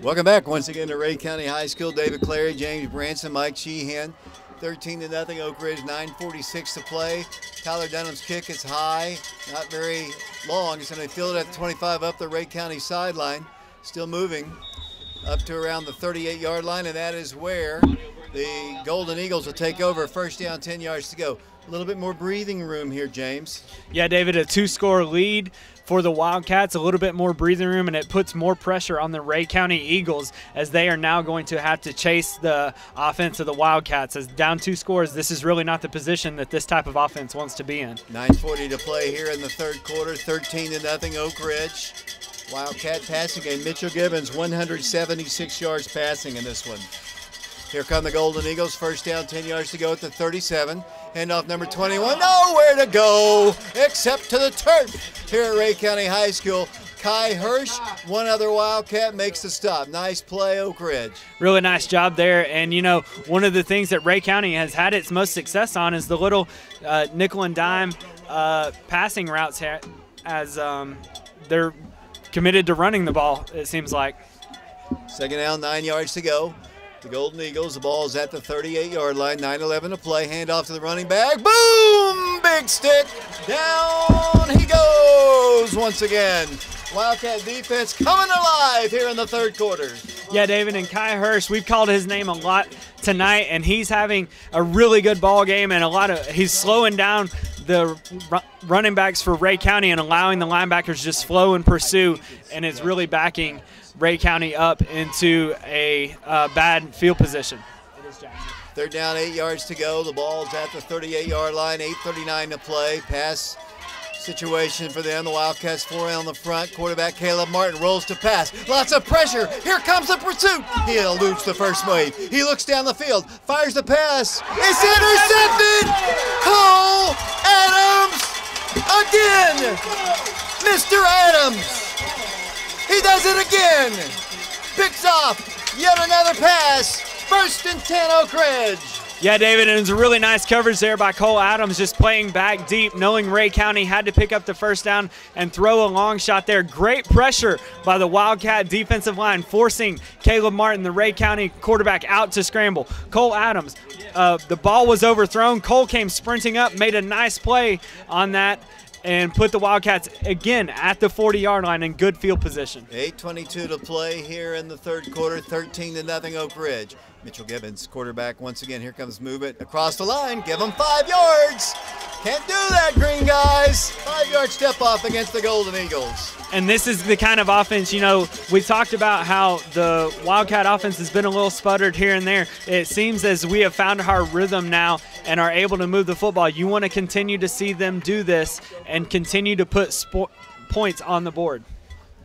Welcome back once again to Ray County High School. David Clary, James Branson, Mike Sheehan. 13-0 Oak Ridge, 9:46 to play. Tyler Dunham's kick is high, not very long. It's going to be fielded at the 25 up the Ray County sideline. Still moving up to around the 38-yard line, and that is where the Golden Eagles will take over. First down, 10 yards to go. A little bit more breathing room here, James. Yeah, David, a 2-score lead for the Wildcats, a little bit more breathing room, and it puts more pressure on the Ray County Eagles as they are now going to have to chase the offense of the Wildcats. As down 2 scores, this is really not the position that this type of offense wants to be in. 9:40 to play here in the third quarter, 13-0 Oak Ridge. Wildcat passing game. Mitchell Gibbons, 176 yards passing in this one. Here come the Golden Eagles. First down, 10 yards to go at the 37. Handoff number 21. Nowhere to go except to the turf here at Ray County High School. Kai Hirsch, one other Wildcat, makes the stop. Nice play, Oak Ridge. Really nice job there. And, you know, one of the things that Ray County has had its most success on is the little nickel and dime passing routes here, as they're committed to running the ball, it seems like. Second down, 9 yards to go. The Golden Eagles, the ball is at the 38-yard line, 9:11 to play. Handoff to the running back. Boom! Big stick. Down he goes once again. Wildcat defense coming alive here in the third quarter. Yeah, David, and Kai Hirsch, we've called his name a lot tonight, and he's having a really good ball game, and he's slowing down the running backs for Ray County and allowing the linebackers just flow and pursue, and it's really backing Ray County up into a bad field position. Third down, 8 yards to go. The ball's at the 38-yard line, 8:39 to play. Pass situation for them. The Wildcats 4 on the front. Quarterback Caleb Martin rolls to pass. Lots of pressure. Here comes the pursuit. He eludes the first wave. He looks down the field, fires the pass. It's intercepted. Cole Adams again. Mr. Adams. He does it again. Picks off yet another pass. First and 10 Oak Ridge. Yeah, David, and it was a really nice coverage there by Cole Adams, just playing back deep, knowing Ray County had to pick up the first down and throw a long shot there. Great pressure by the Wildcat defensive line, forcing Caleb Martin, the Ray County quarterback, out to scramble. Cole Adams, the ball was overthrown. Cole came sprinting up, made a nice play on that, and put the Wildcats again at the 40-yard line in good field position. 8:22 to play here in the third quarter, 13-0 Oak Ridge. Mitchell Gibbons, quarterback, once again. Here comes movement across the line. Give them 5 yards. Can't do that, green guys. 5-yard step off against the Golden Eagles. And this is the kind of offense, you know, we talked about how the Wildcat offense has been a little sputtered here and there. It seems as we have found our rhythm now and are able to move the football. You want to continue to see them do this and continue to put points on the board.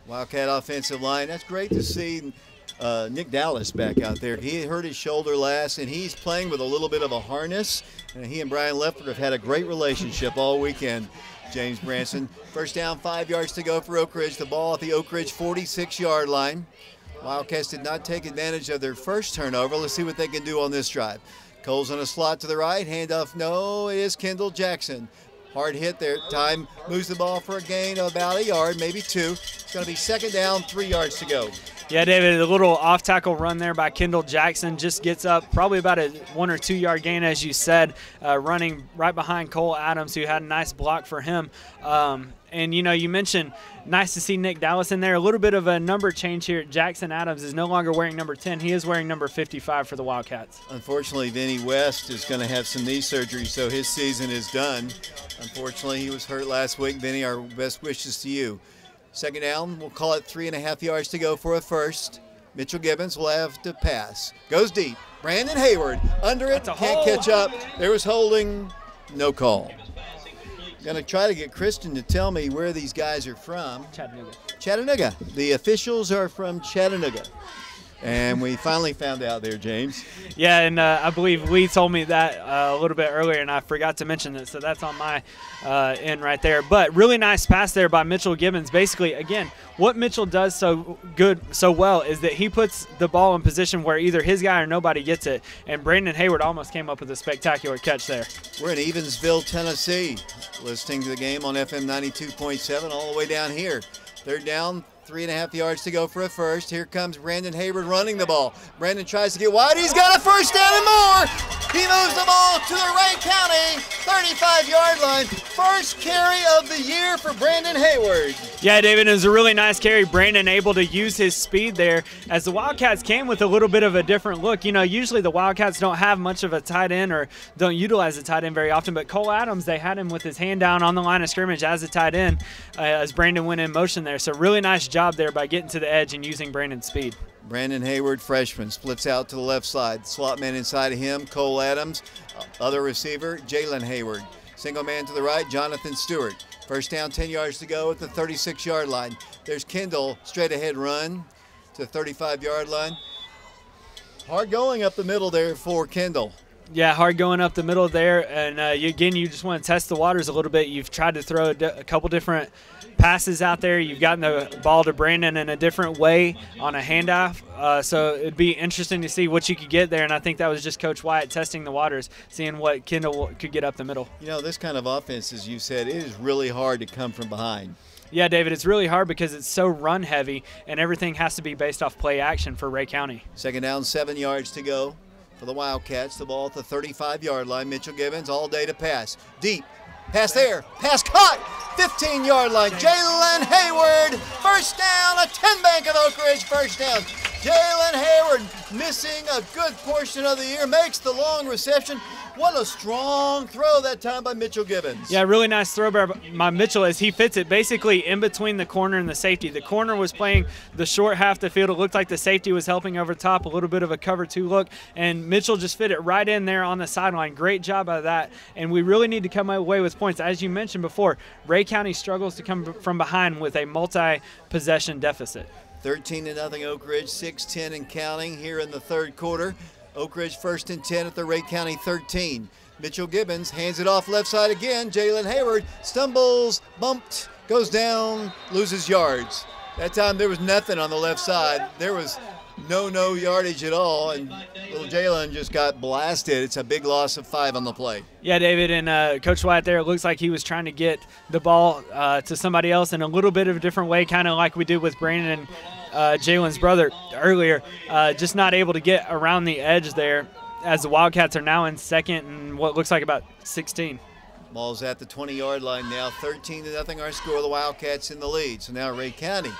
Wildcat offensive line, that's great to see. Nick Dallas back out there. He hurt his shoulder last, and he's playing with a little bit of a harness. And he and Brian Lefford have had a great relationship all weekend. James Branson. First down, 5 yards to go for Oak Ridge. The ball at the Oak Ridge 46-yard line. Wildcats did not take advantage of their first turnover. Let's see what they can do on this drive. Cole's on a slot to the right. Handoff, no, it is Kendall Jackson. Hard hit there. Time moves the ball for a gain of about a yard, maybe 2. It's going to be second down, 3 yards to go. Yeah, David, a little off-tackle run there by Kendall Jackson just gets up probably about a 1 or 2 yard gain, as you said, running right behind Cole Adams, who had a nice block for him. And, you know, you mentioned nice to see Nick Dallas in there. A little bit of a number change here. Jackson Adams is no longer wearing number 10. He is wearing number 55 for the Wildcats. Unfortunately, Vinny West is going to have some knee surgery, so his season is done. Unfortunately, he was hurt last week. Vinny, our best wishes to you. Second down, we'll call it 3.5 yards to go for a first. Mitchell Gibbons will have to pass. Goes deep. Brandon Hayward under it. Can't catch up. There was holding. No call. Going to try to get Kristen to tell me where these guys are from. Chattanooga. Chattanooga. The officials are from Chattanooga. And we finally found out there, James. Yeah, and I believe Lee told me that a little bit earlier, and I forgot to mention that, so that's on my end right there. But really nice pass there by Mitchell Gibbons. Basically, again, what Mitchell does so well is that he puts the ball in position where either his guy or nobody gets it, and Brandon Hayward almost came up with a spectacular catch there. We're in Evansville, Tennessee, listening to the game on FM 92.7 all the way down here. Third down. 3.5 yards to go for a first. Here comes Brandon Hayward running the ball. Brandon tries to get wide. He's got a first down and more. He moves the ball to the Wright County 35-yard line. First carry of the year for Brandon Hayward. Yeah, David, it was a really nice carry. Brandon able to use his speed there as the Wildcats came with a little bit of a different look. You know, usually the Wildcats don't have much of a tight end or don't utilize a tight end very often, but Cole Adams, they had him with his hand down on the line of scrimmage as a tight end as Brandon went in motion there. So really nice job there by getting to the edge and using Brandon's speed. Brandon Hayward, freshman, splits out to the left side. Slot man inside of him, Cole Adams. Other receiver, Jalen Hayward. Single man to the right, Jonathan Stewart. First down, 10 yards to go at the 36-yard line. There's Kendall, straight ahead run to the 35-yard line. Hard going up the middle there for Kendall. Yeah, hard going up the middle there, and again, you just want to test the waters a little bit. You've tried to throw a couple different passes out there. You've gotten the ball to Brandon in a different way on a handoff, so it'd be interesting to see what you could get there, and I think that was just Coach Wyatt testing the waters, seeing what Kendall could get up the middle. You know, this kind of offense, as you said, it is really hard to come from behind. Yeah, David, it's really hard because it's so run heavy, and everything has to be based off play action for Ray County. Second down, 7 yards to go for the Wildcats. The ball at the 35-yard line. Mitchell Gibbons all day to pass. Deep. Pass there. Pass caught. 15-yard line. Jalen Hayward. First down. A 10 Bank of Oak Ridge first down. Jalen Hayward missing a good portion of the year. Makes the long reception. What a strong throw that time by Mitchell Gibbons. Yeah, really nice throw by Mitchell as he fits it basically in between the corner and the safety. The corner was playing the short half of the field. It looked like the safety was helping over top, a little bit of a cover two look, and Mitchell just fit it right in there on the sideline. Great job of that, and we really need to come away with points. As you mentioned before, Ray County struggles to come from behind with a multi-possession deficit. 13-0 Oak Ridge, 6-10 and counting here in the third quarter. Oak Ridge first and 10 at the Ray County 13. Mitchell Gibbons hands it off left side again. Jalen Hayward stumbles, bumped, goes down, loses yards. That time there was nothing on the left side. There was no yardage at all, and little Jalen just got blasted. It's a big loss of 5 on the play. Yeah, David, and Coach Wyatt there, it looks like he was trying to get the ball to somebody else in a little bit of a different way, kind of like we did with Brandon and Jalen's brother earlier, just not able to get around the edge there as the Wildcats are now in second and what looks like about 16. Ball's at the 20-yard line now, 13-0 our score. The Wildcats in the lead. So now Ray County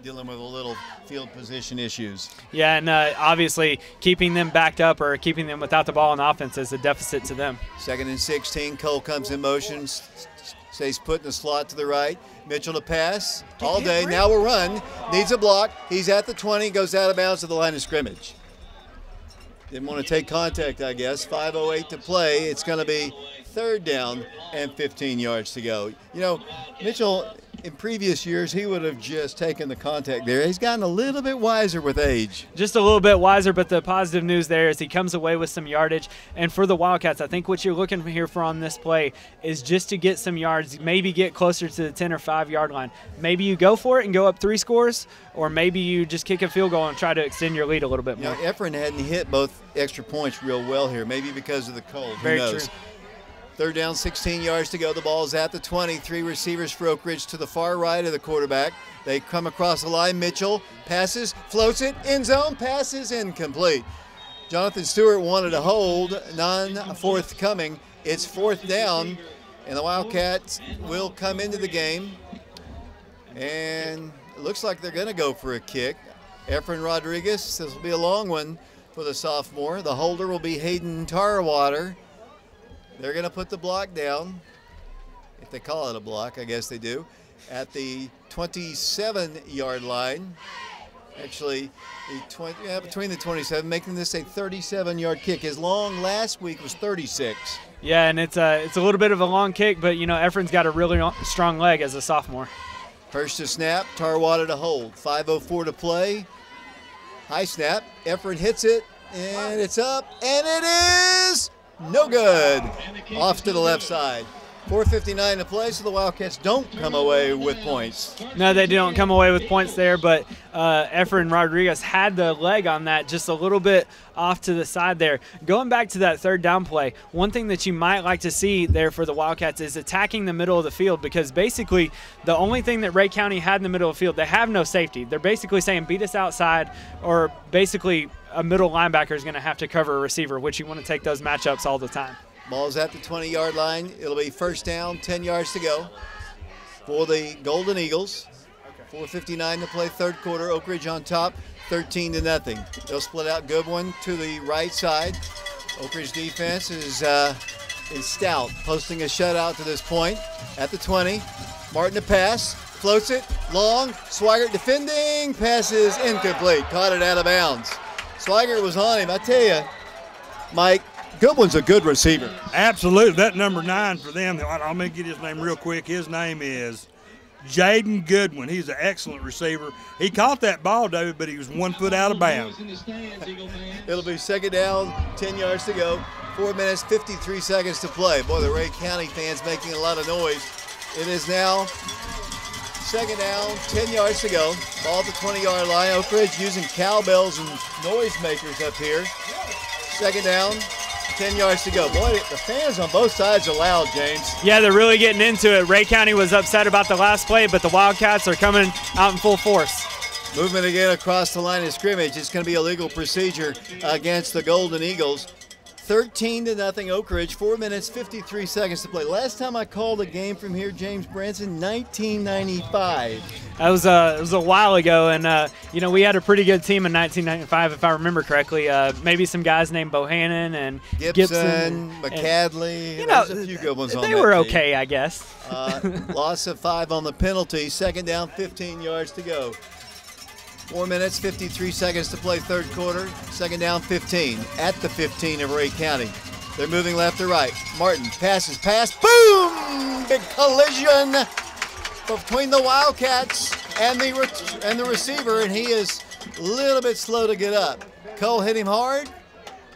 dealing with a little field position issues. Yeah, and obviously keeping them backed up or keeping them without the ball on offense is a deficit to them. Second and 16, Cole comes in motion, stays put in the slot to the right. Mitchell to pass all day. Now we'll run. Needs a block. He's at the 20, goes out of bounds to the line of scrimmage. Didn't want to take contact, I guess. 5:08 to play. It's going to be third down and 15 yards to go. You know, Mitchell, in previous years, he would have just taken the contact there. He's gotten a little bit wiser with age. Just a little bit wiser, but the positive news there is he comes away with some yardage. And for the Wildcats, I think what you're looking here for on this play is just to get some yards, maybe get closer to the 10 or 5-yard line. Maybe you go for it and go up 3 scores, or maybe you just kick a field goal and try to extend your lead a little bit more. You know, Efren hadn't hit both extra points real well here, maybe because of the cold. Very Who knows? true. Third down, 16 yards to go. The ball's at the 20. 3 receivers for Oak Ridge to the far right of the quarterback. They come across the line. Mitchell passes, floats it, end zone, passes, incomplete. Jonathan Stewart wanted a hold, none forthcoming. It's fourth down, and the Wildcats will come into the game. And it looks like they're going to go for a kick. Efren Rodriguez, this will be a long one for the sophomore. The holder will be Hayden Tarwater. They're going to put the block down, if they call it a block, I guess they do. at the 27-yard line. Actually, between the 27, making this a 37-yard kick. His long last week was 36. Yeah, and it's a little bit of a long kick, but, you know, Efren's got a really strong leg as a sophomore. First to snap, Tarwater to hold. 5:04 to play. High snap. Efren hits it, and it's up, and it is no good. Off to the left side. 4:59 to play, so the Wildcats don't come away with points. No, they don't come away with points there, but Efren Rodriguez had the leg on that just a little bit off to the side there. Going back to that third down play, one thing that you might like to see there for the Wildcats is attacking the middle of the field, because basically the only thing that Rhea County had in the middle of the field, they have no safety. They're basically saying beat us outside, or basically a middle linebacker is going to have to cover a receiver, which you want to take those matchups all the time. Ball's at the 20-yard line. It'll be first down, 10 yards to go for the Golden Eagles. 4:59 to play, third quarter. Oak Ridge on top, 13-0. They'll split out Goodwin to the right side. Oak Ridge defense is stout, posting a shutout to this point. At the 20, Martin to pass, floats it, long. Swigert defending, passes incomplete, caught it out of bounds. Swigert was on him. I tell you, Mike, Goodwin's a good receiver. Absolutely. That number 9 for them, I'm going to get his name real quick. His name is Jaden Goodwin. He's an excellent receiver. He caught that ball, David, but he was 1 foot out of bounds. It'll be second down, 10 yards to go. 4 minutes, 53 seconds to play. Boy, the Rhea County fans making a lot of noise. It is now second down, 10 yards to go. Ball at the 20-yard line. Oak Ridge using cowbells and noisemakers up here. Second down, 10 yards to go. Boy, the fans on both sides are loud, James. Yeah, they're really getting into it. Rhea County was upset about the last play, but the Wildcats are coming out in full force. Movement again across the line of scrimmage. It's going to be a legal procedure against the Golden Eagles. 13-0 Oak Ridge, 4 minutes, 53 seconds to play. Last time I called a game from here, James Branson, 1995. It was a while ago, and you know, we had a pretty good team in 1995, if I remember correctly. Maybe some guys named Bohannon and Gibson, McCadley. You know, there's a few good ones on that they were team. Okay, I guess. Loss of 5 on the penalty. Second down, 15 yards to go. 4 minutes, 53 seconds to play, third quarter. Second down, 15 at the 15 of Rhea County. They're moving left to right. Martin passes, boom! Big collision between the Wildcats and the receiver, and he is a little bit slow to get up. Cole hit him hard,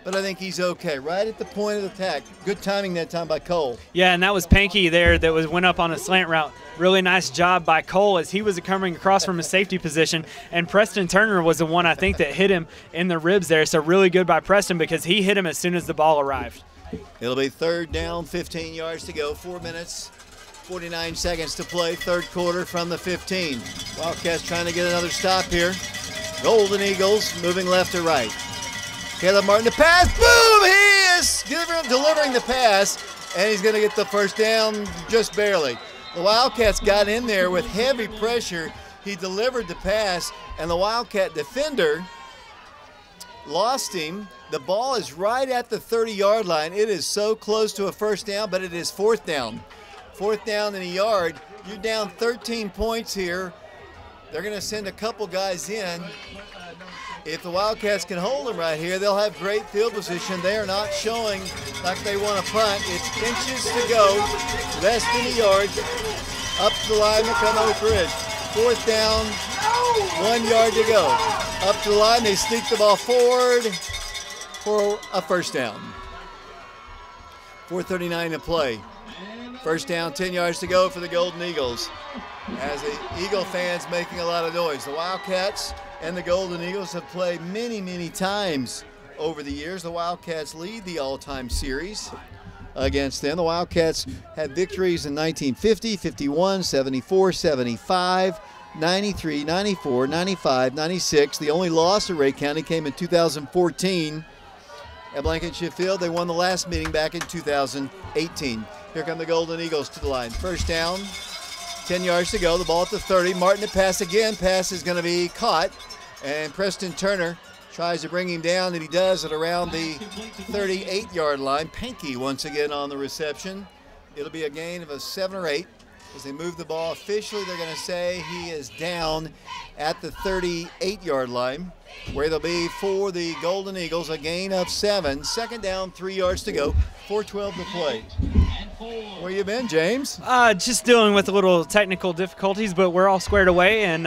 but I think he's okay. Right at the point of attack. Good timing that time by Cole. Yeah, and that was Panky there that went up on a slant route. Really nice job by Cole as he was coming across from a safety position, and Preston Turner was the one, I think, that hit him in the ribs there. So really good by Preston, because he hit him as soon as the ball arrived. It'll be third down, 15 yards to go, 4 minutes, 49 seconds to play, third quarter from the 15. Wildcats trying to get another stop here. Golden Eagles moving left to right. Caleb Martin to pass, boom! He is delivering the pass, and he's going to get the first down just barely. The Wildcats got in there with heavy pressure. He delivered the pass, and the Wildcat defender lost him. The ball is right at the 30-yard line. It is so close to a first down, but it is fourth down. Fourth down in a yard. You're down 13 points here. They're going to send a couple guys in. If the Wildcats can hold them right here, they'll have great field position. They are not showing like they want to punt. It's inches to go, less than a yard. Up the line to come Oak Ridge. Fourth down, 1 yard to go. Up to the line, they sneak the ball forward for a first down. 4:39 to play. First down, 10 yards to go for the Golden Eagles. As the Eagle fans making a lot of noise. The Wildcats and the Golden Eagles have played many, many times over the years. The Wildcats lead the all-time series against them. The Wildcats had victories in 1950, 51, 74, 75, 93, 94, 95, 96. The only loss to Rhea County came in 2014 at Blankenship Field. They won the last meeting back in 2018. Here come the Golden Eagles to the line. First down, 10 yards to go. The ball at the 30. Martin to pass again. Pass is going to be caught. And Preston Turner tries to bring him down, and he does at around the 38-yard line. Panky once again on the reception. It'll be a gain of a 7 or 8. As they move the ball, officially they're going to say he is down at the 38-yard line, where they'll be for the Golden Eagles, a gain of 7. Second down, 3 yards to go, 4:12 to play. Where you been, James? Just dealing with a little technical difficulties, but we're all squared away and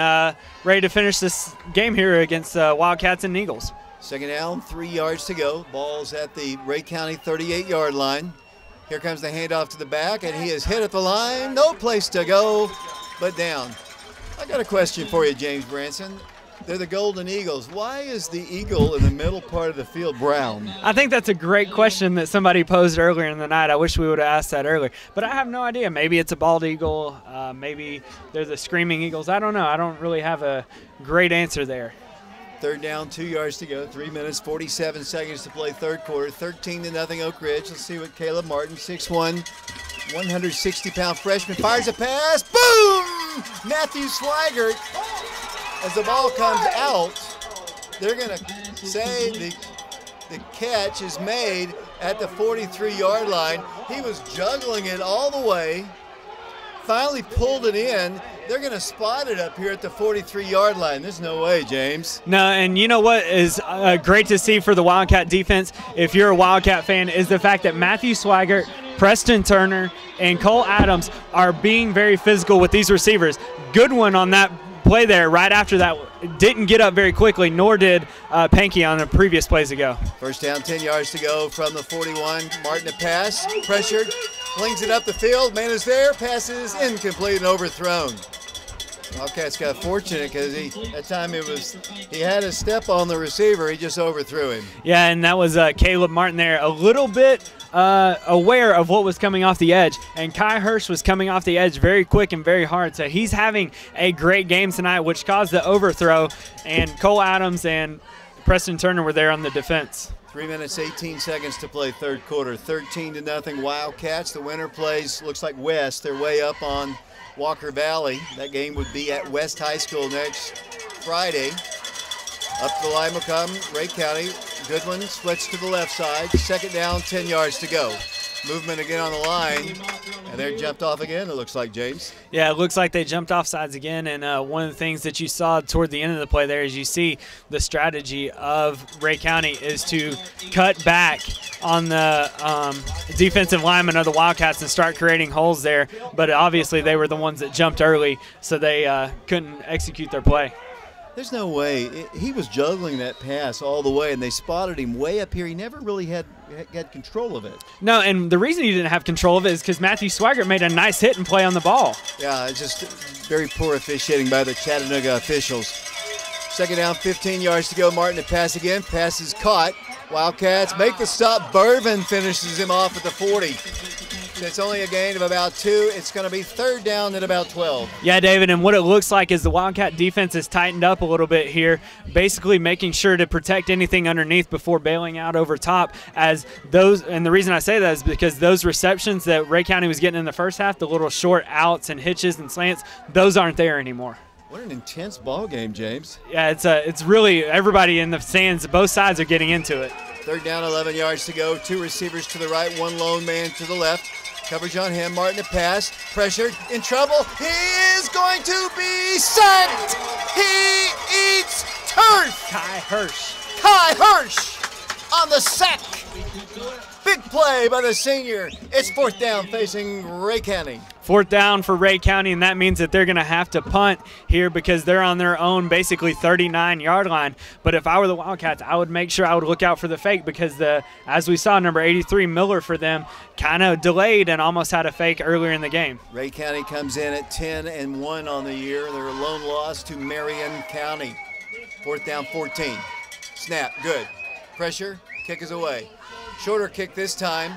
ready to finish this game here against Wildcats and Eagles. Second down, 3 yards to go. Ball's at the Ray County 38-yard line. Here comes the handoff to the back, and he is hit at the line. No place to go but down. I got a question for you, James Branson. They're the Golden Eagles. Why is the eagle in the middle part of the field brown? I think that's a great question that somebody posed earlier in the night. I wish we would have asked that earlier. But I have no idea. Maybe it's a bald eagle. Maybe they're the screaming eagles. I don't know. I don't really have a great answer there. Third down, 2 yards to go, 3 minutes, 47 seconds to play third quarter, 13-0 Oak Ridge. Let's see what Caleb Martin, 6'1", 160-pound freshman, fires a pass. Boom! Matthew Swigert, as the ball comes out, they're going to say the catch is made at the 43-yard line. He was juggling it all the way, finally pulled it in. They're going to spot it up here at the 43-yard line. There's no way, James. No, and you know what is great to see for the Wildcat defense, if you're a Wildcat fan, is the fact that Matthew Swigert, Preston Turner, and Cole Adams are being very physical with these receivers. Goodwin on that play there right after that didn't get up very quickly, nor did Pankey on the previous plays ago. First down, 10 yards to go from the 41. Martin a pass, pressured, flings it up the field. Man is there, passes incomplete and overthrown. Wildcats got fortunate because that time he had his step on the receiver. He just overthrew him. Yeah, and that was Caleb Martin there, a little bit aware of what was coming off the edge. And Kai Hirsch was coming off the edge very quick and very hard. So he's having a great game tonight, which caused the overthrow. And Cole Adams and Preston Turner were there on the defense. 3 minutes, 18 seconds to play third quarter. 13-0 Wildcats. The winner plays, looks like West. They're way up on Walker Valley. That game would be at West High School next Friday. Up the line will come Ray County. Goodwin splits to the left side. Second down, 10 yards to go. Movement again on the line, and they're jumped off again, it looks like, James. Yeah, it looks like they jumped off sides again, and one of the things that you saw toward the end of the play there is you see the strategy of Ray County is to cut back on the defensive linemen of the Wildcats and start creating holes there, but obviously they were the ones that jumped early, so they couldn't execute their play. There's no way. He was juggling that pass all the way, and they spotted him way up here. He never really had control of it. No, and the reason he didn't have control of it is because Matthew Swigert made a nice hit and play on the ball. Yeah, it's just very poor officiating by the Chattanooga officials. Second down, 15 yards to go. Martin to pass again. Pass is caught. Wildcats make the stop. Bourbon finishes him off at the 40. It's only a gain of about 2. It's going to be third down at about 12. Yeah, David, and what it looks like is the Wildcat defense has tightened up a little bit here, basically making sure to protect anything underneath before bailing out over top. As those, and the reason I say that is because those receptions that Ray County was getting in the first half, the little short outs and hitches and slants, those aren't there anymore. What an intense ball game, James. Yeah, it's really everybody in the stands, both sides are getting into it. Third down, 11 yards to go. 2 receivers to the right, 1 lone man to the left. Coverage on him. Martin to pass. Pressured. In trouble. He is going to be sacked. He eats turf. Kai Hirsch. Kai Hirsch on the sack. Big play by the senior. It's fourth down facing Ray County. Fourth down for Ray County, and that means that they're going to have to punt here because they're on their own basically 39-yard line. But if I were the Wildcats, I would make sure I would look out for the fake because, as we saw, number 83, Miller, for them, kind of delayed and almost had a fake earlier in the game. Ray County comes in at 10-1 on the year. They're a lone loss to Marion County. Fourth down, 14. Snap, good. Pressure, kick is away. Shorter kick this time.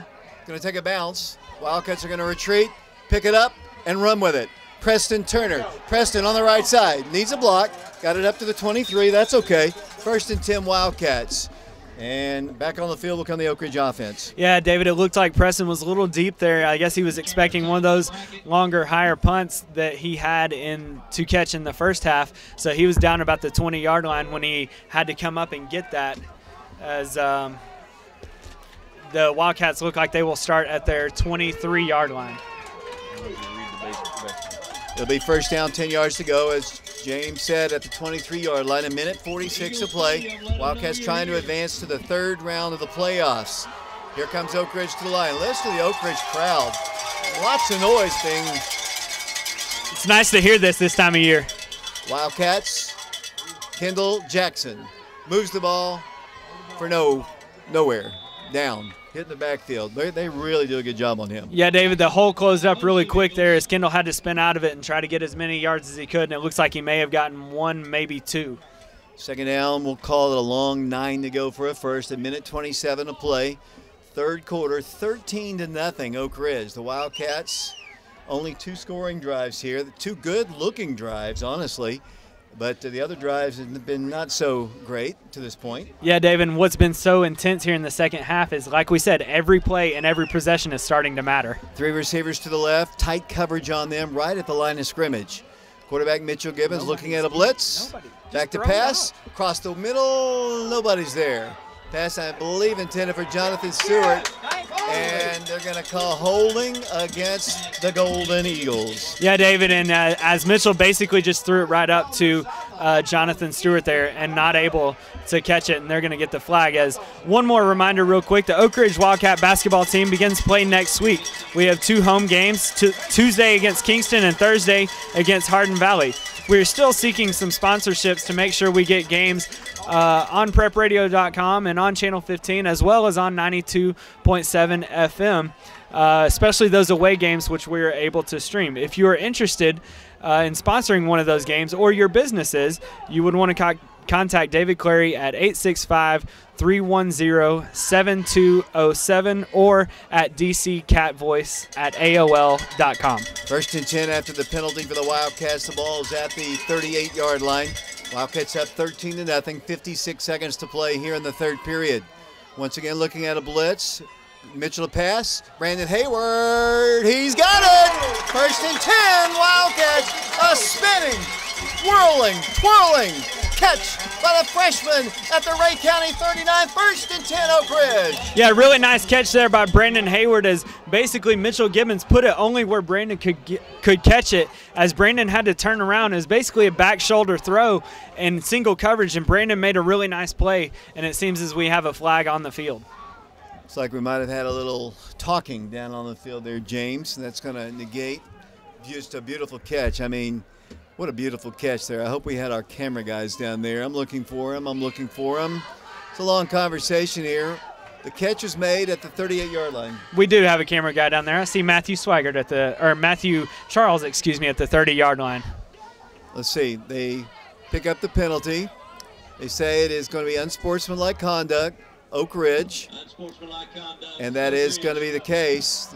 Going to take a bounce. Wildcats are going to retreat, pick it up, and run with it. Preston Turner. Preston on the right side. Needs a block. Got it up to the 23. That's okay. First and 10 Wildcats. And back on the field will come the Oak Ridge offense. Yeah, David, it looked like Preston was a little deep there. I guess he was expecting one of those longer, higher punts that he had to catch in the first half. So he was down about the 20-yard line when he had to come up and get that, as the Wildcats look like they will start at their 23-yard line. It'll be first down, 10 yards to go, as James said, at the 23-yard line. 1:46 to play. Wildcats trying to advance to the third round of the playoffs. Here comes Oak Ridge to the line. Listen to the Oak Ridge crowd. Lots of noise being. It's nice to hear this time of year. Wildcats, Kendall Jackson moves the ball for nowhere. Down. Hitting the backfield. They really do a good job on him. Yeah, David, the hole closed up really quick there as Kendall had to spin out of it and try to get as many yards as he could, and it looks like he may have gotten 1, maybe 2. Second down, we'll call it a long 9 to go for a first. 1:27 to play. Third quarter, 13-0 Oak Ridge. The Wildcats, only 2 scoring drives here. 2 good-looking drives, honestly. But the other drives have been not so great to this point. Yeah, David, what's been so intense here in the second half is, like we said, every play and every possession is starting to matter. 3 receivers to the left, tight coverage on them right at the line of scrimmage. Quarterback Mitchell Gibbons looking at a blitz. Back to pass, across the middle, nobody's there. Pass, I believe, intended for Jonathan Stewart. And they're going to call holding against the Golden Eagles. Yeah, David, and as Mitchell basically just threw it right up to Jonathan Stewart there and not able to catch it, and they're going to get the flag. As one more reminder real quick, the Oak Ridge Wildcat basketball team begins play next week. We have 2 home games, Tuesday against Kingston and Thursday against Hardin Valley. We're still seeking some sponsorships to make sure we get games on prepradio.com and on Channel 15, as well as on 92.7 FM, especially those away games which we're able to stream. If you are interested in sponsoring one of those games, or your businesses, you would want to contact David Clary at 865-310-7207 or at dccatvoice@aol.com. First and 10 after the penalty for the Wildcats. The ball is at the 38-yard line. Wildcats up 13-0, 56 seconds to play here in the third period. Once again, looking at a blitz. Mitchell to pass. Brandon Hayward, he's got it! First and 10, Wildcats, a spinning, whirling, twirling catch by the freshman at the Ray County 39, first and 10, Oak Ridge. Yeah, really nice catch there by Brandon Hayward, as basically Mitchell Gibbons put it only where Brandon could catch it, as Brandon had to turn around. It was basically a back shoulder throw and single coverage, and Brandon made a really nice play, and it seems as we have a flag on the field. Looks like we might have had a little talking down on the field there, James, and that's going to negate just a beautiful catch. I mean, what a beautiful catch there. I hope we had our camera guys down there. I'm looking for him. It's a long conversation here. The catch was made at the 38-yard line. We do have a camera guy down there. I see Matthew Charles, at the 30-yard line. Let's see. They pick up the penalty. They say it is going to be unsportsmanlike conduct, Oak Ridge, and that is going to be the case.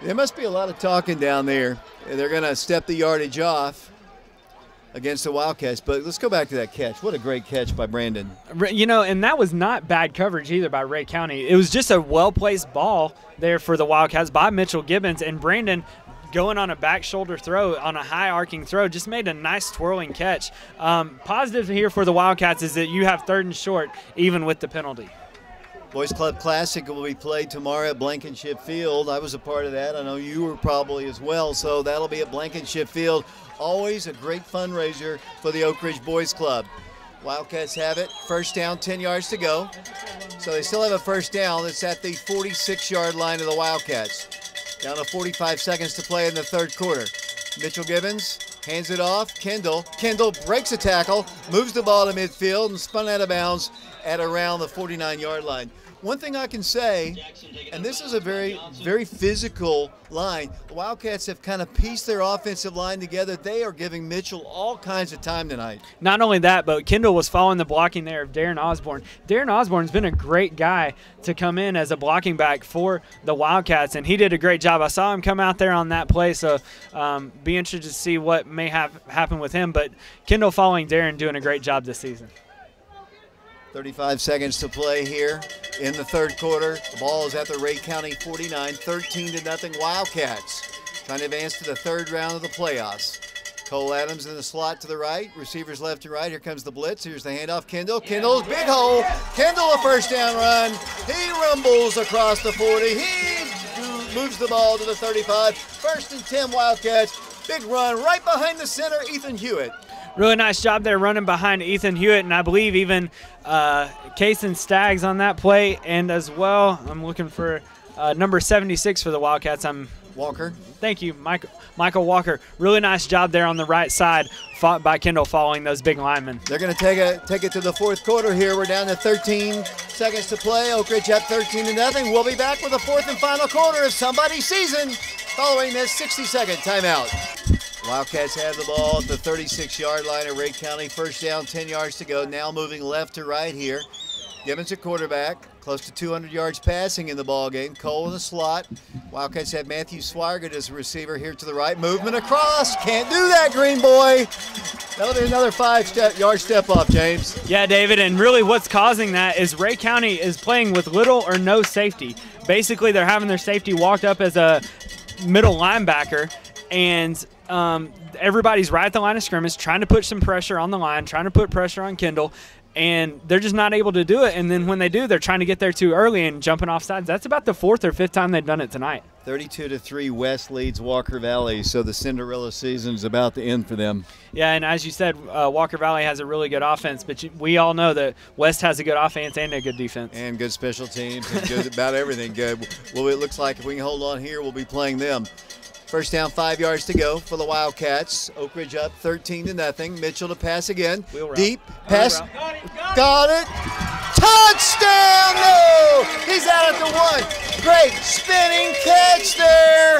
There must be a lot of talking down there. They're going to step the yardage off against the Wildcats. But let's go back to that catch. What a great catch by Brandon. You know, and that was not bad coverage either by Ray County. It was just a well-placed ball there for the Wildcats by Mitchell Gibbons, and Brandon going on a back shoulder throw, on a high arcing throw, just made a nice twirling catch. Positive here for the Wildcats is that you have 3rd and short even with the penalty. Boys Club Classic will be played tomorrow at Blankenship Field. I was a part of that. I know you were probably as well. So that'll be at Blankenship Field. Always a great fundraiser for the Oak Ridge Boys Club. Wildcats have it. First down, 10 yards to go. So they still have a first down. It's at the 46-yard line of the Wildcats. Down to 45 seconds to play in the third quarter. Mitchell Gibbons hands it off. Kendall breaks a tackle, moves the ball to midfield, and spun out of bounds at around the 49-yard line. One thing I can say, and this is a very, very physical line, the Wildcats have kind of pieced their offensive line together. They are giving Mitchell all kinds of time tonight. Not only that, but Kendall was following the blocking there of Darren Osborne. Darren Osborne's been a great guy to come in as a blocking back for the Wildcats, and he did a great job. I saw him come out there on that play, so be interested to see what may have happened with him. But Kendall following Darren, doing a great job this season. 35 seconds to play here in the third quarter. The ball is at the Ray County 49, 13-0 Wildcats. Trying to advance to the third round of the playoffs. Cole Adams in the slot to the right, receivers left to right. Here comes the blitz. Here's the handoff. Kendall's big hole. Kendall a first down run. He rumbles across the 40. He moves the ball to the 35. 1st and 10 Wildcats. Big run right behind the center, Ethan Hewitt. Really nice job there running behind Ethan Hewitt, and I believe even Kason Staggs on that play. And as well, I'm looking for number 76 for the Wildcats. Walker. Thank you, Michael Walker. Really nice job there on the right side, fought by Kendall following those big linemen. They're going to take it to the 4th quarter here. We're down to 13 seconds to play. Oak Ridge up 13-0. We'll be back with the 4th and final quarter of somebody's season following this 60-second timeout. Wildcats have the ball at the 36-yard line at Ray County. 1st down, 10 yards to go. Now moving left to right here. Gibbons at quarterback, close to 200 yards passing in the ball game. Cole in the slot. Wildcats have Matthew Swigert as a receiver here to the right. Movement across. Can't do that, Green Boy. That'll be another 5-yard step off, James. Yeah, David, and really what's causing that is Ray County is playing with little or no safety. Basically, they're having their safety walked up as a middle linebacker, and everybody's right at the line of scrimmage trying to put some pressure on the line, trying to put pressure on Kendall, and they're just not able to do it. And then when they do, they're trying to get there too early and jumping off sides. That's about the 4th or 5th time they've done it tonight. 32-3, West leads Walker Valley, so the Cinderella season is about to end for them. Yeah, and as you said, Walker Valley has a really good offense, but we all know that West has a good offense and a good defense. And good special teams and good about everything good. Well, it looks like if we can hold on here, we'll be playing them. 1st down, 5 yards to go for the Wildcats. Oak Ridge up 13-0. Mitchell to pass again. Deep pass. Got it. Touchdown! No! He's out at the 1. Great spinning catch there,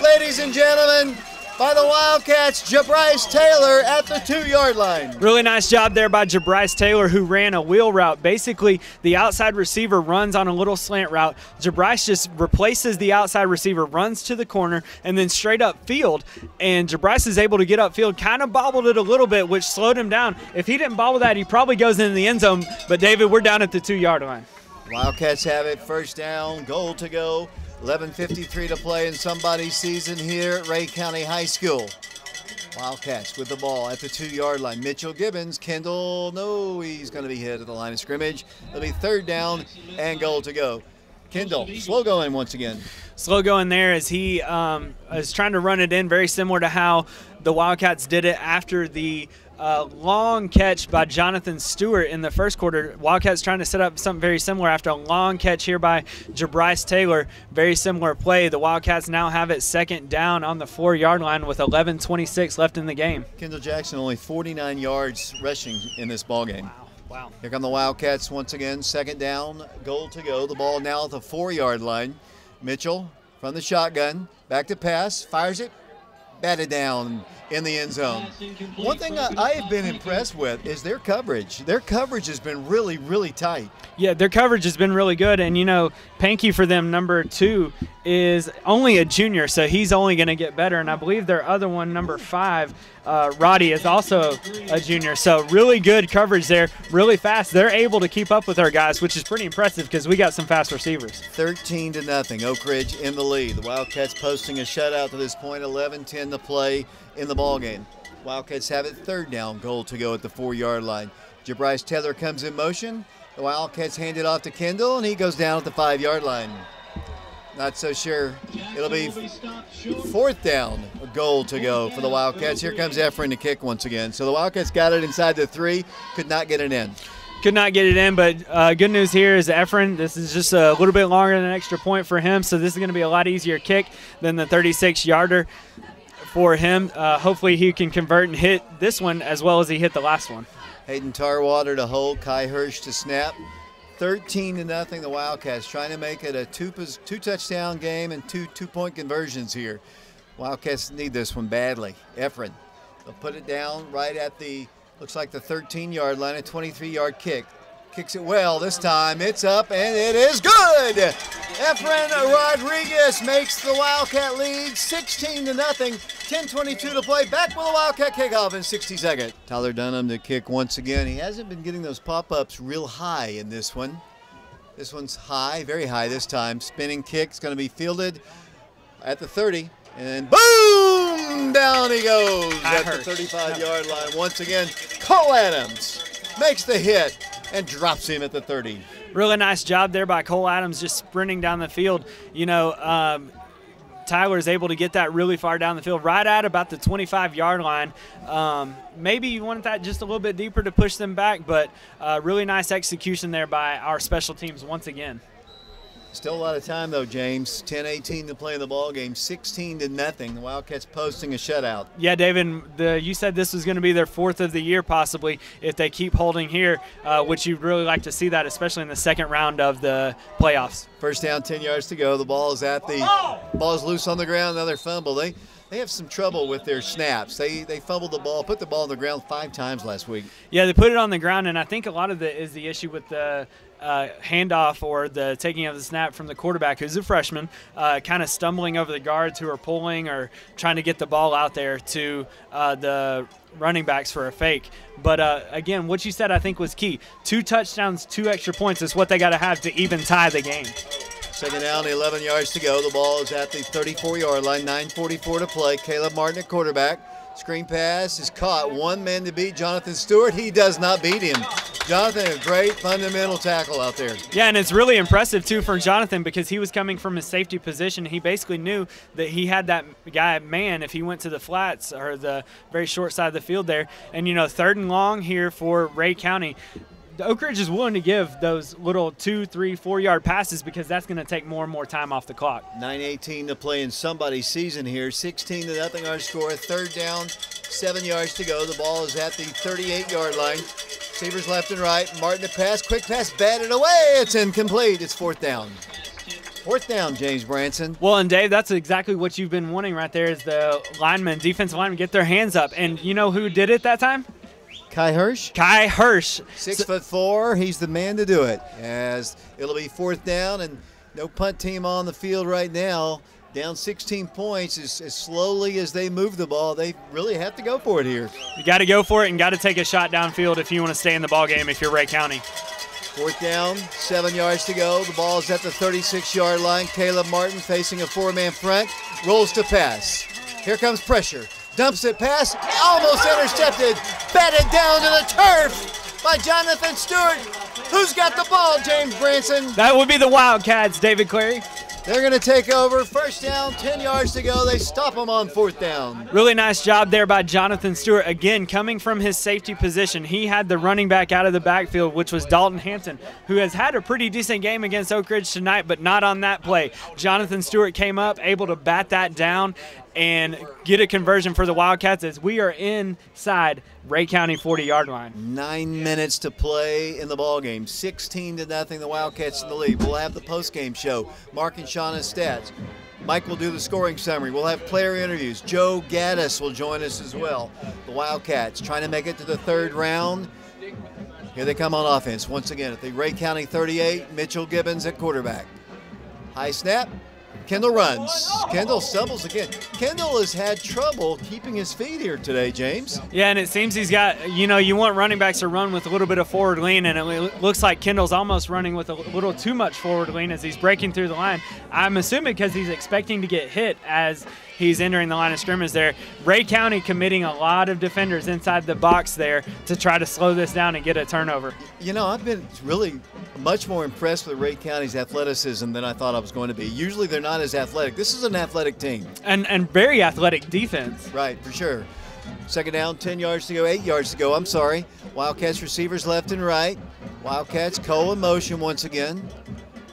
ladies and gentlemen, by the Wildcats. Jabryce Taylor at the 2-yard line. Really nice job there by Jabryce Taylor, who ran a wheel route. Basically, the outside receiver runs on a little slant route. Jabryce just replaces the outside receiver, runs to the corner, and then straight up field. And Jabryce is able to get upfield, kind of bobbled it a little bit, which slowed him down. If he didn't bobble that, he probably goes into the end zone. But, David, we're down at the 2-yard line. Wildcats have it. 1st down, goal to go. 11:53 to play in somebody's season here at Ray County High School. Wildcats with the ball at the 2-yard line. Mitchell Gibbons, Kendall, no, he's going to be hit at the line of scrimmage. It'll be 3rd down and goal to go. Kendall, slow going once again. Slow going there as he is trying to run it in, very similar to how the Wildcats did it after the long catch by Jonathan Stewart in the 1st quarter. Wildcats trying to set up something very similar after a long catch here by Jabryce Taylor. Very similar play. The Wildcats now have it 2nd down on the 4-yard line with 11:26 left in the game. Kendall Jackson only 49 yards rushing in this ball game. Wow. Here come the Wildcats once again. 2nd down, goal to go. The ball now at the 4-yard line. Mitchell from the shotgun, back to pass, fires it, batted down in the end zone. One thing I have been impressed with is their coverage. Their coverage has been really, really tight. Yeah, their coverage has been really good. And, you know, Pankey for them, number 2, is only a junior, so he's only going to get better. And I believe their other one, number 5, Roddy, is also a junior. So really good coverage there, really fast. They're able to keep up with our guys, which is pretty impressive because we got some fast receivers. 13-0, Oak Ridge in the lead. The Wildcats posting a shutout to this point, 11-10 to play in the ball game. Wildcats have it 3rd down, goal to go at the 4-yard line. Jabryce Taylor comes in motion. The Wildcats hand it off to Kendall, and he goes down at the 5-yard line. Not so sure. It'll be 4th down, a goal to go for the Wildcats. Here comes Efren to kick once again. So the Wildcats got it inside the 3, could not get it in. Could not get it in, but good news here is Efren, this is just a little bit longer than an extra point for him, so this is going to be a lot easier kick than the 36-yarder for him. Hopefully he can convert and hit this one as well as he hit the last one. Hayden Tarwater to hold, Kai Hirsch to snap. 13-0, the Wildcats trying to make it a two-touchdown game and two-point conversions here. Wildcats need this one badly. Efren, they'll put it down right at the, looks like the 13-yard line, a 23-yard kick. Kicks it well this time. It's up, and it is good. Efren Rodriguez makes the Wildcat lead 16-0. 10:22 to play. Back with a Wildcat kickoff in 60 seconds. Tyler Dunham to kick once again. He hasn't been getting those pop-ups real high in this one. This one's high, very high this time. Spinning kick is going to be fielded at the 30. And boom! Down he goes at the 35-yard line. Once again, Cole Adams makes the hit and drops him at the 30. Really nice job there by Cole Adams just sprinting down the field. You know, Tyler is able to get that really far down the field, right at about the 25-yard line. Maybe you wanted that just a little bit deeper to push them back, but really nice execution there by our special teams once again. Still a lot of time, though, James. 10-18 to play in the ball game, 16-0. The Wildcats posting a shutout. Yeah, David, you said this was going to be their 4th of the year possibly if they keep holding here, which you'd really like to see that, especially in the second round of the playoffs. First down, 10 yards to go. The ball is ball's loose on the ground. Another fumble. They have some trouble with their snaps. They fumbled the ball, put the ball on the ground 5 times last week. Yeah, they put it on the ground, and I think a lot of it is the issue with the handoff or the taking of the snap from the quarterback, who's a freshman, kind of stumbling over the guards who are pulling or trying to get the ball out there to the running backs for a fake. But, again, what you said I think was key. 2 touchdowns, 2 extra points is what they got to have to even tie the game. Second down, 11 yards to go. The ball is at the 34-yard line, 9:44 to play. Caleb Martin at quarterback. Screen pass is caught. One man to beat, Jonathan Stewart. He does not beat him. Jonathan, a great fundamental tackle out there. Yeah, and it's really impressive, too, for Jonathan because he was coming from his safety position. He basically knew that he had that guy man if he went to the flats or the very short side of the field there. And, 3rd and long here for Ray County. Oak Ridge is willing to give those little 2, 3, 4-yard passes because that's going to take more and more time off the clock. 9:18 to play in somebody's season here. 16-0 our score. 3rd down, 7 yards to go. The ball is at the 38-yard line. Receivers left and right. Martin to pass. Quick pass batted away. It's incomplete. It's 4th down. 4th down, James Branson. Well, and Dave, that's exactly what you've been wanting right there is the defensive linemen get their hands up. And you know who did it that time? Kai Hirsch. 6'4". He's the man to do it. As it'll be 4th down and no punt team on the field right now. Down 16 points as slowly as they move the ball. They really have to go for it here. You got to go for it and got to take a shot downfield if you want to stay in the ball game if you're Ray County. 4th down, 7 yards to go. The ball is at the 36-yard line. Caleb Martin facing a 4-man front. Rolls to pass. Here comes pressure. Dumps it past, almost intercepted, batted down to the turf by Jonathan Stewart. Who's got the ball, James Branson? That would be the Wildcats, David Clary. They're going to take over. First down, 10 yards to go. They stop them on 4th down. Really nice job there by Jonathan Stewart. Again, coming from his safety position, he had the running back out of the backfield, which was Dalton Hanson, who has had a pretty decent game against Oak Ridge tonight, but not on that play. Jonathan Stewart came up, able to bat that down and get a conversion for the Wildcats as we are inside Ray County 40-yard line. 9 minutes to play in the ball game. 16-0, the Wildcats in the lead. We'll have the post-game show. Mark and Shauna's stats. Mike will do the scoring summary. We'll have player interviews. Joe Gaddis will join us as well. The Wildcats trying to make it to the 3rd round. Here they come on offense once again at the Ray County 38. Mitchell Gibbons at quarterback. High snap. Kendall runs. Kendall stumbles again. Kendall has had trouble keeping his feet here today, James. Yeah, and it seems he's got, you want running backs to run with a little bit of forward lean, and it looks like Kendall's almost running with a little too much forward lean as he's breaking through the line. I'm assuming because he's expecting to get hit as he's entering the line of scrimmage there. Ray County committing a lot of defenders inside the box there to try to slow this down and get a turnover. I've been really much more impressed with Ray County's athleticism than I thought I was going to be. Usually they're not as athletic. This is an athletic team. And very athletic defense. Right, for sure. Second down, 10 yards to go, 8 yards to go. I'm sorry. Wildcats receivers left and right. Wildcats Cole in motion once again.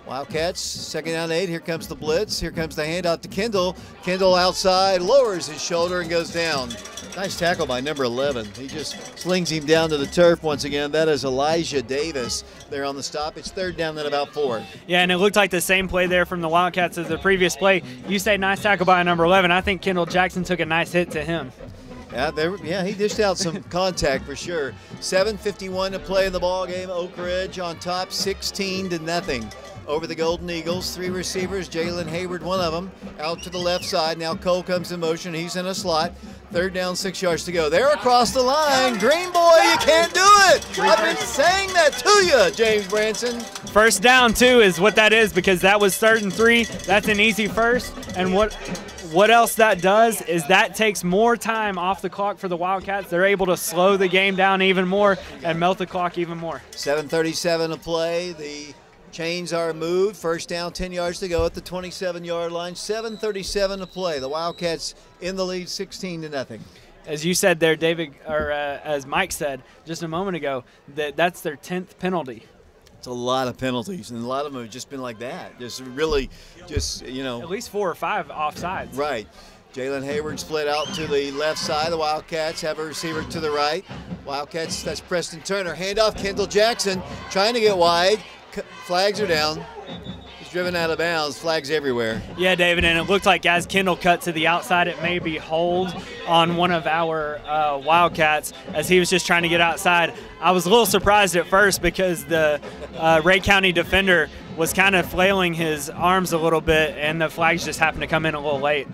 Wildcats, second down 8. Here comes the blitz. Here comes the handoff to Kendall. Kendall outside, lowers his shoulder and goes down. Nice tackle by number 11. He just slings him down to the turf once again. That is Elijah Davis there on the stop. It's 3rd down and about 4. Yeah, and it looked like the same play there from the Wildcats as the previous play. You say nice tackle by number 11. I think Kendall Jackson took a nice hit to him. Yeah, he dished out some contact for sure. 7:51 to play in the ball game. Oak Ridge on top, 16-0 over the Golden Eagles. 3 receivers, Jalen Hayward, one of them, out to the left side. Now Cole comes in motion. He's in a slot. 3rd down, 6 yards to go. They're across the line. Green boy, you can't do it. I've been saying that to you, James Branson. First down, too, is what that is because that was 3rd and 3. That's an easy first. And what else that does is that takes more time off the clock for the Wildcats. They're able to slow the game down even more and melt the clock even more. 7:37 to play. The Chains are moved. First down, 10 yards to go at the 27-yard line. 7:37 to play. The Wildcats in the lead, 16-0. As you said there, David, or as Mike said just a moment ago, that's their 10th penalty. It's a lot of penalties, and a lot of them have just been like that. Just really, At least 4 or 5 offsides. Right. Jalen Hayward split out to the left side. The Wildcats have a receiver to the right. Wildcats, that's Preston Turner. Handoff, Kendall Jackson trying to get wide. Flags are down. He's driven out of bounds. Flags everywhere. Yeah, David, and it looked like as Kendall cut to the outside, it may be hold on one of our Wildcats as he was just trying to get outside. I was a little surprised at first because the Ray County defender was kind of flailing his arms a little bit, and the flags just happened to come in a little late.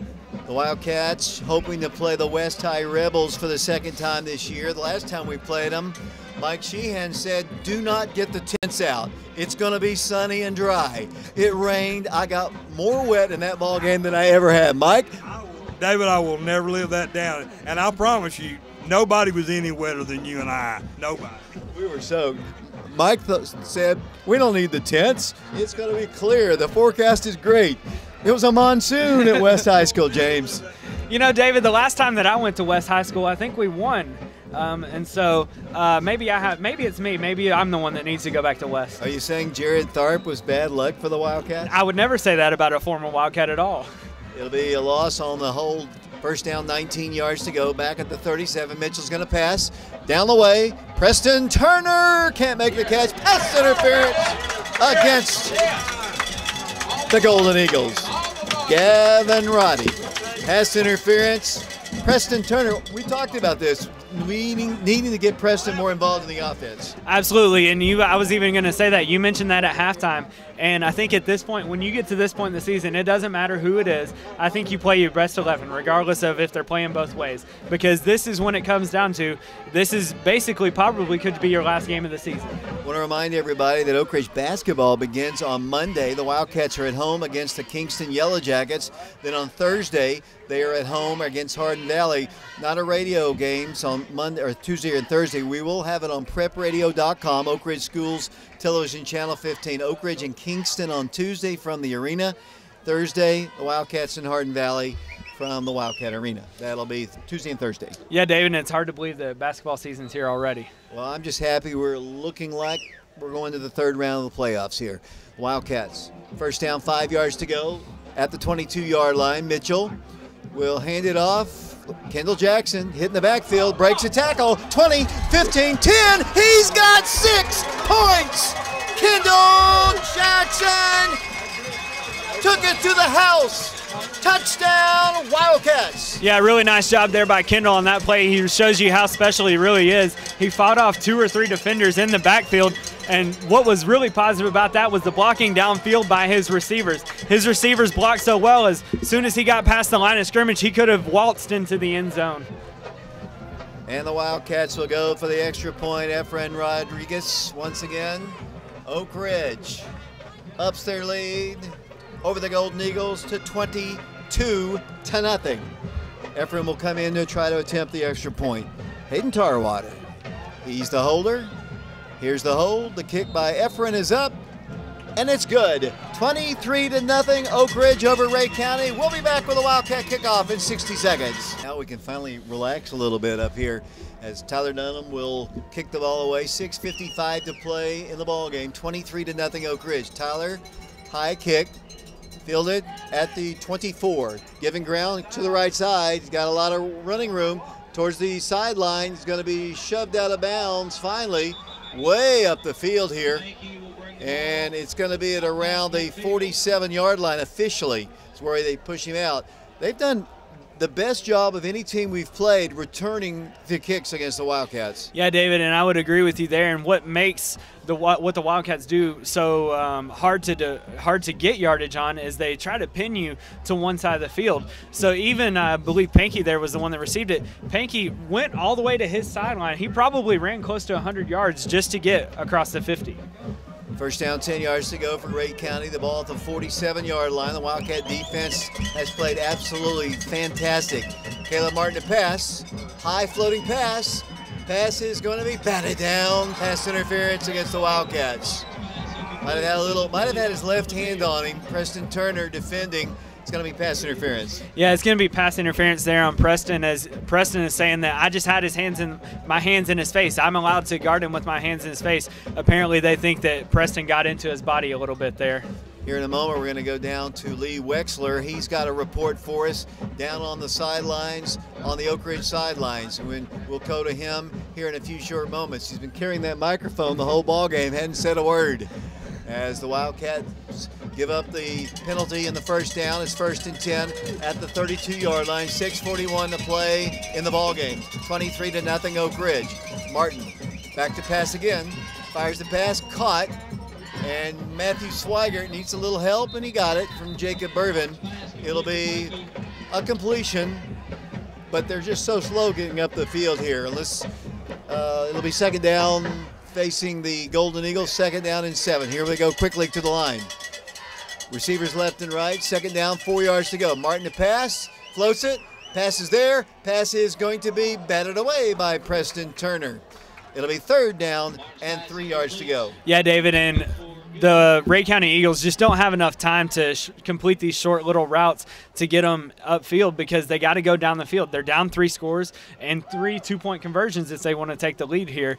The Wildcats hoping to play the West High Rebels for the second time this year. The last time we played them, Mike Sheehan said, do not get the tents out. It's going to be sunny and dry. It rained. I got more wet in that ball game than I ever had. Mike? David, I will never live that down. And I promise you, nobody was any wetter than you and I. Nobody. We were soaked. Mike said, we don't need the tents. It's going to be clear. The forecast is great. It was a monsoon at West High School, James. You know, David, the last time that I went to West High School, I think we won. And so maybe it's me. Maybe I'm the one that needs to go back to West. Are you saying Jared Tharp was bad luck for the Wildcats? I would never say that about a former Wildcat at all. It'll be a loss on the hold. First down, 19 yards to go. Back at the 37. Mitchell's going to pass. Down the way. Preston Turner can't make the catch. Pass interference against the Golden Eagles. Gavin Roddy. Pass interference. Preston Turner, we talked about this, needing to get Preston more involved in the offense. Absolutely, and I was even going to say that. You mentioned that at halftime, and I think at this point, when you get to this point in the season, it doesn't matter who it is. I think you play your best 11, regardless of if they're playing both ways, because this is when it comes down to, this is basically probably could be your last game of the season. I want to remind everybody that Oak Ridge basketball begins on Monday. The Wildcats are at home against the Kingston Yellow Jackets. Then on Thursday, they are at home against Hardin Valley. Not a radio games on Monday or Tuesday and Thursday. We will have it on prepradio.com, Oak Ridge Schools Television Channel 15. Oak Ridge and Kingston on Tuesday from the arena. Thursday, the Wildcats in Hardin Valley from the Wildcat Arena. That'll be Tuesday and Thursday. Yeah, David, and it's hard to believe the basketball season's here already. Well, I'm just happy we're looking like we're going to the third round of the playoffs here. Wildcats, first down, 5 yards to go at the 22-yard line. Mitchell will hand it off. Kendall Jackson hitting the backfield, breaks a tackle, 20, 15, 10. He's got 6 points. Kendall Jackson took it to the house. Touchdown, Wildcats. Yeah, really nice job there by Kendall on that play. He shows you how special he really is. He fought off 2 or 3 defenders in the backfield, and what was really positive about that was the blocking downfield by his receivers. His receivers blocked so well, as soon as he got past the line of scrimmage, he could have waltzed into the end zone. And the Wildcats will go for the extra point. Efren Rodriguez once again. Oak Ridge ups their lead over the Golden Eagles to 22-0. Efren will come in to try to attempt the extra point. Hayden Tarwater, he's the holder. Here's the hold. The kick by Efren is up, and it's good. 23-0, Oak Ridge over Ray County. We'll be back with a Wildcat kickoff in 60 seconds. Now we can finally relax a little bit up here as Tyler Dunham will kick the ball away. 6:55 to play in the ball game. 23-0 Oak Ridge. Tyler, high kick. Fielded at the 24. Giving ground to the right side. He's got a lot of running room towards the sideline. He's going to be shoved out of bounds finally. Way up the field here, and it's going to be at around the 47-yard line officially. It's where they push him out. They've done the best job of any team we've played returning the kicks against the Wildcats. Yeah, David, and I would agree with you there. And what makes what the Wildcats do so hard to get yardage on is they try to pin you to one side of the field. So even I believe Panky there was the one that received it. Panky went all the way to his sideline. He probably ran close to 100 yards just to get across the 50. First down, 10 yards to go for Ray County. The ball at the 47-yard line. The Wildcat defense has played absolutely fantastic. Caleb Martin to pass. High floating pass. Pass is going to be batted down. Pass interference against the Wildcats. Might have had his left hand on him. Preston Turner defending. It's going to be pass interference. Yeah, it's going to be pass interference there on Preston, as Preston is saying that I just had my hands in his face. I'm allowed to guard him with my hands in his face. Apparently they think that Preston got into his body a little bit there. Here in a moment, we're going to go down to Lee Wexler. He's got a report for us down on the sidelines, on the Oak Ridge sidelines. And we'll go to him here in a few short moments. He's been carrying that microphone the whole ball game, hadn't said a word. As the Wildcats give up the penalty in the first down. It's 1st and 10 at the 32-yard line. 6:41 to play in the ball game. 23-0 Oak Ridge. Martin back to pass again. Fires the pass, caught. And Matthew Swigert needs a little help, and he got it from Jacob Burvin. It'll be a completion, but they're just so slow getting up the field here. It'll be 2nd down facing the Golden Eagles, 2nd down and 7. Here we go quickly to the line. Receivers left and right, 2nd down, 4 yards to go. Martin to pass, floats it, pass is there. Pass is going to be batted away by Preston Turner. It'll be 3rd down and 3 yards to go. Yeah, David, and the Ray County Eagles just don't have enough time to complete these short little routes to get them upfield because they got to go down the field. They're down 3 scores and 3 2-point conversions if they want to take the lead here,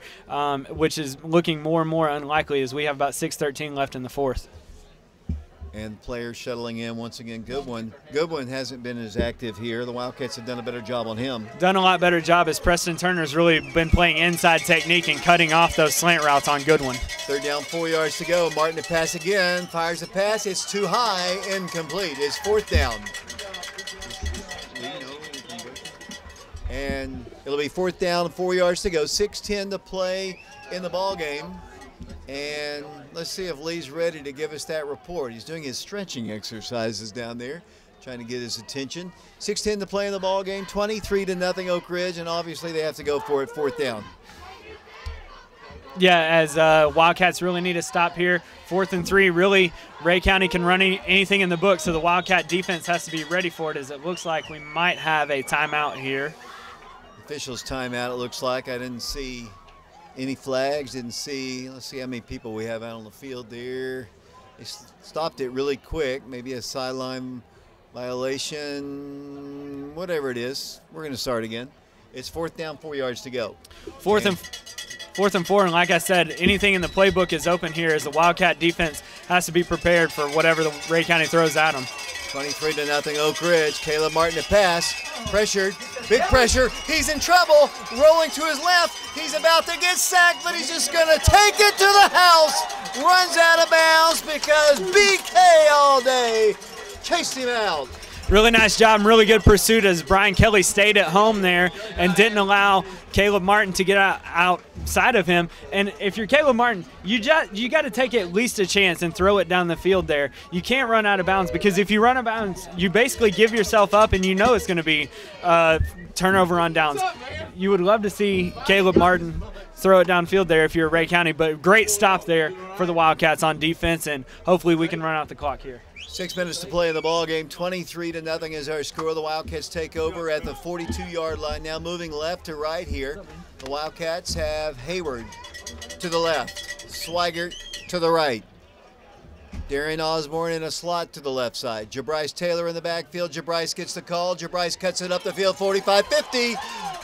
which is looking more and more unlikely as we have about 6:13 left in the 4th. And players shuttling in once again. Goodwin. Goodwin hasn't been as active here. The Wildcats have done a better job on him. Done a lot better job as Preston Turner's really been playing inside technique and cutting off those slant routes on Goodwin. 3rd down, 4 yards to go. Martin to pass again. Fires a pass. It's too high. Incomplete. It's 4th down. And it'll be 4th down, 4 yards to go. 6:10 to play in the ball game. And let's see if Lee's ready to give us that report. He's doing his stretching exercises down there, trying to get his attention. 6:10 to play in the ball game, 23-0 Oak Ridge, and obviously they have to go for it, 4th down. Yeah, as Wildcats really need to stop here. 4th and 3, really, Ray County can run anything in the book, so the Wildcat defense has to be ready for it, as it looks like we might have a timeout here. Officials timeout, it looks like. I didn't see any flags, didn't see. Let's see how many people we have out on the field there. They stopped it really quick, maybe a sideline violation, whatever it is. We're going to start again. It's 4th down, 4 yards to go. 4th and 4, and like I said, anything in the playbook is open here as the Wildcat defense has to be prepared for whatever the Ray County throws at them. 23-0 Oak Ridge. Caleb Martin to pass. Pressured. Big pressure. He's in trouble. Rolling to his left. He's about to get sacked, but he's just going to take it to the house. Runs out of bounds because BK all day chased him out. Really nice job and really good pursuit as Brian Kelly stayed at home there and didn't allow Caleb Martin to get outside of him. And if you're Caleb Martin, you got to take at least a chance and throw it down the field there. You can't run out of bounds because if you run out of bounds, you basically give yourself up and you know it's going to be turnover on downs. You would love to see Caleb Martin throw it downfield there if you're Ray County, but great stop there for the Wildcats on defense, and hopefully we can run out the clock here. 6 minutes to play in the ball game. 23-0 is our score. The Wildcats take over at the 42-yard line. Now moving left to right here. The Wildcats have Hayward to the left, Swigert to the right. Darian Osborne in a slot to the left side. Jabryce Taylor in the backfield. Jabryce gets the call. Jabryce cuts it up the field, 45-50,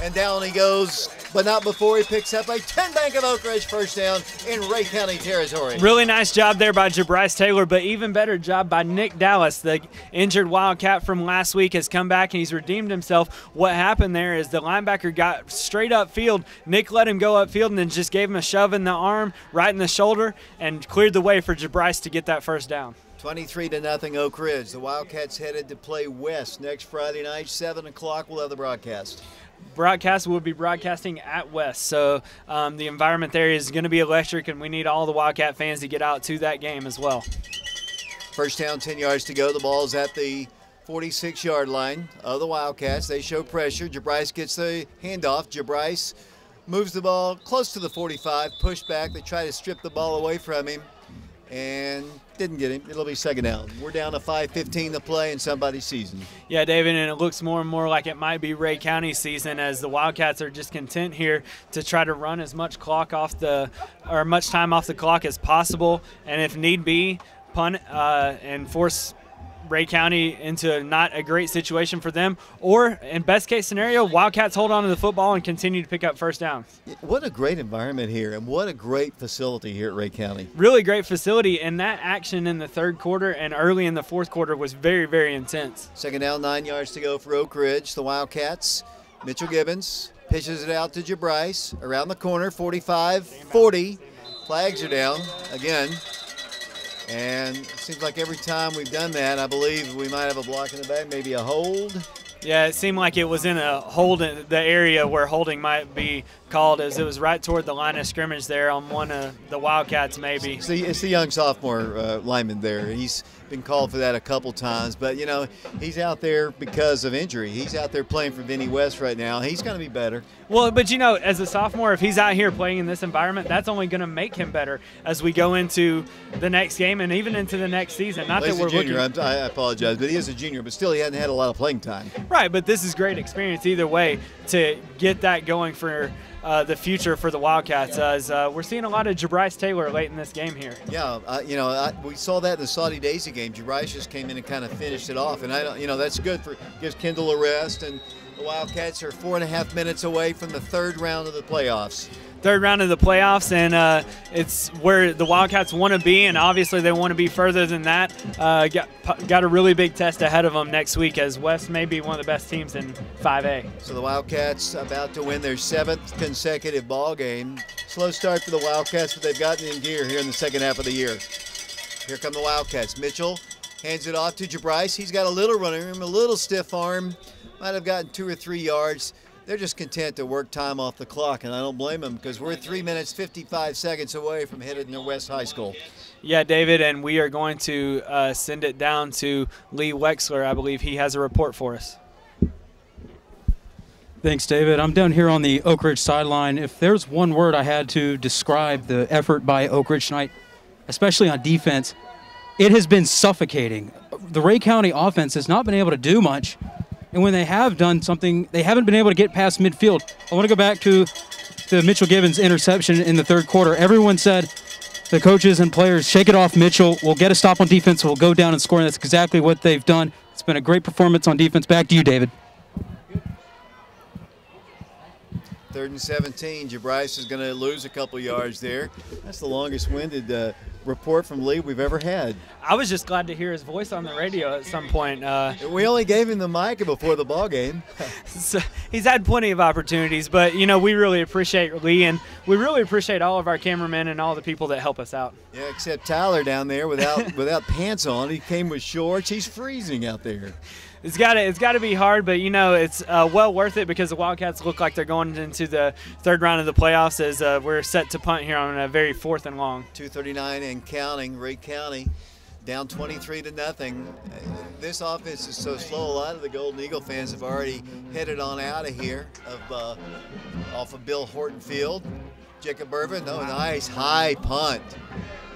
and down he goes, but not before he picks up a 10 Bank of Oak Ridge first down in Ray County territory. Really nice job there by Jabryce Taylor, but even better job by Nick Dallas. The injured Wildcat from last week has come back and he's redeemed himself. What happened there is the linebacker got straight upfield. Nick let him go upfield and then just gave him a shove in the arm, right in the shoulder, and cleared the way for Jabryce to get that first down. 23-0 Oak Ridge. The Wildcats headed to play West next Friday night, 7 o'clock. We'll have the broadcast. Broadcast will be broadcasting at West, so the environment there is going to be electric, and we need all the Wildcat fans to get out to that game as well. First down, 10 yards to go. The ball's at the 46-yard line of the Wildcats. They show pressure. Jabryce gets the handoff. Jabryce moves the ball close to the 45, pushed back. They try to strip the ball away from him. and didn't get him. It'll be second down. We're down to 5:15 to play in somebody's season. Yeah, David, and it looks more and more like it might be Ray County's season as the Wildcats are just content here to try to run as much much time off the clock as possible, and if need be, punt and force Ray County into not a great situation for them, or in best case scenario, Wildcats hold on to the football and continue to pick up first downs. What a great environment here, and what a great facility here at Ray County. Really great facility, and that action in the third quarter and early in the fourth quarter was very, very intense. Second down, 9 yards to go for Oak Ridge. The Wildcats, Mitchell Gibbons pitches it out to Jabrice around the corner, 45-40. Flags are down again. And it seems like every time we've done that, I believe we might have a block in the back, maybe a hold. Yeah, it seemed like it was in a hold in the area where holding might be called, as it was right toward the line of scrimmage there on one of the Wildcats maybe. It's the young sophomore lineman there. He's been called for that a couple times, but, you know, he's out there because of injury. He's out there playing for Vinnie West right now. He's going to be better. Well, but, you know, as a sophomore, if he's out here playing in this environment, that's only going to make him better as we go into the next game and even into the next season. Not that we're junior. I apologize, but he is a junior, but still he hasn't had a lot of playing time. Right, but this is great experience either way to get that going for the future for the Wildcats. As we're seeing a lot of Jabrice Taylor late in this game here. Yeah, we saw that in the Saudi Daisy game. Jabrice just came in and kind of finished it off, and that's good gives Kendall a rest. And the Wildcats are 4.5 minutes away from the third round of the playoffs. Third round of the playoffs, and it's where the Wildcats want to be, and obviously they want to be further than that. Got a really big test ahead of them next week, as West may be one of the best teams in 5A. So the Wildcats about to win their 7th consecutive ball game. Slow start for the Wildcats, but they've gotten in gear here in the second half of the year. Here come the Wildcats. Mitchell hands it off to Jabrice. He's got a little running room, a little stiff arm. Might have gotten 2 or 3 yards. They're just content to work time off the clock, and I don't blame them because we're 3 minutes, 55 seconds away from heading to West High School. Yeah, David, and we are going to send it down to Lee Wexler. I believe he has a report for us. Thanks, David. I'm down here on the Oak Ridge sideline. If there's one word I had to describe the effort by Oak Ridge tonight, especially on defense, it has been suffocating. The Ray County offense has not been able to do much. And when they have done something, they haven't been able to get past midfield. I want to go back to the Mitchell Gibbons interception in the third quarter. Everyone said, the coaches and players, shake it off, Mitchell. We'll get a stop on defense. We'll go down and score. And that's exactly what they've done. It's been a great performance on defense. Back to you, David. 3rd and 17. Jabrice is going to lose a couple yards there. That's the longest-winded report from Lee we've ever had. I was just glad to hear his voice on the radio at some point. We only gave him the mic before the ball game. So he's had plenty of opportunities, but, you know, we really appreciate Lee, and we really appreciate all of our cameramen and all the people that help us out. Yeah, except Tyler down there without pants on. He came with shorts. He's freezing out there. It's got to be hard, but, you know, it's well worth it because the Wildcats look like they're going into the third round of the playoffs as we're set to punt here on a very 4th and long. 2:39 and counting. Ray County down 23-0. This offense is so slow. A lot of the Golden Eagle fans have already headed on out of here off of Bill Horton Field. Jacob Irvin, nice high punt.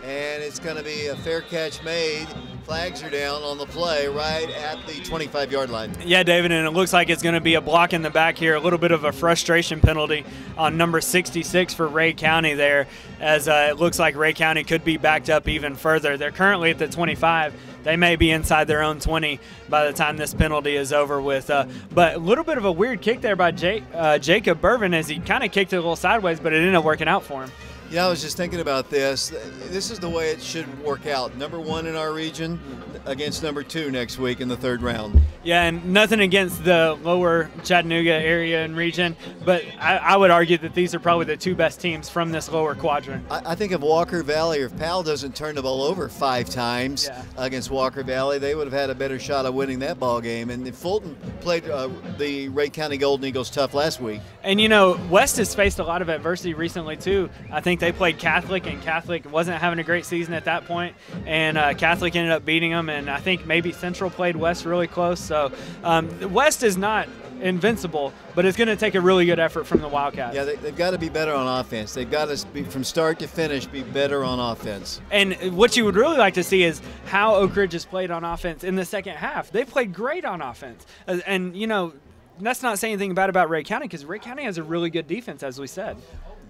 And it's going to be a fair catch made. Flags are down on the play right at the 25-yard line. Yeah, David, and it looks like it's going to be a block in the back here. A little bit of a frustration penalty on number 66 for Ray County there, as it looks like Ray County could be backed up even further. They're currently at the 25. They may be inside their own 20 by the time this penalty is over with. But a little bit of a weird kick there by Jacob Irvin as he kind of kicked it a little sideways, but it ended up working out for him. Yeah, I was just thinking about this. This is the way it should work out. Number 1 in our region against number 2 next week in the 3rd round. Yeah, and nothing against the lower Chattanooga area and region, but I would argue that these are probably the 2 best teams from this lower quadrant. I think if Walker Valley or if Powell doesn't turn the ball over 5 times against Walker Valley, they would have had a better shot of winning that ball game. And Fulton played the Ray County Golden Eagles tough last week. And, you know, West has faced a lot of adversity recently, too. I think they played Catholic, and Catholic wasn't having a great season at that point, and Catholic ended up beating them, and I think maybe Central played West really close. So West is not invincible, but it's going to take a really good effort from the Wildcats. Yeah, they've got to be better on offense. They've got to be, from start to finish, be better on offense. And what you would really like to see is how Oak Ridge has played on offense in the second half. They played great on offense. And, you know, that's not saying anything bad about Rhea County, because Rhea County has a really good defense, as we said.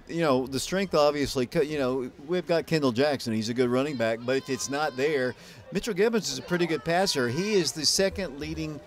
You know, the strength obviously, you know, we've got Kendall Jackson. He's a good running back. But if it's not there, Mitchell Gibbons is a pretty good passer. He is the second leading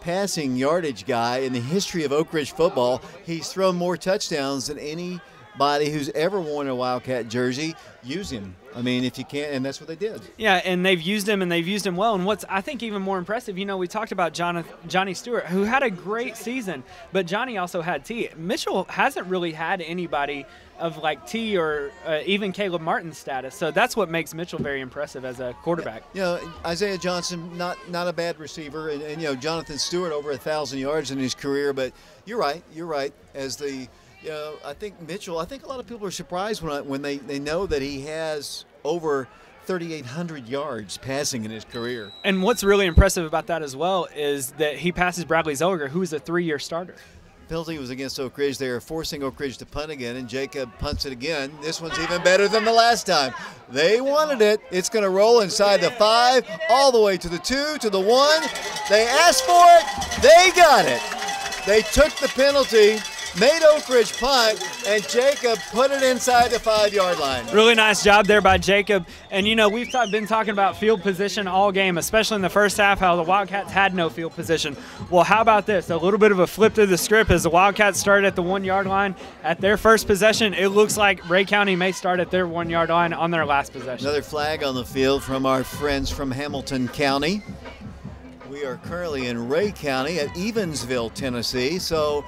passing yardage guy in the history of Oak Ridge football. He's thrown more touchdowns than anybody who's ever worn a Wildcat jersey. Use him. I mean, if you can't, and that's what they did. Yeah, and they've used him, and they've used him well. And what's, I think, even more impressive, you know, we talked about Johnny Stewart, who had a great season, but Johnny also had T. Mitchell hasn't really had anybody of like T or even Caleb Martin's status. So that's what makes Mitchell very impressive as a quarterback. You know, Isaiah Johnson, not a bad receiver, and you know, Jonathan Stewart over 1,000 yards in his career. But you're right. As the, you know, I think Mitchell, I think a lot of people are surprised when they know that he has over 3,800 yards passing in his career. And what's really impressive about that as well is that he passes Bradley Zellger, who is a 3-year starter. Penalty was against Oak Ridge. They are forcing Oak Ridge to punt again, and Jacob punts it again. This one's even better than the last time. They wanted it. It's going to roll inside the 5, all the way to the 2, to the 1. They asked for it. They got it. They took the penalty, made Oak Ridge punt, and Jacob put it inside the 5-yard line. Really nice job there by Jacob. And, you know, we've been talking about field position all game, especially in the first half, how the Wildcats had no field position. Well, how about this? A little bit of a flip to the script as the Wildcats started at the 1-yard line. At their first possession, it looks like Rhea County may start at their 1-yard line on their last possession. Another flag on the field from our friends from Hamilton County. We are currently in Rhea County at Evansville, Tennessee. So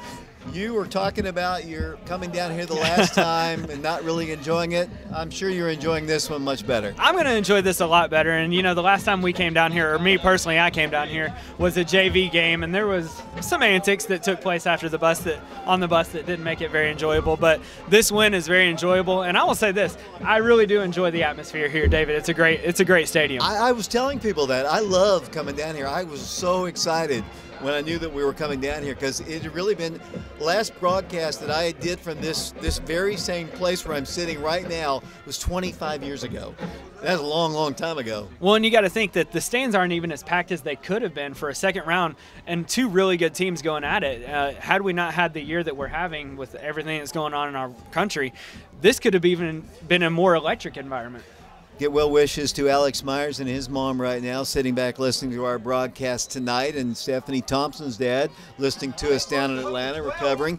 you were talking about you're coming down here the last time and not really enjoying it. I'm sure you're enjoying this one much better. I'm going to enjoy this a lot better. And, you know, the last time we came down here, or me personally, I came down here, was a JV game. And there was some antics that took place after the bus on the bus that didn't make it very enjoyable. But this win is very enjoyable. And I will say this, I really do enjoy the atmosphere here, David. It's a great stadium. I was telling people that. I love coming down here. I was so excited when I knew that we were coming down here, because it had really been the last broadcast that I did from this very same place where I'm sitting right now was 25 years ago. That's a long, long time ago. Well, and you got to think that the stands aren't even as packed as they could have been for a second round, and two really good teams going at it. Had we not had the year that we're having with everything that's going on in our country, this could have even been a more electric environment. Get well wishes to Alex Myers and his mom right now, sitting back listening to our broadcast tonight, and Stephanie Thompson's dad listening to us down in Atlanta, recovering.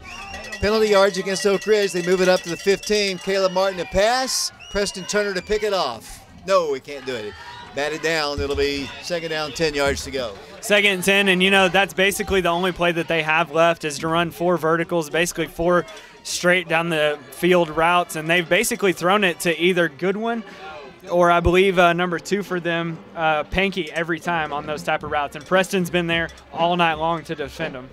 Penalty yards against Oak Ridge. They move it up to the 15. Caleb Martin to pass. Preston Turner to pick it off. No, we can't do it. Batted down. It'll be second down, 10 yards to go. Second and 10, and, you know, that's basically the only play that they have left is to run 4 verticals, basically 4 straight down the field routes, and they've basically thrown it to either Goodwin or I believe number 2 for them, Pankey, every time on those type of routes. And Preston's been there all night long to defend them.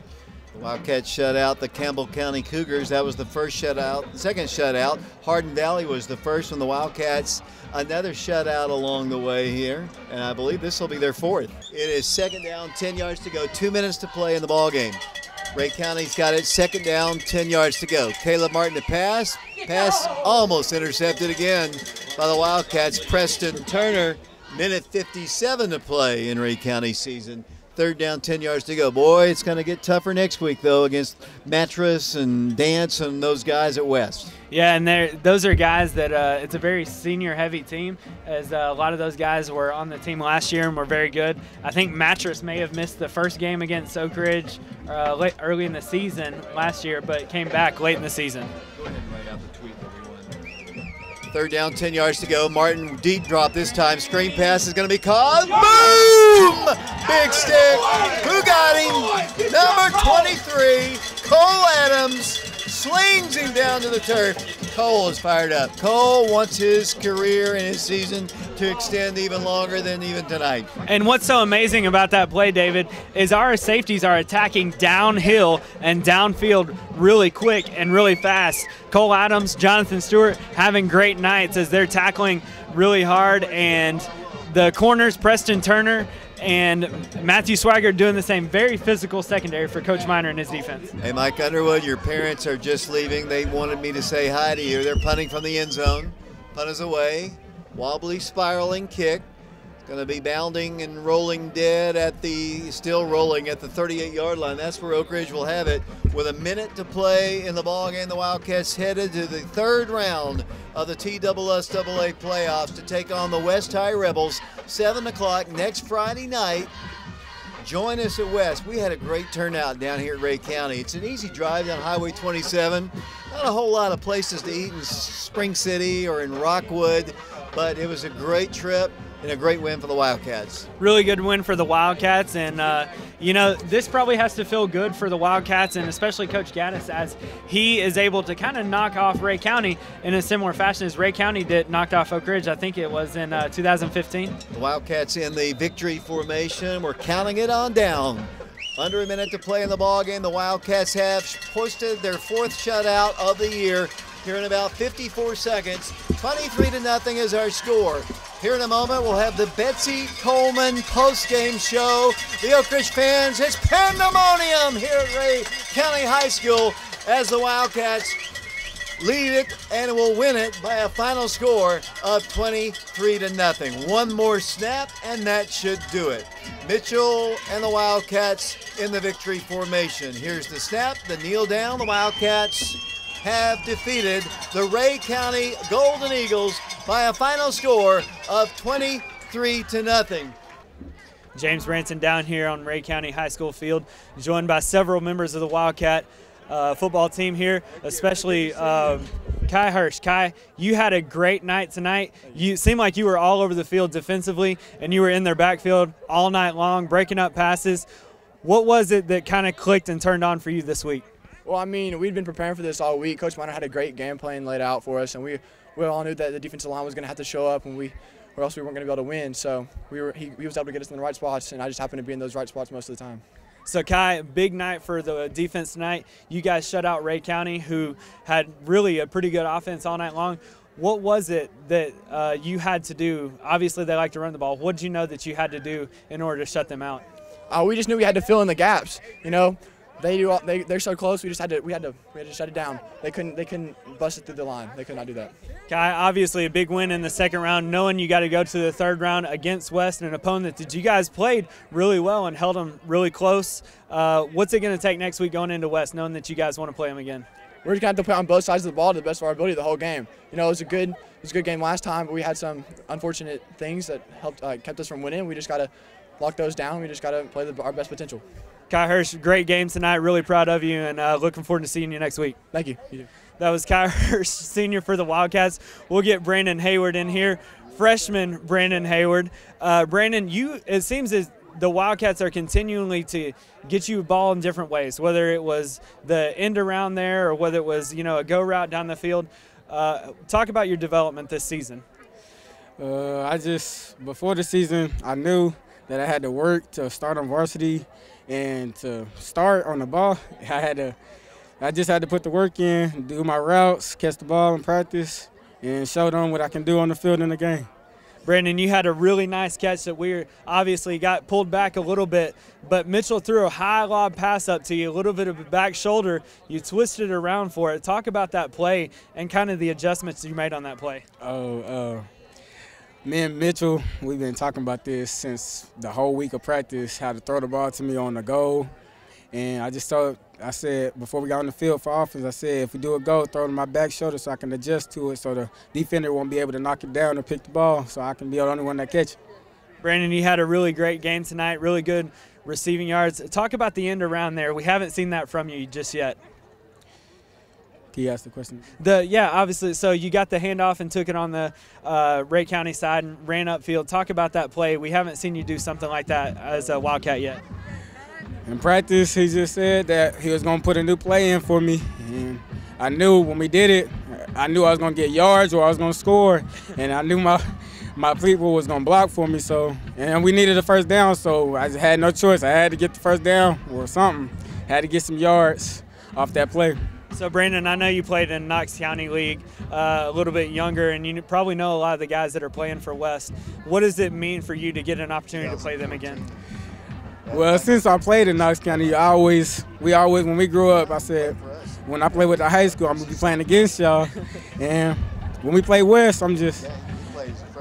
The Wildcats shut out the Campbell County Cougars. That was the first shutout. The second shutout. Hardin Valley was the first one. The Wildcats, another shutout along the way here. And I believe this will be their 4th. It is second down, 10 yards to go. 2 minutes to play in the ball game. Rhea County's got it, second down, 10 yards to go. Caleb Martin to pass. Pass almost intercepted again by the Wildcats. Preston Turner, minute 57 to play in Rhea County season. Third down, 10 yards to go. Boy, it's going to get tougher next week, though, against Mattress and Dance and those guys at West. Yeah, and those are guys that it's a very senior-heavy team, as a lot of those guys were on the team last year and were very good. I think Mattress may have missed the first game against Oak Ridge early in the season last year, but came back late in the season. Go ahead and write out the tweet, everyone. Third down, 10 yards to go. Martin deep drop this time. Screen pass is going to be caught. Boom! Big stick. Who got him? Number 23, Cole Adams, slings him down to the turf. Cole is fired up. Cole wants his career and his season to extend even longer than even tonight. And what's so amazing about that play, David, is our safeties are attacking downhill and downfield really quick and really fast. Cole Adams, Jonathan Stewart having great nights as they're tackling really hard, and the corners, Preston Turner and Matthew Swigert doing the same. Very physical secondary for Coach Miner and his defense. Hey, Mike Underwood, your parents are just leaving. They wanted me to say hi to you. They're punting from the end zone. Punt is away. Wobbly, spiraling kick. Going to be bounding and rolling dead at the, still rolling at the 38-yard line. That's where Oak Ridge will have it. With a minute to play in the ball game, the Wildcats headed to the third round of the TSSAA playoffs to take on the West High Rebels. 7 o'clock next Friday night. Join us at West. We had a great turnout down here at Ray County. It's an easy drive down Highway 27. Not a whole lot of places to eat in Spring City or in Rockwood, but it was a great trip and a great win for the Wildcats. Really good win for the Wildcats, and you know, this probably has to feel good for the Wildcats, and especially Coach Gaddis, as he is able to kind of knock off Ray County in a similar fashion as Ray County knocked off Oak Ridge. I think it was in 2015. The Wildcats in the victory formation. We're counting it on down. Under a minute to play in the ball game. The Wildcats have posted their 4th shutout of the year here in about 54 seconds. 23-0 is our score. Here in a moment, we'll have the Betsy Coleman post-game show. The Oak Ridge fans, it's pandemonium here at Ray County High School as the Wildcats lead it and will win it by a final score of 23-0. One more snap, and that should do it. Mitchell and the Wildcats in the victory formation. Here's the snap, the kneel down. The Wildcats have defeated the Ray County Golden Eagles by a final score of 23-0. James Branson down here on Ray County High School field, joined by several members of the Wildcat football team here, especially Kai Hirsch. Kai, you had a great night tonight. You seemed like you were all over the field defensively, and you were in their backfield all night long, breaking up passes. What was it that kind of clicked and turned on for you this week? Well, I mean, we'd been preparing for this all week. Coach Miner had a great game plan laid out for us, and we all knew that the defensive line was going to have to show up, or else we weren't going to be able to win. So he was able to get us in the right spots, and I just happened to be in those right spots most of the time. So, Kai, big night for the defense tonight. You guys shut out Ray County, who had really a pretty good offense all night long. What was it that you had to do? Obviously, they like to run the ball. What did you know that you had to do in order to shut them out? We just knew we had to fill in the gaps, you know. They're so close. We had to shut it down. They couldn't bust it through the line. They could not do that. Kai, obviously a big win in the second round, knowing you got to go to the third round against West, an opponent that you guys played really well and held them really close. What's it going to take next week going into West, knowing that you guys want to play them again? We're just going to have to play on both sides of the ball to the best of our ability the whole game. You know, it was a good game last time, but we had some unfortunate things that kept us from winning. We just got to lock those down. We just got to play our best potential. Kai Hirsch, great game tonight. Really proud of you, and looking forward to seeing you next week. Thank you. You too. That was Kai Hirsch, senior for the Wildcats. We'll get Brandon Hayward in here, freshman Brandon Hayward. Brandon, it seems as the Wildcats are continually to get you a ball in different ways, whether it was the end around there or whether it was, you know, a go route down the field. Talk about your development this season. Before the season, I knew that I had to work to start on varsity. And to start on the ball, I just had to put the work in, do my routes, catch the ball in practice, and show them what I can do on the field in the game. Brandon, you had a really nice catch that we obviously got pulled back a little bit, but Mitchell threw a high lob pass up to you, a little bit of a back shoulder. You twisted around for it. Talk about that play and kind of the adjustments you made on that play. Me and Mitchell, we've been talking about this since the whole week of practice, how to throw the ball to me on the goal. And I said, before we got on the field for offense, I said, if we do a goal, throw it to my back shoulder so I can adjust to it so the defender won't be able to knock it down or pick the ball so I can be the only one that catch it. Brandon, you had a really great game tonight, really good receiving yards. Talk about the end around there. We haven't seen that from you just yet. Can you ask the question? Yeah, obviously. So you got the handoff and took it on the Ray County side and ran upfield. Talk about that play. We haven't seen you do something like that as a Wildcat yet. In practice, he just said that he was going to put a new play in for me. And I knew when we did it, I knew I was going to get yards or I was going to score. And I knew my people was going to block for me. And we needed a first down, so I just had no choice. I had to get the first down or something. Had to get some yards off that play. So, Brandon, I know you played in Knox County League a little bit younger, and you probably know a lot of the guys that are playing for West. What does it mean for you to get an opportunity to play them again? Well, since I played in Knox County, we always, when we grew up, I said, when I play with the high school, I'm going to be playing against y'all. And when we play West, I'm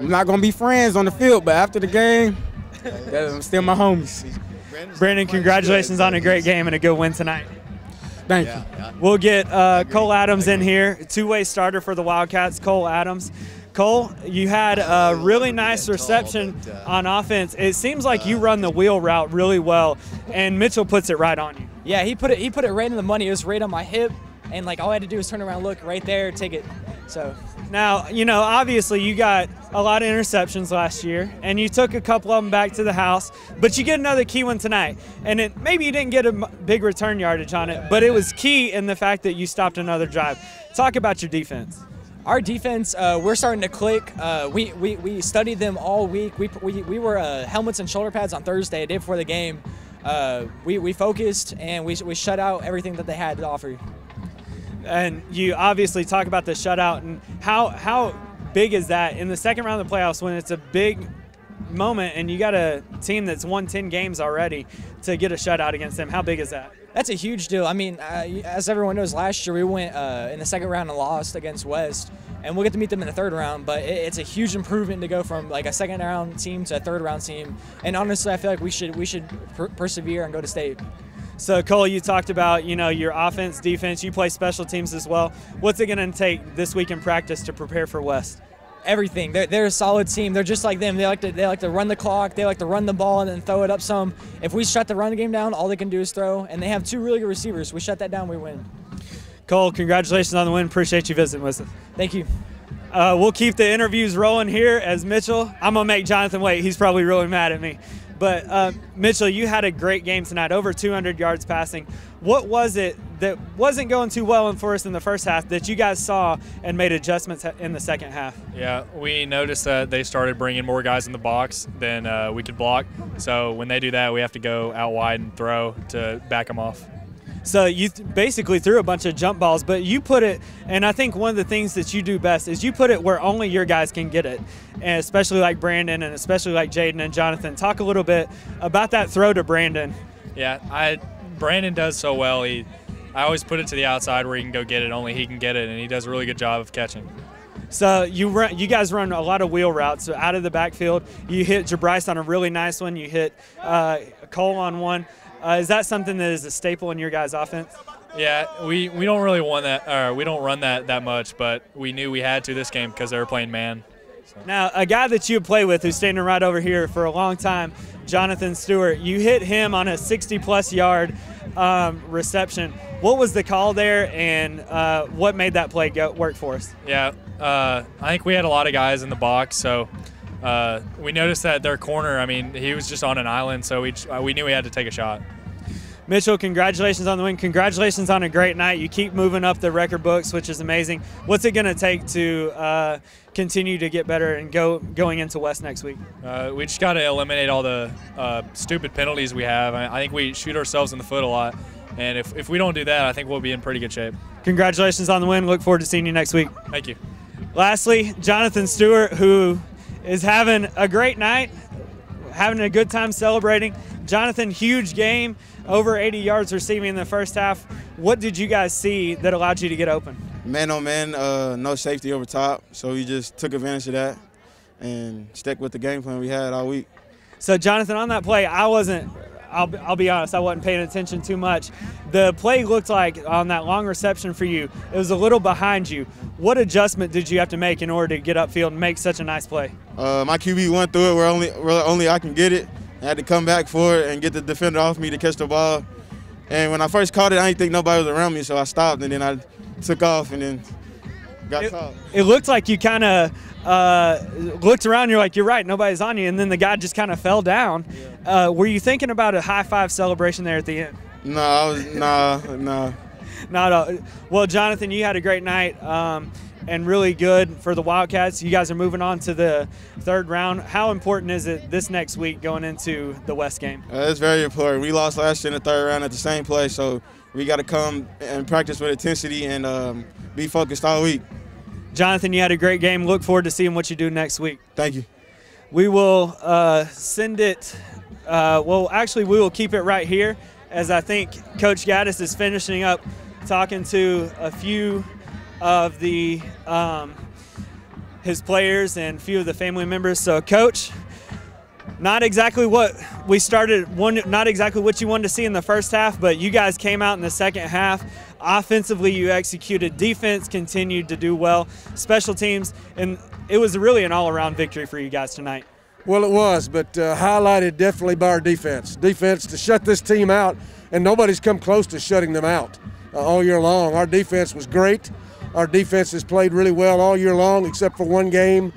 not going to be friends on the field, but after the game, I'm still my homies. Brandon, congratulations on a great game and a good win tonight. Thank you. We'll get Cole Adams in here, two-way starter for the Wildcats, Cole Adams. Cole, you had a really nice reception on offense. It seems like you run the wheel route really well, and Mitchell puts it right on you. Yeah, he put it right in the money. It was right on my hip, and like all I had to do was turn around, look right there, take it. So now, you know, obviously you got a lot of interceptions last year, and you took a couple of them back to the house, but you get another key one tonight. And maybe you didn't get a big return yardage on it, but it was key in the fact that you stopped another drive. Talk about your defense. Our defense, we're starting to click. We studied them all week. We were helmets and shoulder pads on Thursday, the day before the game. We focused, and we shut out everything that they had to offer. And you obviously talk about the shutout, and how big is that in the second round of the playoffs when it's a big moment and you got a team that's won 10 games already to get a shutout against them? How big is that? That's a huge deal. I mean, as everyone knows, last year we went in the second round and lost against West, and we'll get to meet them in the third round, but it's a huge improvement to go from like a second round team to a third round team. And honestly, I feel like we should persevere and go to state. So, Cole, you talked about, you know, your offense, defense. You play special teams as well. What's it going to take this week in practice to prepare for West? Everything. They're a solid team. They're just like them. They like to run the clock. They like to run the ball and then throw it up some. If we shut the run game down, all they can do is throw. And they have two really good receivers. We shut that down, we win. Cole, congratulations on the win. Appreciate you visiting with us. Thank you. We'll keep the interviews rolling here as Mitchell. I'm going to make Jonathan wait. He's probably really mad at me. But, Mitchell, you had a great game tonight, over 200 yards passing. What was it that wasn't going too well for us in the first half that you guys saw and made adjustments in the second half? Yeah, we noticed that they started bringing more guys in the box than we could block. So when they do that, we have to go out wide and throw to back them off. So you basically threw a bunch of jump balls, but you put it, and I think one of the things that you do best is you put it where only your guys can get it, and especially like Brandon and especially like Jaden and Jonathan. Talk a little bit about that throw to Brandon. Yeah, Brandon does so well. I always put it to the outside where he can go get it, only he can get it, and he does a really good job of catching. So you guys run a lot of wheel routes. So out of the backfield, you hit Jabryce on a really nice one. You hit Cole on one. Is that something that is a staple in your guys' offense? Yeah, we don't really want that, or we don't run that much, but we knew we had to this game because they were playing man. So. Now, a guy that you play with who's standing right over here for a long time, Jonathan Stewart, you hit him on a 60-plus yard reception. What was the call there, and what made that play work for us? Yeah, I think we had a lot of guys in the box, so we noticed that their corner, I mean, he was just on an island, so we knew we had to take a shot. Mitchell, congratulations on the win. Congratulations on a great night. You keep moving up the record books, which is amazing. What's it going to take to continue to get better and going into West next week? We just got to eliminate all the stupid penalties we have. I think we shoot ourselves in the foot a lot, and if we don't do that, I think we'll be in pretty good shape. Congratulations on the win. Look forward to seeing you next week. Thank you. Lastly, Jonathan Stewart, who is having a great night, having a good time celebrating. Jonathan, huge game, over 80 yards receiving in the first half. What did you guys see that allowed you to get open? Man on man, no safety over top, so we just took advantage of that and stuck with the game plan we had all week. So, Jonathan, on that play, I'll be honest, I wasn't paying attention too much. The play looked like on that long reception for you, it was a little behind you. What adjustment did you have to make in order to get upfield and make such a nice play? My QB went through it where only I can get it. I had to come back for it and get the defender off me to catch the ball. And when I first caught it, I didn't think nobody was around me, so I stopped, and then I took off and then got caught. It looked like you kind of looked around, you're like, you're right, nobody's on you, and then the guy just kind of fell down. Yeah. Were you thinking about a high-five celebration there at the end? No, nah. Not at all. Well, Jonathan, you had a great night. and really good for the Wildcats. You guys are moving on to the third round. How important is it this next week going into the West game? It's very important. We lost last year in the third round at the same place, so we got to come and practice with intensity and be focused all week. Jonathan, you had a great game. Look forward to seeing what you do next week. Thank you. We will send it well, actually, we will keep it right here, as I think Coach Gaddis is finishing up talking to a few of the his players and a few of the family members. So, Coach, not exactly what we started, not exactly what you wanted to see in the first half, but you guys came out in the second half. Offensively, you executed. Defense continued to do well. Special teams, and it was really an all-around victory for you guys tonight. Well, it was, but highlighted definitely by our defense. Defense to shut this team out, and nobody's come close to shutting them out all year long. Our defense was great. Our defense has played really well all year long, except for one game.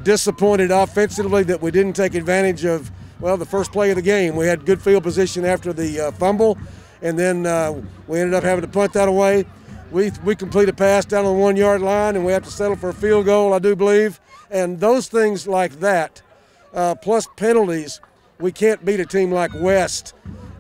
Disappointed offensively that we didn't take advantage of, well, the first play of the game. We had good field position after the fumble, and then we ended up having to punt that away. We complete a pass down on the 1 yard line, and we have to settle for a field goal, I do believe. And those things like that, plus penalties, we can't beat a team like West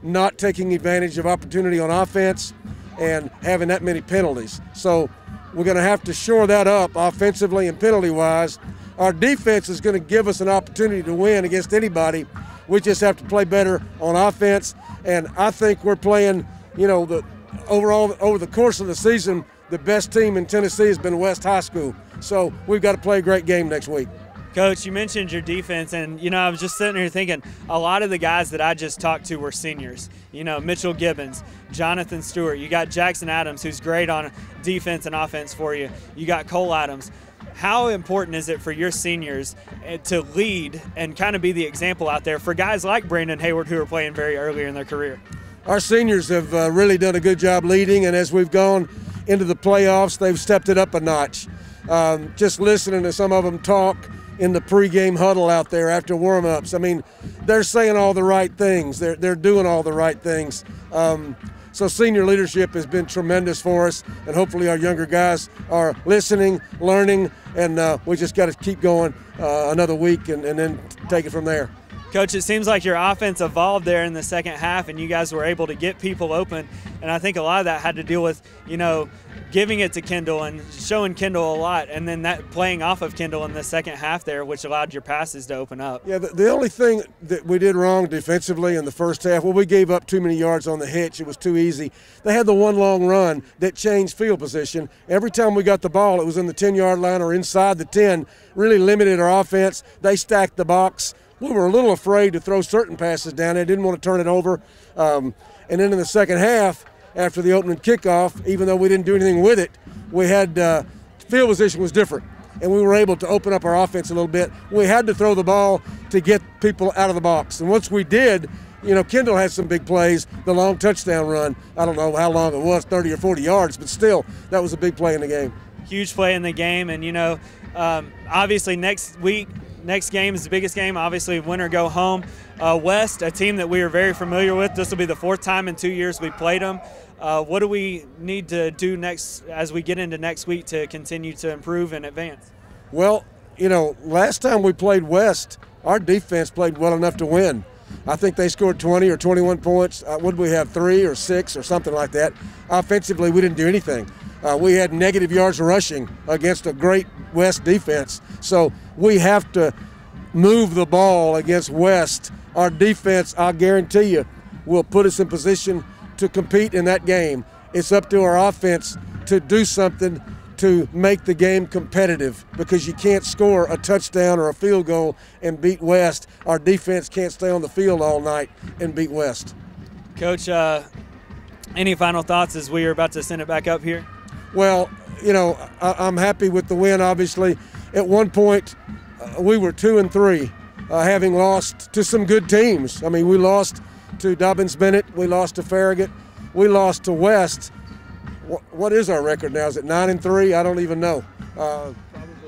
not taking advantage of opportunity on offense and having that many penalties. So we're going to have to shore that up offensively and penalty-wise. Our defense is going to give us an opportunity to win against anybody. We just have to play better on offense. And I think we're playing, you know, over the course of the season, the best team in Tennessee has been West High School. So we've got to play a great game next week. Coach, you mentioned your defense, and, you know, I was just sitting here thinking a lot of the guys that I just talked to were seniors. You know, Mitchell Gibbons, Jonathan Stewart. You got Jackson Adams, who's great on defense and offense for you. You got Cole Adams. How important is it for your seniors to lead and kind of be the example out there for guys like Brandon Hayward, who are playing very early in their career? Our seniors have really done a good job leading, and as we've gone into the playoffs, they've stepped it up a notch. Just listening to some of them talk in the pregame huddle out there after warm-ups, I mean, they're saying all the right things. They're doing all the right things. So senior leadership has been tremendous for us, and hopefully our younger guys are listening, learning, and we just got to keep going another week and then take it from there. Coach, it seems like your offense evolved there in the second half, and you guys were able to get people open, and I think a lot of that had to deal with, you know, giving it to Kendall and showing Kendall a lot, and then that playing off of Kendall in the second half there, which allowed your passes to open up. Yeah, the only thing that we did wrong defensively in the first half, well, we gave up too many yards on the hitch. It was too easy. They had the one long run that changed field position. Every time we got the ball, it was in the 10-yard line or inside the 10, really limited our offense. They stacked the box. We were a little afraid to throw certain passes down. They didn't want to turn it over. And then in the second half, after the opening kickoff, even though we didn't do anything with it, we had field position was different, and we were able to open up our offense a little bit. We had to throw the ball to get people out of the box, and once we did, you know, Kendall had some big plays. The long touchdown run, I don't know how long it was, 30 or 40 yards, but still, that was a big play in the game. Huge play in the game, and, you know, obviously next game is the biggest game. Obviously, win or go home. West, a team that we are very familiar with. This will be the fourth time in 2 years we played them. What do we need to do next as we get into next week to continue to improve and advance? Well, you know, last time we played West, our defense played well enough to win. I think they scored 20 or 21 points. What did we have, 3 or 6 or something like that? Offensively, we didn't do anything. We had negative yards rushing against a great West defense. So we have to move the ball against West. Our defense, I guarantee you, will put us in position to compete in that game. It's up to our offense to do something to make the game competitive, because you can't score a touchdown or a field goal and beat West. Our defense can't stay on the field all night and beat West. Coach, any final thoughts as we are about to send it back up here? Well, you know, I'm happy with the win, obviously. At one point, we were 2-3, having lost to some good teams. I mean, we lost to Dobbins-Bennett. We lost to Farragut. We lost to West. What is our record now? Is it 9-3? I don't even know.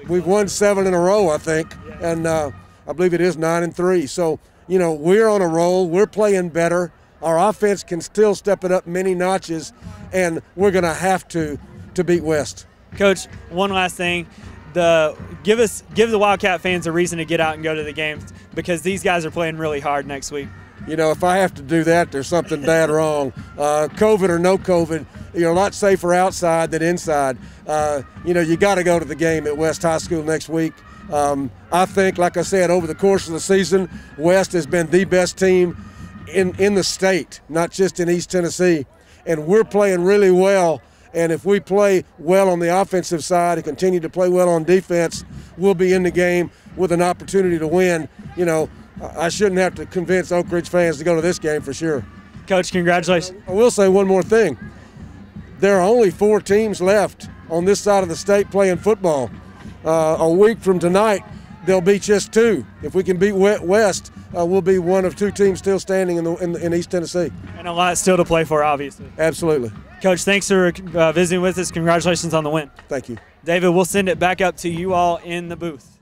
We've won 7 in a row, I think, and I believe it is 9-3. So, you know, we're on a roll. We're playing better. Our offense can still step it up many notches, and we're going to have to beat West. Coach, one last thing. Give the Wildcat fans a reason to get out and go to the games, because these guys are playing really hard next week. You know, if I have to do that, there's something bad wrong. COVID or no COVID, you're a lot safer outside than inside. You know, you got to go to the game at West High School next week. I think, like I said, over the course of the season, West has been the best team in the state, not just in East Tennessee. And we're playing really well. And if we play well on the offensive side and continue to play well on defense, we'll be in the game with an opportunity to win. You know, I shouldn't have to convince Oak Ridge fans to go to this game for sure. Coach, congratulations. I will say one more thing. There are only 4 teams left on this side of the state playing football. A week from tonight, there'll be just 2. If we can beat West, we'll be one of 2 teams still standing in East Tennessee. And a lot still to play for, obviously. Absolutely. Coach, thanks for visiting with us. Congratulations on the win. Thank you. David, we'll send it back up to you all in the booth.